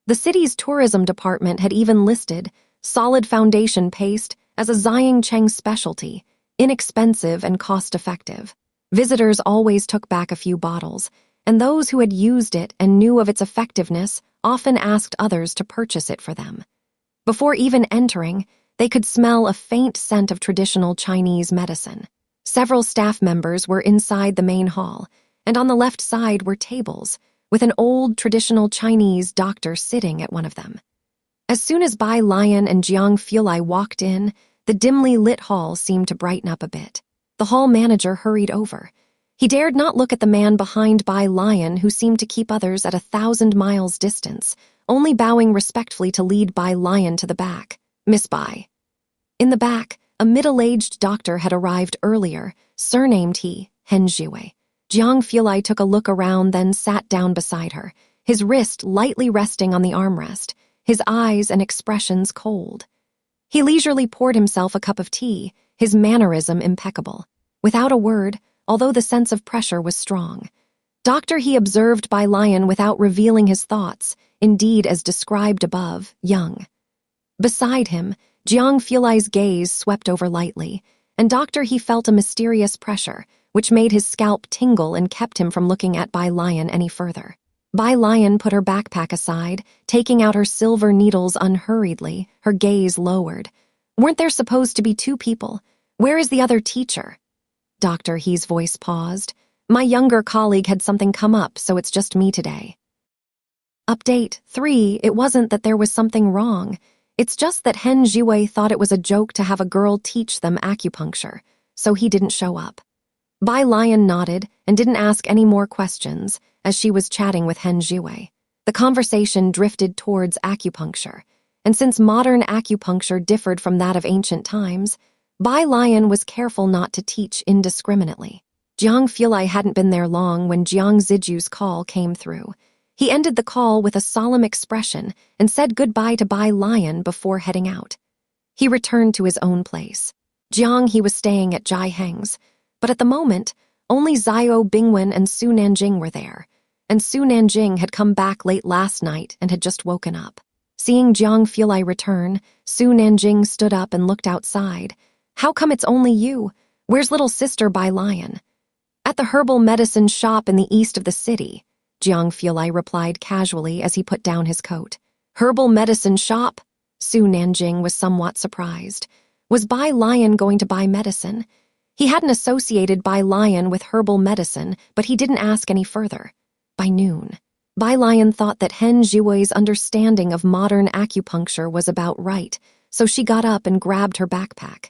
The city's tourism department had even listed solid foundation paste as a Xiangcheng specialty, inexpensive and cost-effective. Visitors always took back a few bottles, and those who had used it and knew of its effectiveness often asked others to purchase it for them. Before even entering, they could smell a faint scent of traditional Chinese medicine. Several staff members were inside the main hall, and on the left side were tables, with an old traditional Chinese doctor sitting at one of them. As soon as Bai Lion and Jiang Fulai walked in, the dimly lit hall seemed to brighten up a bit. The hall manager hurried over. He dared not look at the man behind Bai Lion who seemed to keep others at 1,000 miles distance, only bowing respectfully to lead Bai Lion to the back. Miss Bai. In the back, a middle-aged doctor had arrived earlier, surnamed he, Hen Jiwei. Jiang Fulai took a look around, then sat down beside her, his wrist lightly resting on the armrest, his eyes and expressions cold. He leisurely poured himself a cup of tea, his mannerism impeccable. Without a word, although the sense of pressure was strong. Dr. He observed Bai Lion without revealing his thoughts, indeed as described above, young. Beside him, Jiang Fulai's gaze swept over lightly, and Dr. He felt a mysterious pressure, which made his scalp tingle and kept him from looking at Bai Lion any further. Bai Lion put her backpack aside, taking out her silver needles unhurriedly, her gaze lowered. Weren't there supposed to be 2 people? Where is the other teacher? Dr. He's voice paused. My younger colleague had something come up, so it's just me today. Update 3. It wasn't that there was something wrong. It's just that Hen Jiwei thought it was a joke to have a girl teach them acupuncture, so he didn't show up. Bai Lion nodded and didn't ask any more questions as she was chatting with Hen Jiwei. The conversation drifted towards acupuncture, and since modern acupuncture differed from that of ancient times, Bai Lion was careful not to teach indiscriminately. Jiang Fulai hadn't been there long when Jiang Ziju's call came through. He ended the call with a solemn expression and said goodbye to Bai Lion before heading out. He returned to his own place. Jiang He was staying at Jai Heng's, but at the moment, only Zhao Bingwen and Su Nanjing were there, and Su Nanjing had come back late last night and had just woken up. Seeing Jiang Fulai return, Su Nanjing stood up and looked outside. How come it's only you? Where's little sister Bai Lion? At the herbal medicine shop in the east of the city, Jiang Fulai replied casually as he put down his coat. Herbal medicine shop? Su Nanjing was somewhat surprised. Was Bai Lion going to buy medicine? He hadn't associated Bai Lion with herbal medicine, but he didn't ask any further. By noon, Bai Lion thought that Hen Jiwei's understanding of modern acupuncture was about right, so she got up and grabbed her backpack.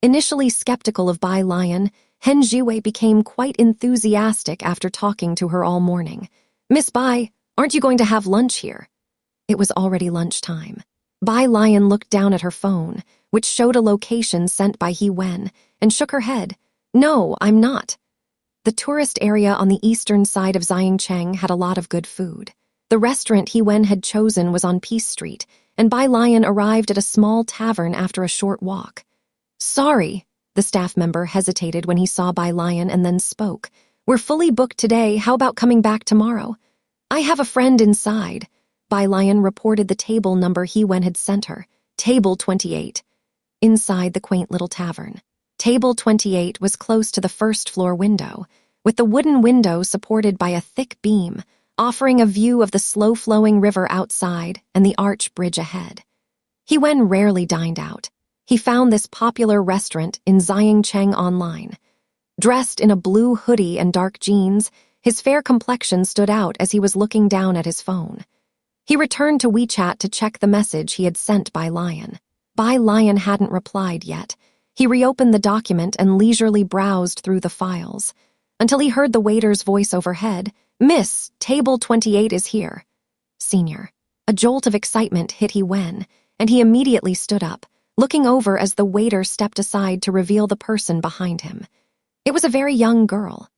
Initially skeptical of Bai Lion, Hen Jiwei became quite enthusiastic after talking to her all morning. Miss Bai, aren't you going to have lunch here? It was already lunchtime. Bai Lion looked down at her phone, which showed a location sent by He Wen, and shook her head. No, I'm not. The tourist area on the eastern side of Xiangcheng had a lot of good food. The restaurant He Wen had chosen was on Peace Street, and Bai Lion arrived at a small tavern after a short walk. Sorry, the staff member hesitated when he saw Bai Lion and then spoke. We're fully booked today, how about coming back tomorrow? I have a friend inside. Bai Lion reported the table number He Wen had sent her. Table 28. Inside the quaint little tavern. Table 28 was close to the first-floor window, with the wooden window supported by a thick beam, offering a view of the slow-flowing river outside and the arch bridge ahead. He Wen rarely dined out. He found this popular restaurant in Xiangcheng online. Dressed in a blue hoodie and dark jeans, his fair complexion stood out as he was looking down at his phone. He returned to WeChat to check the message he had sent Bai Lion. Bai Lion hadn't replied yet. He reopened the document and leisurely browsed through the files, until he heard the waiter's voice overhead. Miss, table 28 is here. Senior. A jolt of excitement hit He Wen, and he immediately stood up, looking over as the waiter stepped aside to reveal the person behind him. It was a very young girl.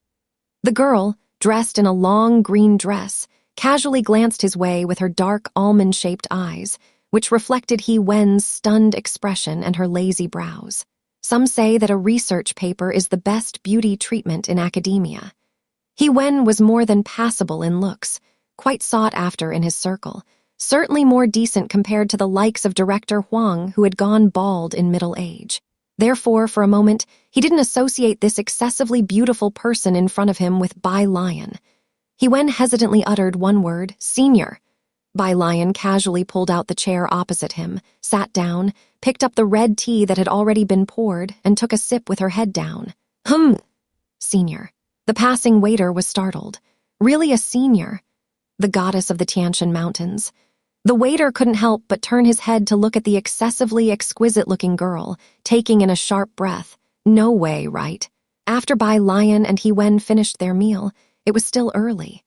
The girl, dressed in a long green dress, casually glanced his way with her dark almond-shaped eyes, which reflected He Wen's stunned expression and her lazy brows. Some say that a research paper is the best beauty treatment in academia. He Wen was more than passable in looks, quite sought after in his circle, certainly more decent compared to the likes of Director Huang, who had gone bald in middle age. Therefore, for a moment, he didn't associate this excessively beautiful person in front of him with Bai Lion. He Wen hesitantly uttered one word, Senior. Bai Lion casually pulled out the chair opposite him, sat down, picked up the red tea that had already been poured, and took a sip with her head down. Senior. The passing waiter was startled. Really a senior? The goddess of the Tianshan Mountains. The waiter couldn't help but turn his head to look at the excessively exquisite-looking girl, taking in a sharp breath. No way, right? After Bai Lion and He Wen finished their meal, it was still early.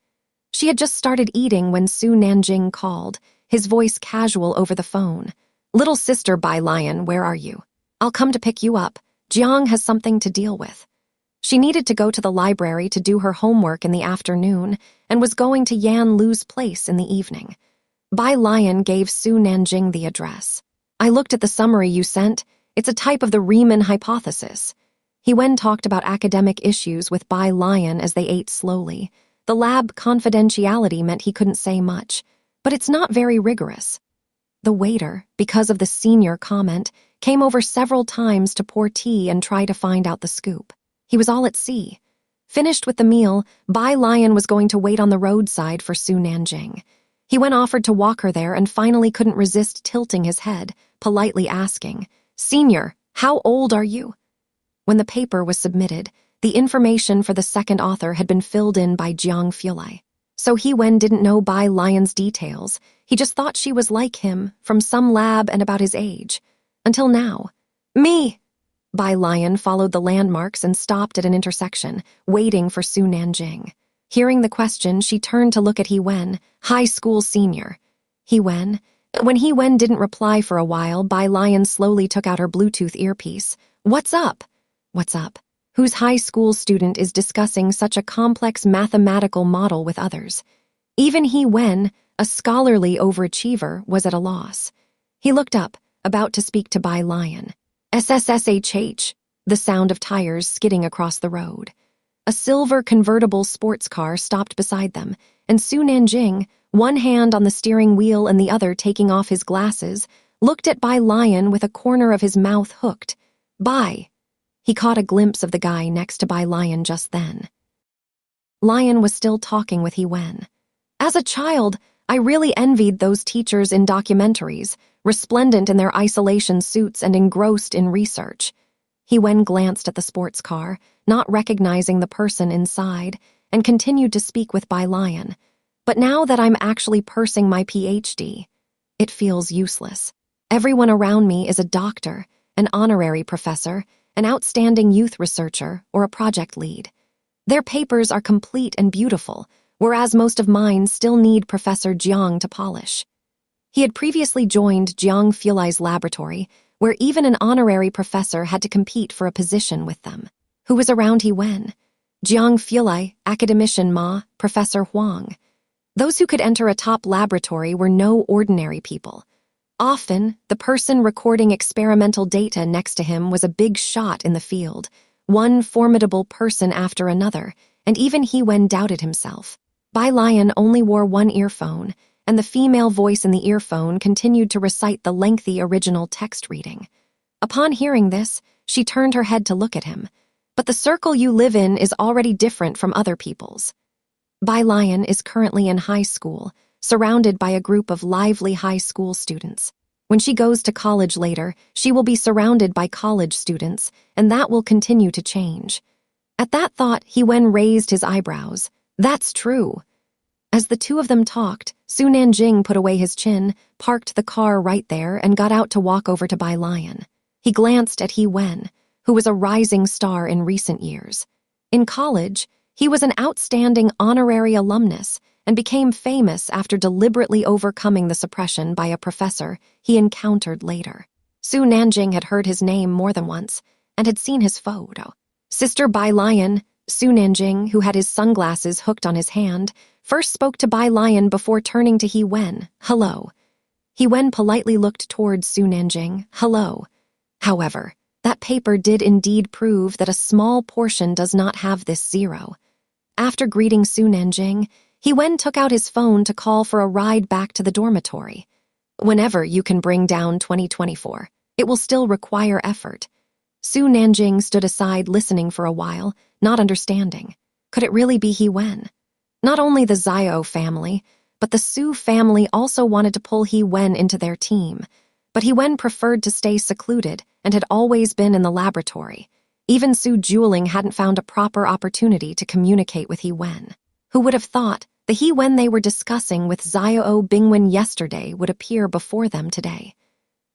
She had just started eating when Su Nanjing called. his voice casual over the phone. "Little sister Bai Lion, where are you? I'll come to pick you up. Jiang has something to deal with." She needed to go to the library to do her homework in the afternoon and was going to Yan Lu's place in the evening. Bai Lion gave Su Nanjing the address. "I looked at the summary you sent. It's a type of the Riemann hypothesis." He Wen talked about academic issues with Bai Lion as they ate slowly. The lab confidentiality meant he couldn't say much, but it's not very rigorous. The waiter, because of the senior comment, came over several times to pour tea and try to find out the scoop. He was all at sea. Finished with the meal, Bai Lion was going to wait on the roadside for Su Nanjing. He Wen offered to walk her there and finally couldn't resist tilting his head, politely asking, "Senior, how old are you?" When the paper was submitted, the information for the second author had been filled in by Jiang Fulai. So He Wen didn't know Bai Lion's details. He just thought she was like him, from some lab and about his age. Until now. "Me!" Bai Lion followed the landmarks and stopped at an intersection, waiting for Su Nanjing. Hearing the question, she turned to look at He Wen, high school senior. He Wen. When He Wen didn't reply for a while, Bai Lion slowly took out her Bluetooth earpiece. "What's up?" "What's up? Whose high school student is discussing such a complex mathematical model with others?" Even He Wen, a scholarly overachiever, was at a loss. He looked up, about to speak to Bai Lion. "SSSHH," the sound of tires skidding across the road. A silver convertible sports car stopped beside them, and Su Nanjing, one hand on the steering wheel and the other taking off his glasses, looked at Bai Lion with a corner of his mouth hooked. "Bai." He caught a glimpse of the guy next to Bai Lion just then. Lion was still talking with He Wen. "As a child, I really envied those teachers in documentaries, resplendent in their isolation suits and engrossed in research." He Wen glanced at the sports car, not recognizing the person inside, and continued to speak with Bai Lion. "But now that I'm actually pursuing my PhD, it feels useless. Everyone around me is a doctor, an honorary professor, an outstanding youth researcher, or a project lead. Their papers are complete and beautiful, whereas most of mine still need Professor Jiang to polish." He had previously joined Jiang Fulai's laboratory, where even an honorary professor had to compete for a position with them. Who was around He Wen? Jiang Fulai, academician Ma, Professor Huang. Those who could enter a top laboratory were no ordinary people. Often, the person recording experimental data next to him was a big shot in the field, one formidable person after another, and even He Wen doubted himself. Bai Lion only wore one earphone, and the female voice in the earphone continued to recite the lengthy original text reading. Upon hearing this, she turned her head to look at him. "But the circle you live in is already different from other people's." Bai Lion is currently in high school, surrounded by a group of lively high school students. When she goes to college later, she will be surrounded by college students, and that will continue to change. At that thought, He Wen raised his eyebrows. "That's true." As the two of them talked, Su Nanjing put away his chin, parked the car right there, and got out to walk over to Bai Lion. He glanced at He Wen, who was a rising star in recent years. In college, he was an outstanding honorary alumnus and became famous after deliberately overcoming the suppression by a professor he encountered later. Su Nanjing had heard his name more than once and had seen his photo. Sister Bai Lion, Su Nanjing, who had his sunglasses hooked on his hand, first spoke to Bai Lion before turning to He Wen. "Hello." He Wen politely looked towards Su Nanjing. "Hello." However, that paper did indeed prove that a small portion does not have this zero. After greeting Su Nanjing, He Wen took out his phone to call for a ride back to the dormitory. "Whenever you can bring down 2024, it will still require effort." Su Nanjing stood aside listening for a while, not understanding. Could it really be He Wen? Not only the Zio family, but the Su family also wanted to pull He Wen into their team. But He Wen preferred to stay secluded and had always been in the laboratory. Even Su Juling hadn't found a proper opportunity to communicate with He Wen. Who would have thought the He Wen they were discussing with Zio Bingwen yesterday would appear before them today?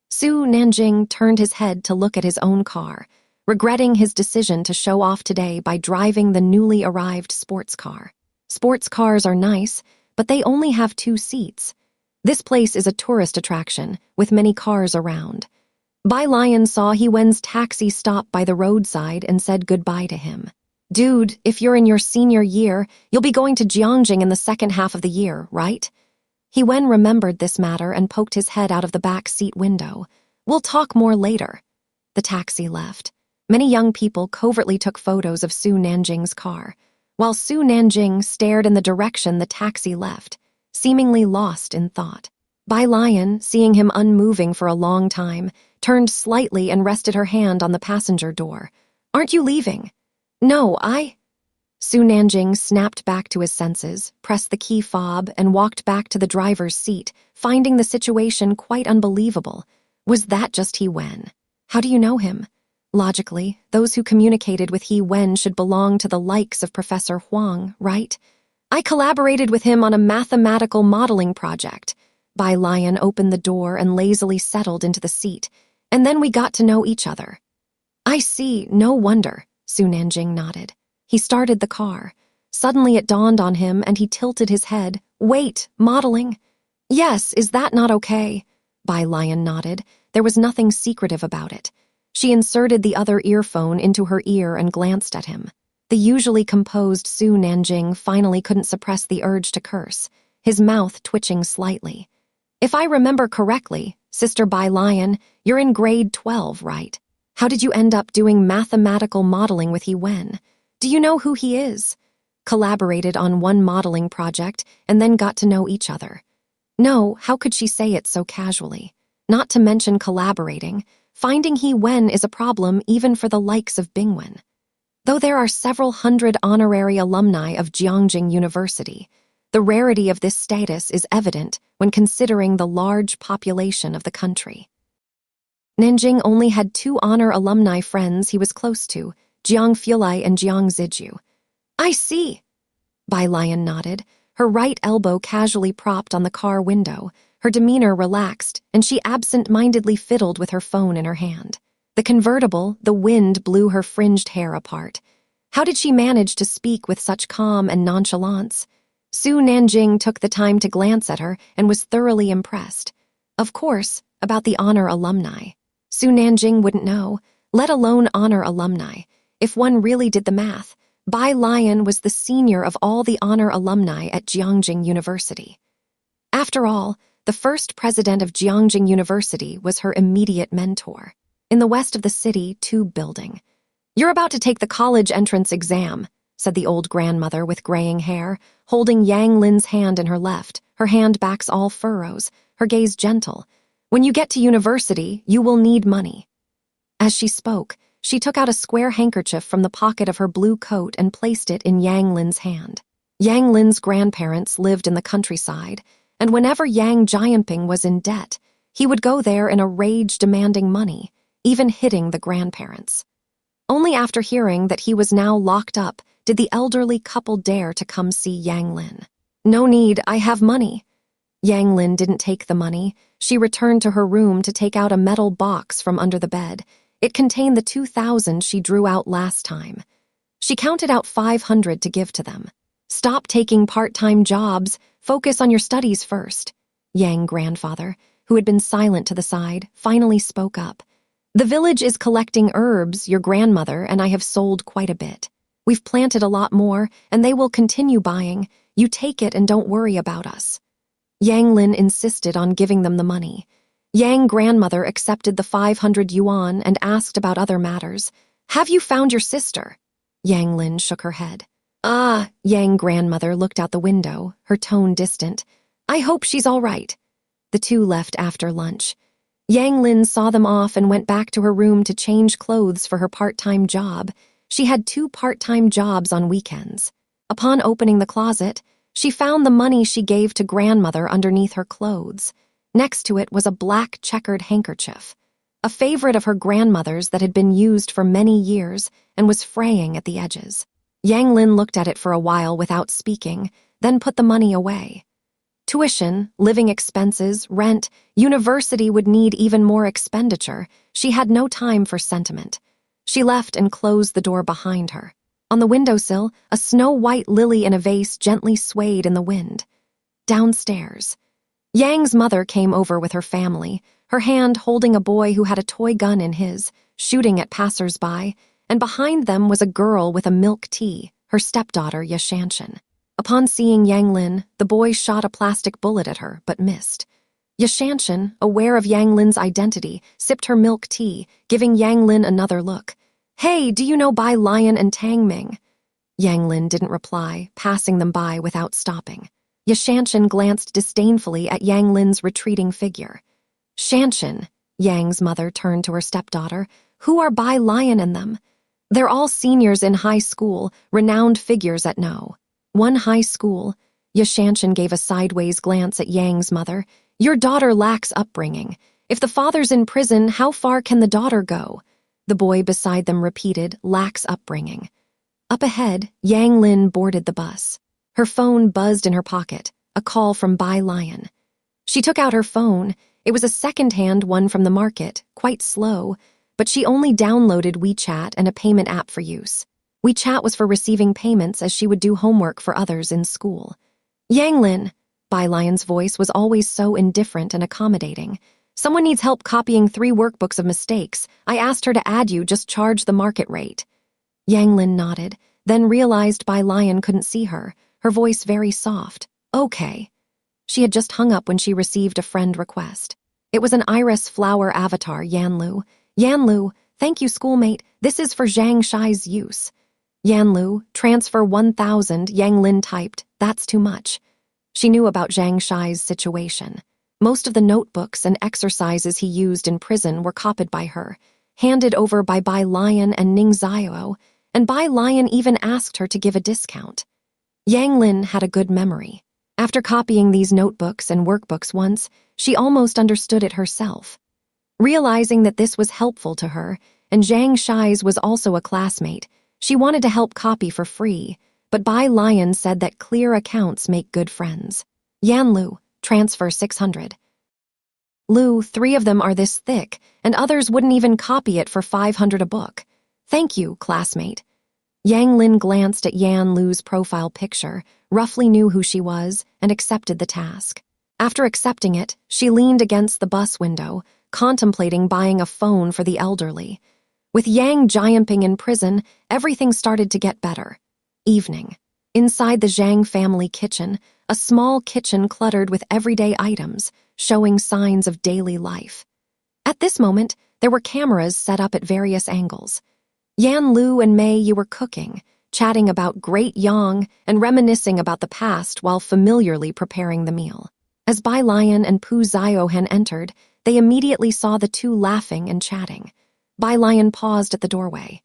Su Nanjing turned his head to look at his own car, regretting his decision to show off today by driving the newly arrived sports car. Sports cars are nice, but they only have 2 seats. This place is a tourist attraction, with many cars around. Bai Lion saw He Wen's taxi stop by the roadside and said goodbye to him. Dude, if you're in your senior year, you'll be going to Jiangjing in the second half of the year, right? He Wen remembered this matter and poked his head out of the back seat window. We'll talk more later. The taxi left. Many young people covertly took photos of Su Nanjing's car, while Su Nanjing stared in the direction the taxi left, seemingly lost in thought. Bai Lion, seeing him unmoving for a long time, turned slightly and rested her hand on the passenger door. Aren't you leaving? No, Su Nanjing snapped back to his senses, pressed the key fob, and walked back to the driver's seat, finding the situation quite unbelievable. Was that just He Wen? How do you know him? Logically, those who communicated with He Wen should belong to the likes of Professor Huang, right? I collaborated with him on a mathematical modeling project. Bai Lion opened the door and lazily settled into the seat, and then we got to know each other. I see, no wonder, Su Nanjing nodded. He started the car. Suddenly it dawned on him and he tilted his head. Wait, modeling? Yes, is that not okay? Bai Lion nodded. There was nothing secretive about it. She inserted the other earphone into her ear and glanced at him. The usually composed Su Nanjing finally couldn't suppress the urge to curse, his mouth twitching slightly. If I remember correctly, Sister Bai Lion, you're in grade 12, right? How did you end up doing mathematical modeling with He Wen? Do you know who he is? Collaborated on one modeling project and then got to know each other. No, how could she say it so casually? Not to mention collaborating. Finding He Wen is a problem even for the likes of Bingwen. Though there are several hundred honorary alumni of Jiangjing University, the rarity of this status is evident when considering the large population of the country. Nanjing only had 2 honor alumni friends he was close to, Jiang Fulai and Jiang Ziju. I see. Bai Lion nodded, her right elbow casually propped on the car window, her demeanor relaxed, and she absent-mindedly fiddled with her phone in her hand. The convertible, the wind blew her fringed hair apart. How did she manage to speak with such calm and nonchalance? Su Nanjing took the time to glance at her and was thoroughly impressed. Of course, about the honor alumni. Su Nanjing wouldn't know, let alone honor alumni. If one really did the math, Bai Lion was the senior of all the honor alumni at Jiangjing University. After all, the first president of Jiangjing University was her immediate mentor. In the west of the city, Tube Building. You're about to take the college entrance exam, said the old grandmother with graying hair, holding Yang Lin's hand in her left, her hand backs all furrows, her gaze gentle. When you get to university, you will need money. As she spoke, she took out a square handkerchief from the pocket of her blue coat and placed it in Yang Lin's hand. Yang Lin's grandparents lived in the countryside, and whenever Yang Jianping was in debt, he would go there in a rage demanding money, even hitting the grandparents. Only after hearing that he was now locked up did the elderly couple dare to come see Yang Lin. No need, I have money. Yang Lin didn't take the money. She returned to her room to take out a metal box from under the bed. It contained the 2,000 she drew out last time. She counted out 500 to give to them. Stop taking part-time jobs. Focus on your studies first. Yang grandfather, who had been silent to the side, finally spoke up. The village is collecting herbs, your grandmother and I have sold quite a bit. We've planted a lot more, and they will continue buying. You take it and don't worry about us. Yang Lin insisted on giving them the money. Yang grandmother accepted the 500 yuan and asked about other matters. Have you found your sister? Yang Lin shook her head. Yang grandmother looked out the window, her tone distant. I hope she's all right. The two left after lunch. Yang Lin saw them off and went back to her room to change clothes for her part-time job. She had 2 part-time jobs on weekends. Upon opening the closet, she found the money she gave to grandmother underneath her clothes. Next to it was a black checkered handkerchief, a favorite of her grandmother's that had been used for many years and was fraying at the edges. Yang Lin looked at it for a while without speaking, then put the money away. Tuition, living expenses, rent, university would need even more expenditure. She had no time for sentiment. She left and closed the door behind her. On the windowsill, a snow-white lily in a vase gently swayed in the wind. Downstairs. Yang's mother came over with her family, her hand holding a boy who had a toy gun in his, shooting at passers-by, and behind them was a girl with a milk tea, her stepdaughter Yashanshan. Upon seeing Yanglin, the boy shot a plastic bullet at her, but missed. Yashanshan, aware of Yanglin's identity, sipped her milk tea, giving Yanglin another look. "Hey, do you know Bai Lion and Tang Ming?" Yanglin didn't reply, passing them by without stopping. Yashanshan glanced disdainfully at Yanglin's retreating figure. "Shanshan," Yang's mother turned to her stepdaughter, "who are Bai Lion and them?" "They're all seniors in high school, renowned figures at No. One high school." Yashanshan gave a sideways glance at Yang's mother. "Your daughter lacks upbringing. If the father's in prison, how far can the daughter go?" The boy beside them repeated, "lacks upbringing." Up ahead, Yanglin boarded the bus. Her phone buzzed in her pocket, a call from Bai Lion. She took out her phone. It was a second-hand one from the market, quite slow, but she only downloaded WeChat and a payment app for use. WeChat was for receiving payments as she would do homework for others in school. "Yanglin," Bai Lion's voice was always so indifferent and accommodating. "Someone needs help copying 3 workbooks of mistakes. I asked her to add you, just charge the market rate." Yanglin nodded, then realized Bai Lion couldn't see her, her voice very soft. "Okay." She had just hung up when she received a friend request. It was an iris flower avatar, Yanlu. "Yanlu, thank you, schoolmate. This is for Zhang Shai's use." "Yanlu, transfer 1,000, Yanglin typed. That's too much." She knew about Zhang Shai's situation. Most of the notebooks and exercises he used in prison were copied by her, handed over by Bai Lion and Ning Xiao, and Bai Lion even asked her to give a discount. Yanglin had a good memory. After copying these notebooks and workbooks once, she almost understood it herself. Realizing that this was helpful to her, and Zhang Shai's was also a classmate, she wanted to help copy for free, but Bai Lion said that clear accounts make good friends. "Yanlu, transfer 600. Lu, 3 of them are this thick, and others wouldn't even copy it for 500 a book. Thank you, classmate." Yanglin glanced at Yan Lu's profile picture, roughly knew who she was, and accepted the task. After accepting it, she leaned against the bus window, contemplating buying a phone for the elderly. With Yang Jianping in prison, everything started to get better. Evening. Inside the Zhang family kitchen, a small kitchen cluttered with everyday items, showing signs of daily life. At this moment, there were cameras set up at various angles. Yan Lu and Mei Yi were cooking, chatting about Great Yang and reminiscing about the past while familiarly preparing the meal. As Bai Lion and Pu Ziohan entered, they immediately saw the two laughing and chatting. Bai Lion paused at the doorway.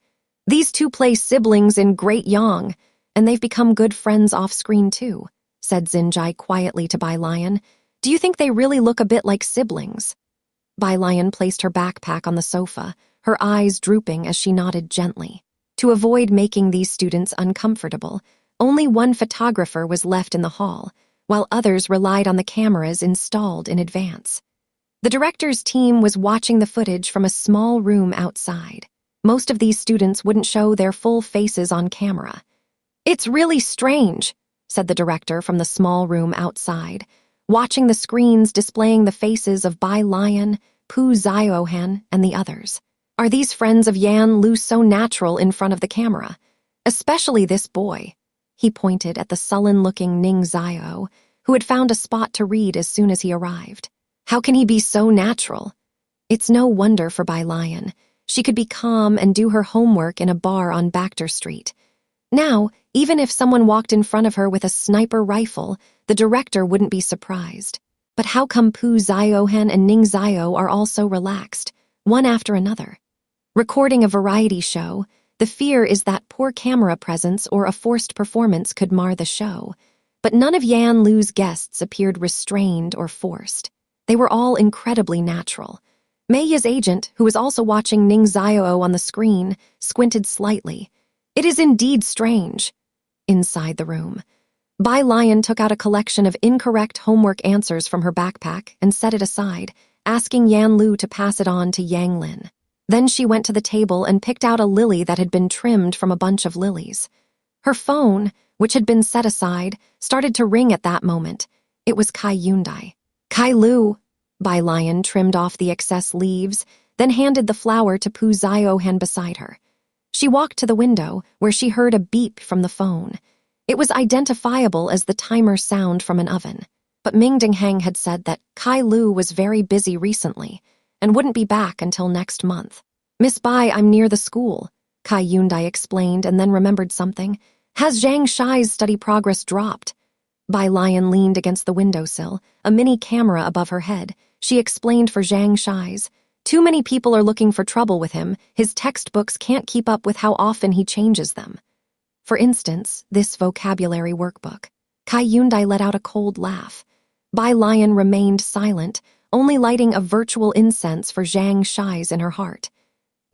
"These two play siblings in Great Yang, and they've become good friends off-screen too," said Xinjai quietly to Bai Lion. "Do you think they really look a bit like siblings?" Bai Lion placed her backpack on the sofa, her eyes drooping as she nodded gently. To avoid making these students uncomfortable, only one photographer was left in the hall, while others relied on the cameras installed in advance. The director's team was watching the footage from a small room outside. Most of these students wouldn't show their full faces on camera. "It's really strange," said the director from the small room outside, watching the screens displaying the faces of Bai Lion, Pu Ziohan, and the others. "Are these friends of Yan Lu so natural in front of the camera? Especially this boy." He pointed at the sullen-looking Ning Zio, who had found a spot to read as soon as he arrived. "How can he be so natural?" It's no wonder for Bai Lion. She could be calm and do her homework in a bar on Baxter Street. Now, even if someone walked in front of her with a sniper rifle, the director wouldn't be surprised. But how come Pu Ziohan and Ning Zio are all so relaxed, one after another? Recording a variety show, the fear is that poor camera presence or a forced performance could mar the show. But none of Yan Lu's guests appeared restrained or forced. They were all incredibly natural. Mei Yi's agent, who was also watching Ning Zio on the screen, squinted slightly. "It is indeed strange." Inside the room, Bai Lion took out a collection of incorrect homework answers from her backpack and set it aside, asking Yan Lu to pass it on to Yang Lin. Then she went to the table and picked out a lily that had been trimmed from a bunch of lilies. Her phone, which had been set aside, started to ring at that moment. It was Kai Yundai. Kai Lu. Bai Lion trimmed off the excess leaves, then handed the flower to Pu Ziohan beside her. She walked to the window, where she heard a beep from the phone. It was identifiable as the timer sound from an oven. But Ming Dinghang had said that Kai Lu was very busy recently and wouldn't be back until next month. "Miss Bai, I'm near the school," Kai Yundai explained, and then remembered something. "Has Zhang Shai's study progress dropped?" Bai Lion leaned against the windowsill, a mini camera above her head. She explained for Zhang Shai's. "Too many people are looking for trouble with him. His textbooks can't keep up with how often he changes them." For instance, this vocabulary workbook. Kai Yundai let out a cold laugh. Bai Lion remained silent, only lighting a virtual incense for Zhang Shai's in her heart.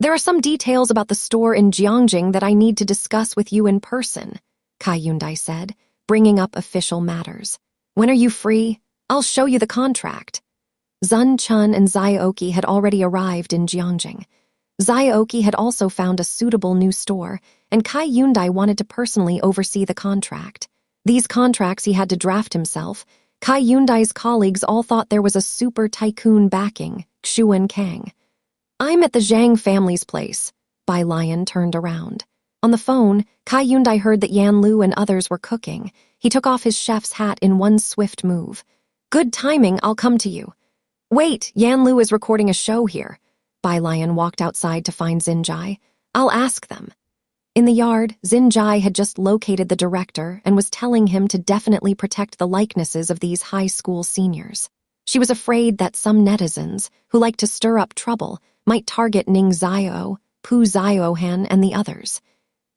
"There are some details about the store in Jiangjing that I need to discuss with you in person," Kai Yundai said, bringing up official matters. "When are you free? I'll show you the contract." Zun Chun and Zioki had already arrived in Jiangjing. Zioki had also found a suitable new store, and Kai Yundai wanted to personally oversee the contract. These contracts he had to draft himself. Kai Yundai's colleagues all thought there was a super tycoon backing, Xuan Kang. "I'm at the Zhang family's place." Bai Lion turned around. On the phone, Kai Yundai heard that Yan Lu and others were cooking. He took off his chef's hat in one swift move. "Good timing, I'll come to you." "Wait, Yan Lu is recording a show here." Bai Lion walked outside to find Xinjai. "I'll ask them." In the yard, Xinjai had just located the director and was telling him to definitely protect the likenesses of these high school seniors. She was afraid that some netizens, who like to stir up trouble, might target Ning Zio, Pu Ziohan, and the others.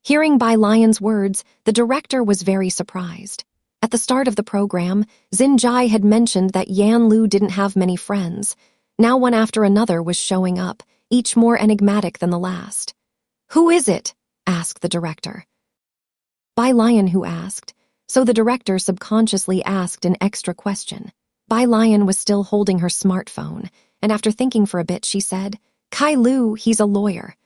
Hearing Bai Lion's words, the director was very surprised. At the start of the program, Xinjai had mentioned that Yan Lu didn't have many friends. Now one after another was showing up, each more enigmatic than the last. "Who is it?" asked the director. Bai Lion who asked, so the director subconsciously asked an extra question. Bai Lion was still holding her smartphone, and after thinking for a bit, she said, "Kai Lu, he's a lawyer."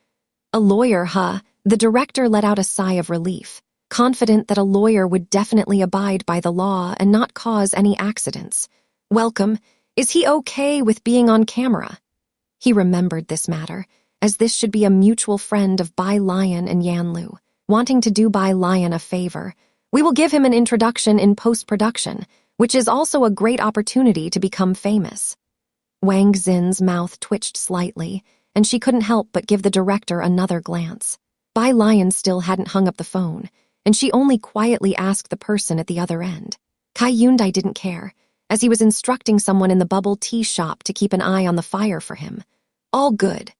"A lawyer, huh?" The director let out a sigh of relief, confident that a lawyer would definitely abide by the law and not cause any accidents. "Welcome. Is he okay with being on camera?" He remembered this matter, as this should be a mutual friend of Bai Lion and Yan Lu, wanting to do Bai Lion a favor. "We will give him an introduction in post-production, which is also a great opportunity to become famous." Wang Xin's mouth twitched slightly, and she couldn't help but give the director another glance. Bai Lion still hadn't hung up the phone, and she only quietly asked the person at the other end. Kai Yundai didn't care, as he was instructing someone in the bubble tea shop to keep an eye on the fire for him. All good.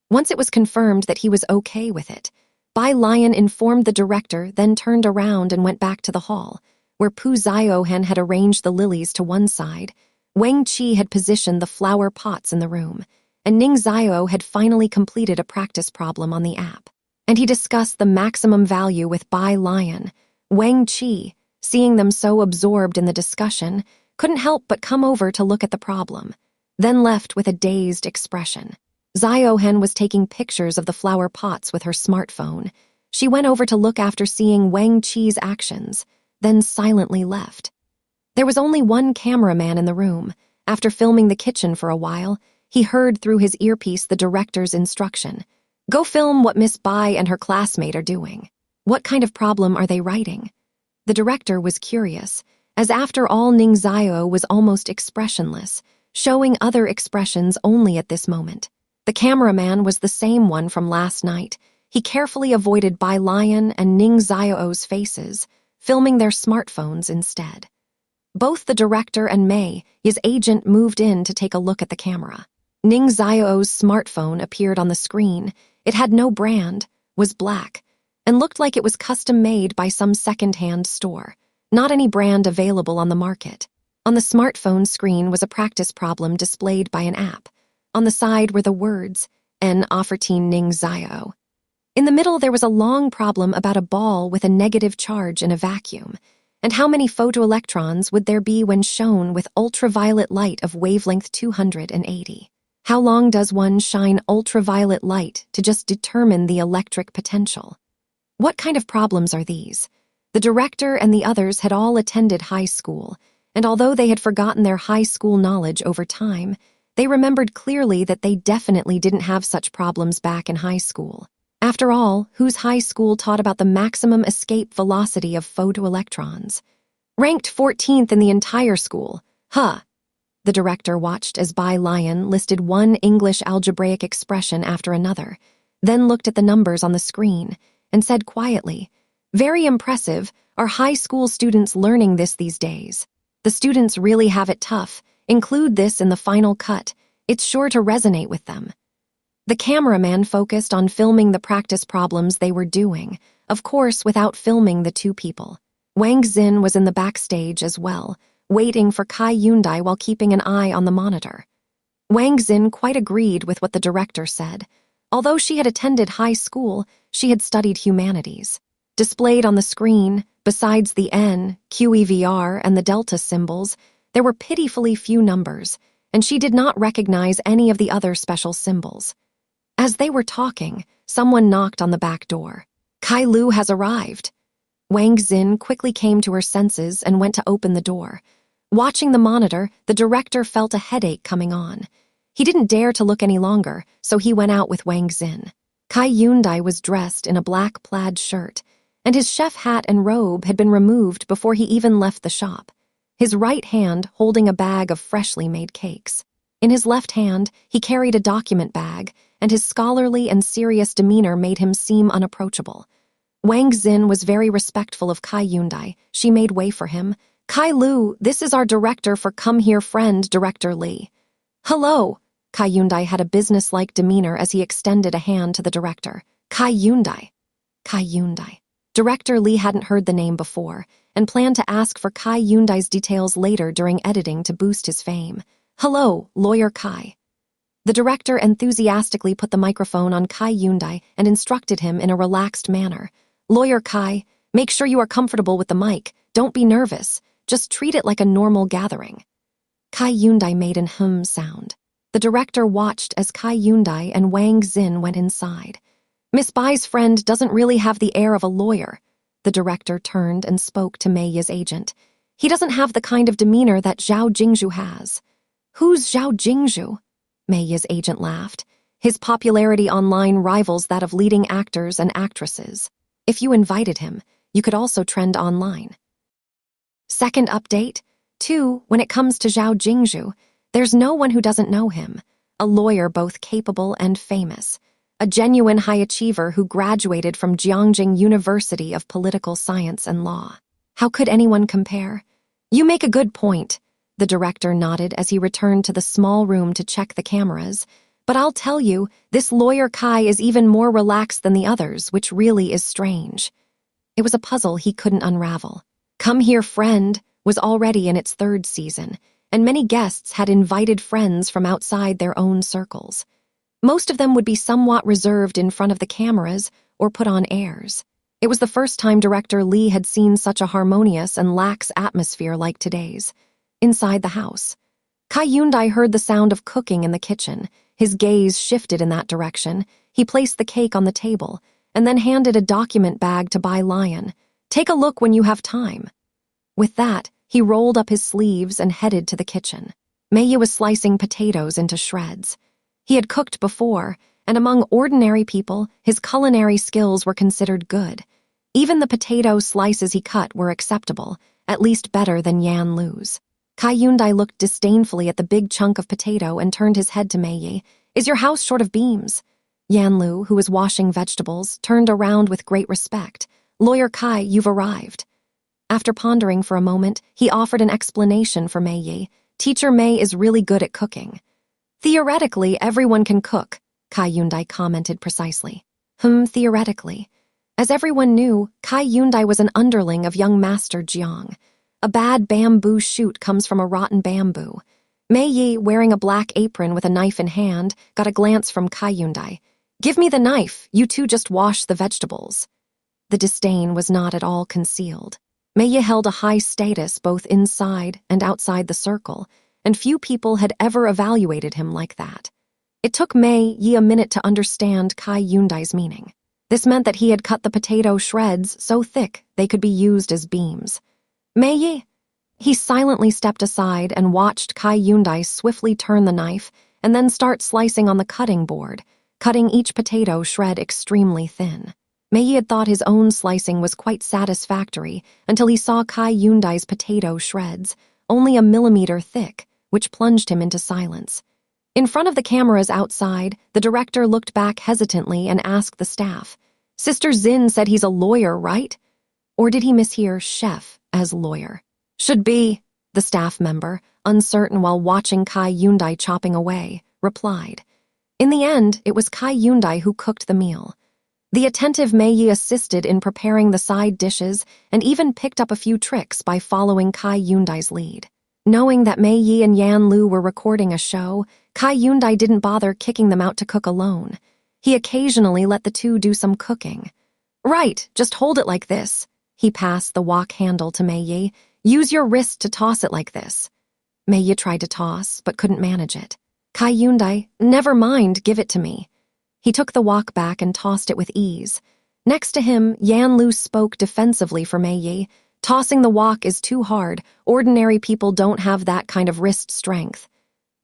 Once it was confirmed that he was okay with it, Bai Lion informed the director, then turned around and went back to the hall, where Pu Ziohan had arranged the lilies to one side, Wang Qi had positioned the flower pots in the room, and Ning Zio had finally completed a practice problem on the app. And he discussed the maximum value with Bai Lion. Wang Qi, seeing them so absorbed in the discussion, couldn't help but come over to look at the problem, then left with a dazed expression. Ziohan was taking pictures of the flower pots with her smartphone. She went over to look after seeing Wang Qi's actions, then silently left. There was only one cameraman in the room. After filming the kitchen for a while, he heard through his earpiece the director's instruction. "Go film what Miss Bai and her classmate are doing. What kind of problem are they writing?" The director was curious, as after all Ning Zio was almost expressionless, showing other expressions only at this moment. The cameraman was the same one from last night. He carefully avoided Bai Lion and Ning Zio's faces, filming their smartphones instead. Both the director and Mei, his agent, moved in to take a look at the camera. Ning Zio's smartphone appeared on the screen. It had no brand, was black, and looked like it was custom-made by some second-hand store. Not any brand available on the market. On the smartphone screen was a practice problem displayed by an app. On the side were the words, "N Offertine Ning Zio." In the middle there was a long problem about a ball with a negative charge in a vacuum, and how many photoelectrons would there be when shown with ultraviolet light of wavelength 280. How long does one shine ultraviolet light to just determine the electric potential? What kind of problems are these? The director and the others had all attended high school, and although they had forgotten their high school knowledge over time, they remembered clearly that they definitely didn't have such problems back in high school. After all, whose high school taught about the maximum escape velocity of photoelectrons? Ranked 14th in the entire school. Huh. The director watched as Bai Lion listed one English algebraic expression after another, then looked at the numbers on the screen and said quietly, "Very impressive. Are high school students learning this these days? The students really have it tough. Include this in the final cut. It's sure to resonate with them." The cameraman focused on filming the practice problems they were doing, of course without filming the two people. Wang Xin was in the backstage as well, waiting for Kai Yundai while keeping an eye on the monitor. Wang Xin quite agreed with what the director said. Although she had attended high school, she had studied humanities. Displayed on the screen, besides the N, QEVR, and the delta symbols, there were pitifully few numbers, and she did not recognize any of the other special symbols. As they were talking, someone knocked on the back door. "Kai Lu has arrived." Wang Xin quickly came to her senses and went to open the door. Watching the monitor, the director felt a headache coming on. He didn't dare to look any longer, so he went out with Wang Xin. Kai Yundai was dressed in a black plaid shirt, and his chef hat and robe had been removed before he even left the shop, his right hand holding a bag of freshly made cakes. In his left hand, he carried a document bag, and his scholarly and serious demeanor made him seem unapproachable. Wang Xin was very respectful of Kai Yundai. She made way for him. "Kai Lu, this is our director for Come Here Friend, Director Lee." "Hello." Kai Yundai had a businesslike demeanor as he extended a hand to the director. Kai Yundai. Kai Yundai. Director Lee hadn't heard the name before, and planned to ask for Kai Yundai's details later during editing to boost his fame. "Hello, Lawyer Kai." The director enthusiastically put the microphone on Kai Yundai and instructed him in a relaxed manner. "Lawyer Kai, make sure you are comfortable with the mic. Don't be nervous. Just treat it like a normal gathering." Kai Yundai made an hum sound. The director watched as Kai Yundai and Wang Xin went inside. "Miss Bai's friend doesn't really have the air of a lawyer." The director turned and spoke to Mei Yi's agent. "He doesn't have the kind of demeanor that Zhao Jingzhu has." "Who's Zhao Jingzhu?" Mei Yi's agent laughed. "His popularity online rivals that of leading actors and actresses. If you invited him, you could also trend online." Second update. 2. When it comes to Zhao Jingzhu, there's no one who doesn't know him. A lawyer both capable and famous. A genuine high achiever who graduated from Jiangjing University of Political Science and Law. How could anyone compare? "You make a good point." The director nodded as he returned to the small room to check the cameras. "But I'll tell you, this lawyer Kai is even more relaxed than the others, which really is strange." It was a puzzle he couldn't unravel. Come Here Friend was already in its 3rd season, and many guests had invited friends from outside their own circles. Most of them would be somewhat reserved in front of the cameras or put on airs. It was the first time Director Lee had seen such a harmonious and lax atmosphere like today's. Inside the house, Kai Yundai heard the sound of cooking in the kitchen. His gaze shifted in that direction. He placed the cake on the table and then handed a document bag to Bai Lion. "Take a look when you have time." With that, he rolled up his sleeves and headed to the kitchen. Mei Yi was slicing potatoes into shreds. He had cooked before, and among ordinary people, his culinary skills were considered good. Even the potato slices he cut were acceptable, at least better than Yan Lu's. Kai Yundai looked disdainfully at the big chunk of potato and turned his head to Mei Yi. "Is your house short of beams?" Yan Lu, who was washing vegetables, turned around with great respect. "Lawyer Kai, you've arrived." After pondering for a moment, he offered an explanation for Mei Yi. "Teacher Mei is really good at cooking." "Theoretically, everyone can cook," Kai Yundai commented precisely. Theoretically. As everyone knew, Kai Yundai was an underling of young Master Jiang. A bad bamboo shoot comes from a rotten bamboo. Mei Yi, wearing a black apron with a knife in hand, got a glance from Kai Yundai. "Give me the knife, you two just wash the vegetables." The disdain was not at all concealed. Mei Yi held a high status both inside and outside the circle, and few people had ever evaluated him like that. It took Mei Yi a minute to understand Kai Yundai's meaning. This meant that he had cut the potato shreds so thick they could be used as beams. "Mei Yi?" He silently stepped aside and watched Kai Yundai swiftly turn the knife and then start slicing on the cutting board, cutting each potato shred extremely thin. Mei had thought his own slicing was quite satisfactory until he saw Kai Yundai's potato shreds, only a millimeter thick, which plunged him into silence. In front of the cameras outside, the director looked back hesitantly and asked the staff, "Sister Zin said he's a lawyer, right?" Or did he mishear chef as lawyer? "Should be," the staff member, uncertain while watching Kai Yundai chopping away, replied. In the end, it was Kai Yundai who cooked the meal. The attentive Mei Yi assisted in preparing the side dishes and even picked up a few tricks by following Kai Yundai's lead. Knowing that Mei Yi and Yan Lu were recording a show, Kai Yundai didn't bother kicking them out to cook alone. He occasionally let the two do some cooking. "Right, just hold it like this." He passed the wok handle to Mei Yi. "Use your wrist to toss it like this." Mei Yi tried to toss, but couldn't manage it. Kai Yundai, "Never mind, give it to me." He took the wok back and tossed it with ease. Next to him, Yan Lu spoke defensively for Mei Yi. "Tossing the wok is too hard. Ordinary people don't have that kind of wrist strength."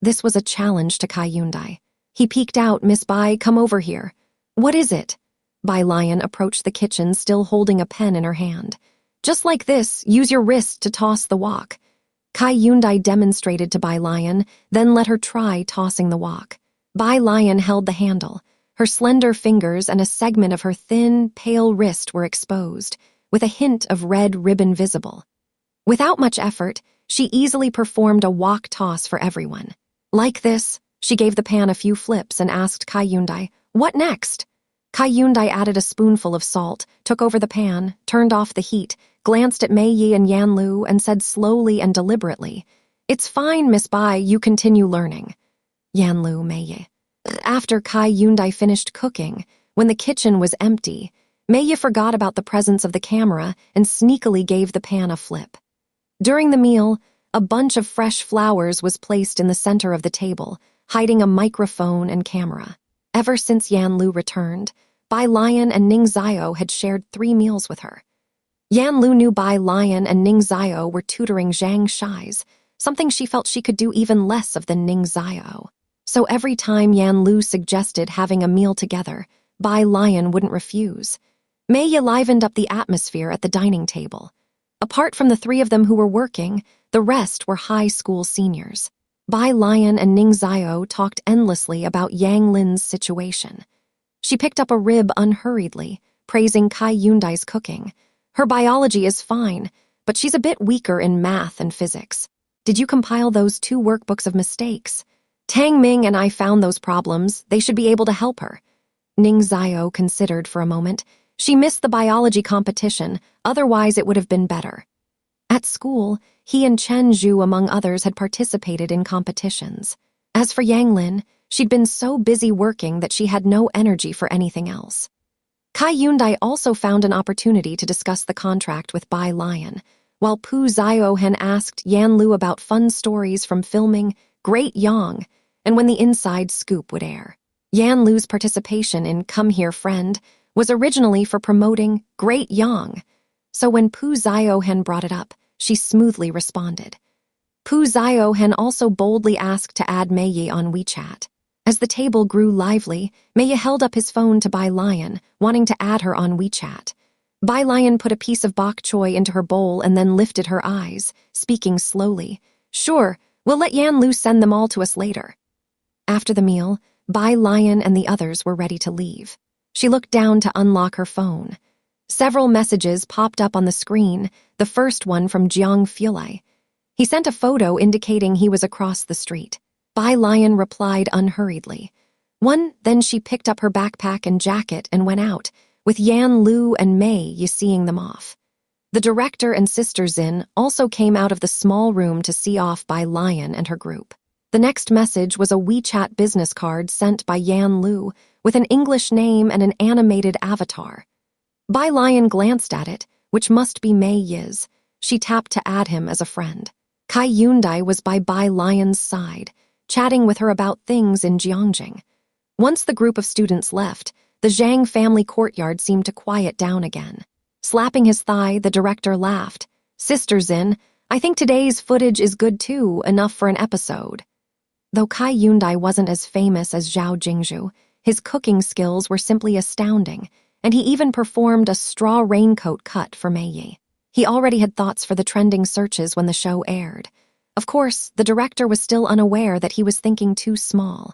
This was a challenge to Kai Yundai. He peeked out, "Miss Bai, come over here." "What is it?" Bai Lion approached the kitchen, still holding a pen in her hand. "Just like this, use your wrist to toss the wok." Kai Yundai demonstrated to Bai Lion, then let her try tossing the wok. Bai Lion held the handle. Her slender fingers and a segment of her thin, pale wrist were exposed, with a hint of red ribbon visible. Without much effort, she easily performed a wok toss for everyone. Like this, she gave the pan a few flips and asked Kai Yundai, "What next?" Kai Yundai added a spoonful of salt, took over the pan, turned off the heat, glanced at Mei Yi and Yan Lu, and said slowly and deliberately, "It's fine, Miss Bai, you continue learning." Yan Lu, Mei Yi. After Kai Yundai finished cooking, when the kitchen was empty, Mei Yi forgot about the presence of the camera and sneakily gave the pan a flip. During the meal, a bunch of fresh flowers was placed in the center of the table, hiding a microphone and camera. Ever since Yan Lu returned, Bai Lion and Ning Zio had shared 3 meals with her. Yan Lu knew Bai Lion and Ning Zio were tutoring Zhang Shais, something she felt she could do even less of than Ning Zio. So every time Yan Lu suggested having a meal together, Bai Lion wouldn't refuse. Mei Yi livened up the atmosphere at the dining table. Apart from the 3 of them who were working, the rest were high school seniors. Bai Lion and Ning Zio talked endlessly about Yang Lin's situation. She picked up a rib unhurriedly, praising Kai Yundai's cooking. "Her biology is fine, but she's a bit weaker in math and physics. Did you compile those 2 workbooks of mistakes? Tang Ming and I found those problems. They should be able to help her." Ning Zio considered for a moment. She missed the biology competition, otherwise it would have been better. At school, he and Chen Zhu, among others, had participated in competitions. As for Yang Lin, she'd been so busy working that she had no energy for anything else. Kai Yundai also found an opportunity to discuss the contract with Bai Lion, while Pu Ziohen asked Yan Lu about fun stories from filming Great Yang and when the inside scoop would air. Yan Lu's participation in Come Here Friend was originally for promoting Great Yang, so when Pu Ziohen brought it up, she smoothly responded. Pu Ziohen also boldly asked to add Mei Yi on WeChat. As the table grew lively, Mei Yi held up his phone to Bai Lion, wanting to add her on WeChat. Bai Lion put a piece of bok choy into her bowl and then lifted her eyes, speaking slowly. "Sure, we'll let Yan Lu send them all to us later." After the meal, Bai Lion and the others were ready to leave. She looked down to unlock her phone. Several messages popped up on the screen, the first one from Jiang Fulai. He sent a photo indicating he was across the street. Bai Lion replied unhurriedly. Then she picked up her backpack and jacket and went out, with Yan Lu and Mei Yi seeing them off. The director and Sister Zin also came out of the small room to see off Bai Lion and her group. The next message was a WeChat business card sent by Yan Lu with an English name and an animated avatar. Bai Lion glanced at it, which must be Mei Yi's. She tapped to add him as a friend. Kai Yundai was by Bai Lion's side, chatting with her about things in Jiangjing. Once the group of students left, the Zhang family courtyard seemed to quiet down again. Slapping his thigh, the director laughed. "Sister Zin, I think today's footage is good too, enough for an episode. Though Kai Yundai wasn't as famous as Zhao Jingzhu, his cooking skills were simply astounding, and he even performed a straw raincoat cut for Mei Yi. He already had thoughts for the trending searches when the show aired. Of course, the director was still unaware that he was thinking too small.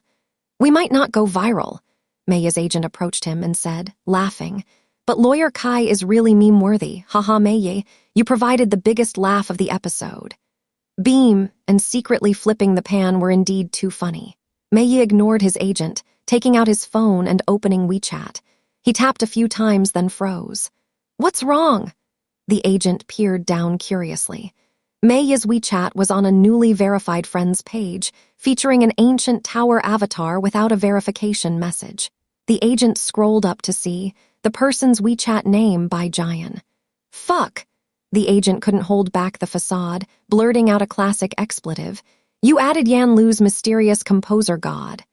"We might not go viral," Mei Yi's agent approached him and said, laughing. "But Lawyer Kai is really meme-worthy. Haha, Mei Yi, you provided the biggest laugh of the episode." Beam and secretly flipping the pan were indeed too funny. Mei Yi ignored his agent, taking out his phone and opening WeChat. He tapped a few times, then froze. "What's wrong?" The agent peered down curiously. Mei Yi's WeChat was on a newly verified friends page, featuring an ancient tower avatar without a verification message. The agent scrolled up to see the person's WeChat name by Jian. "Fuck!" The agent couldn't hold back the facade, blurting out a classic expletive. "You added Yan Lu's mysterious composer god."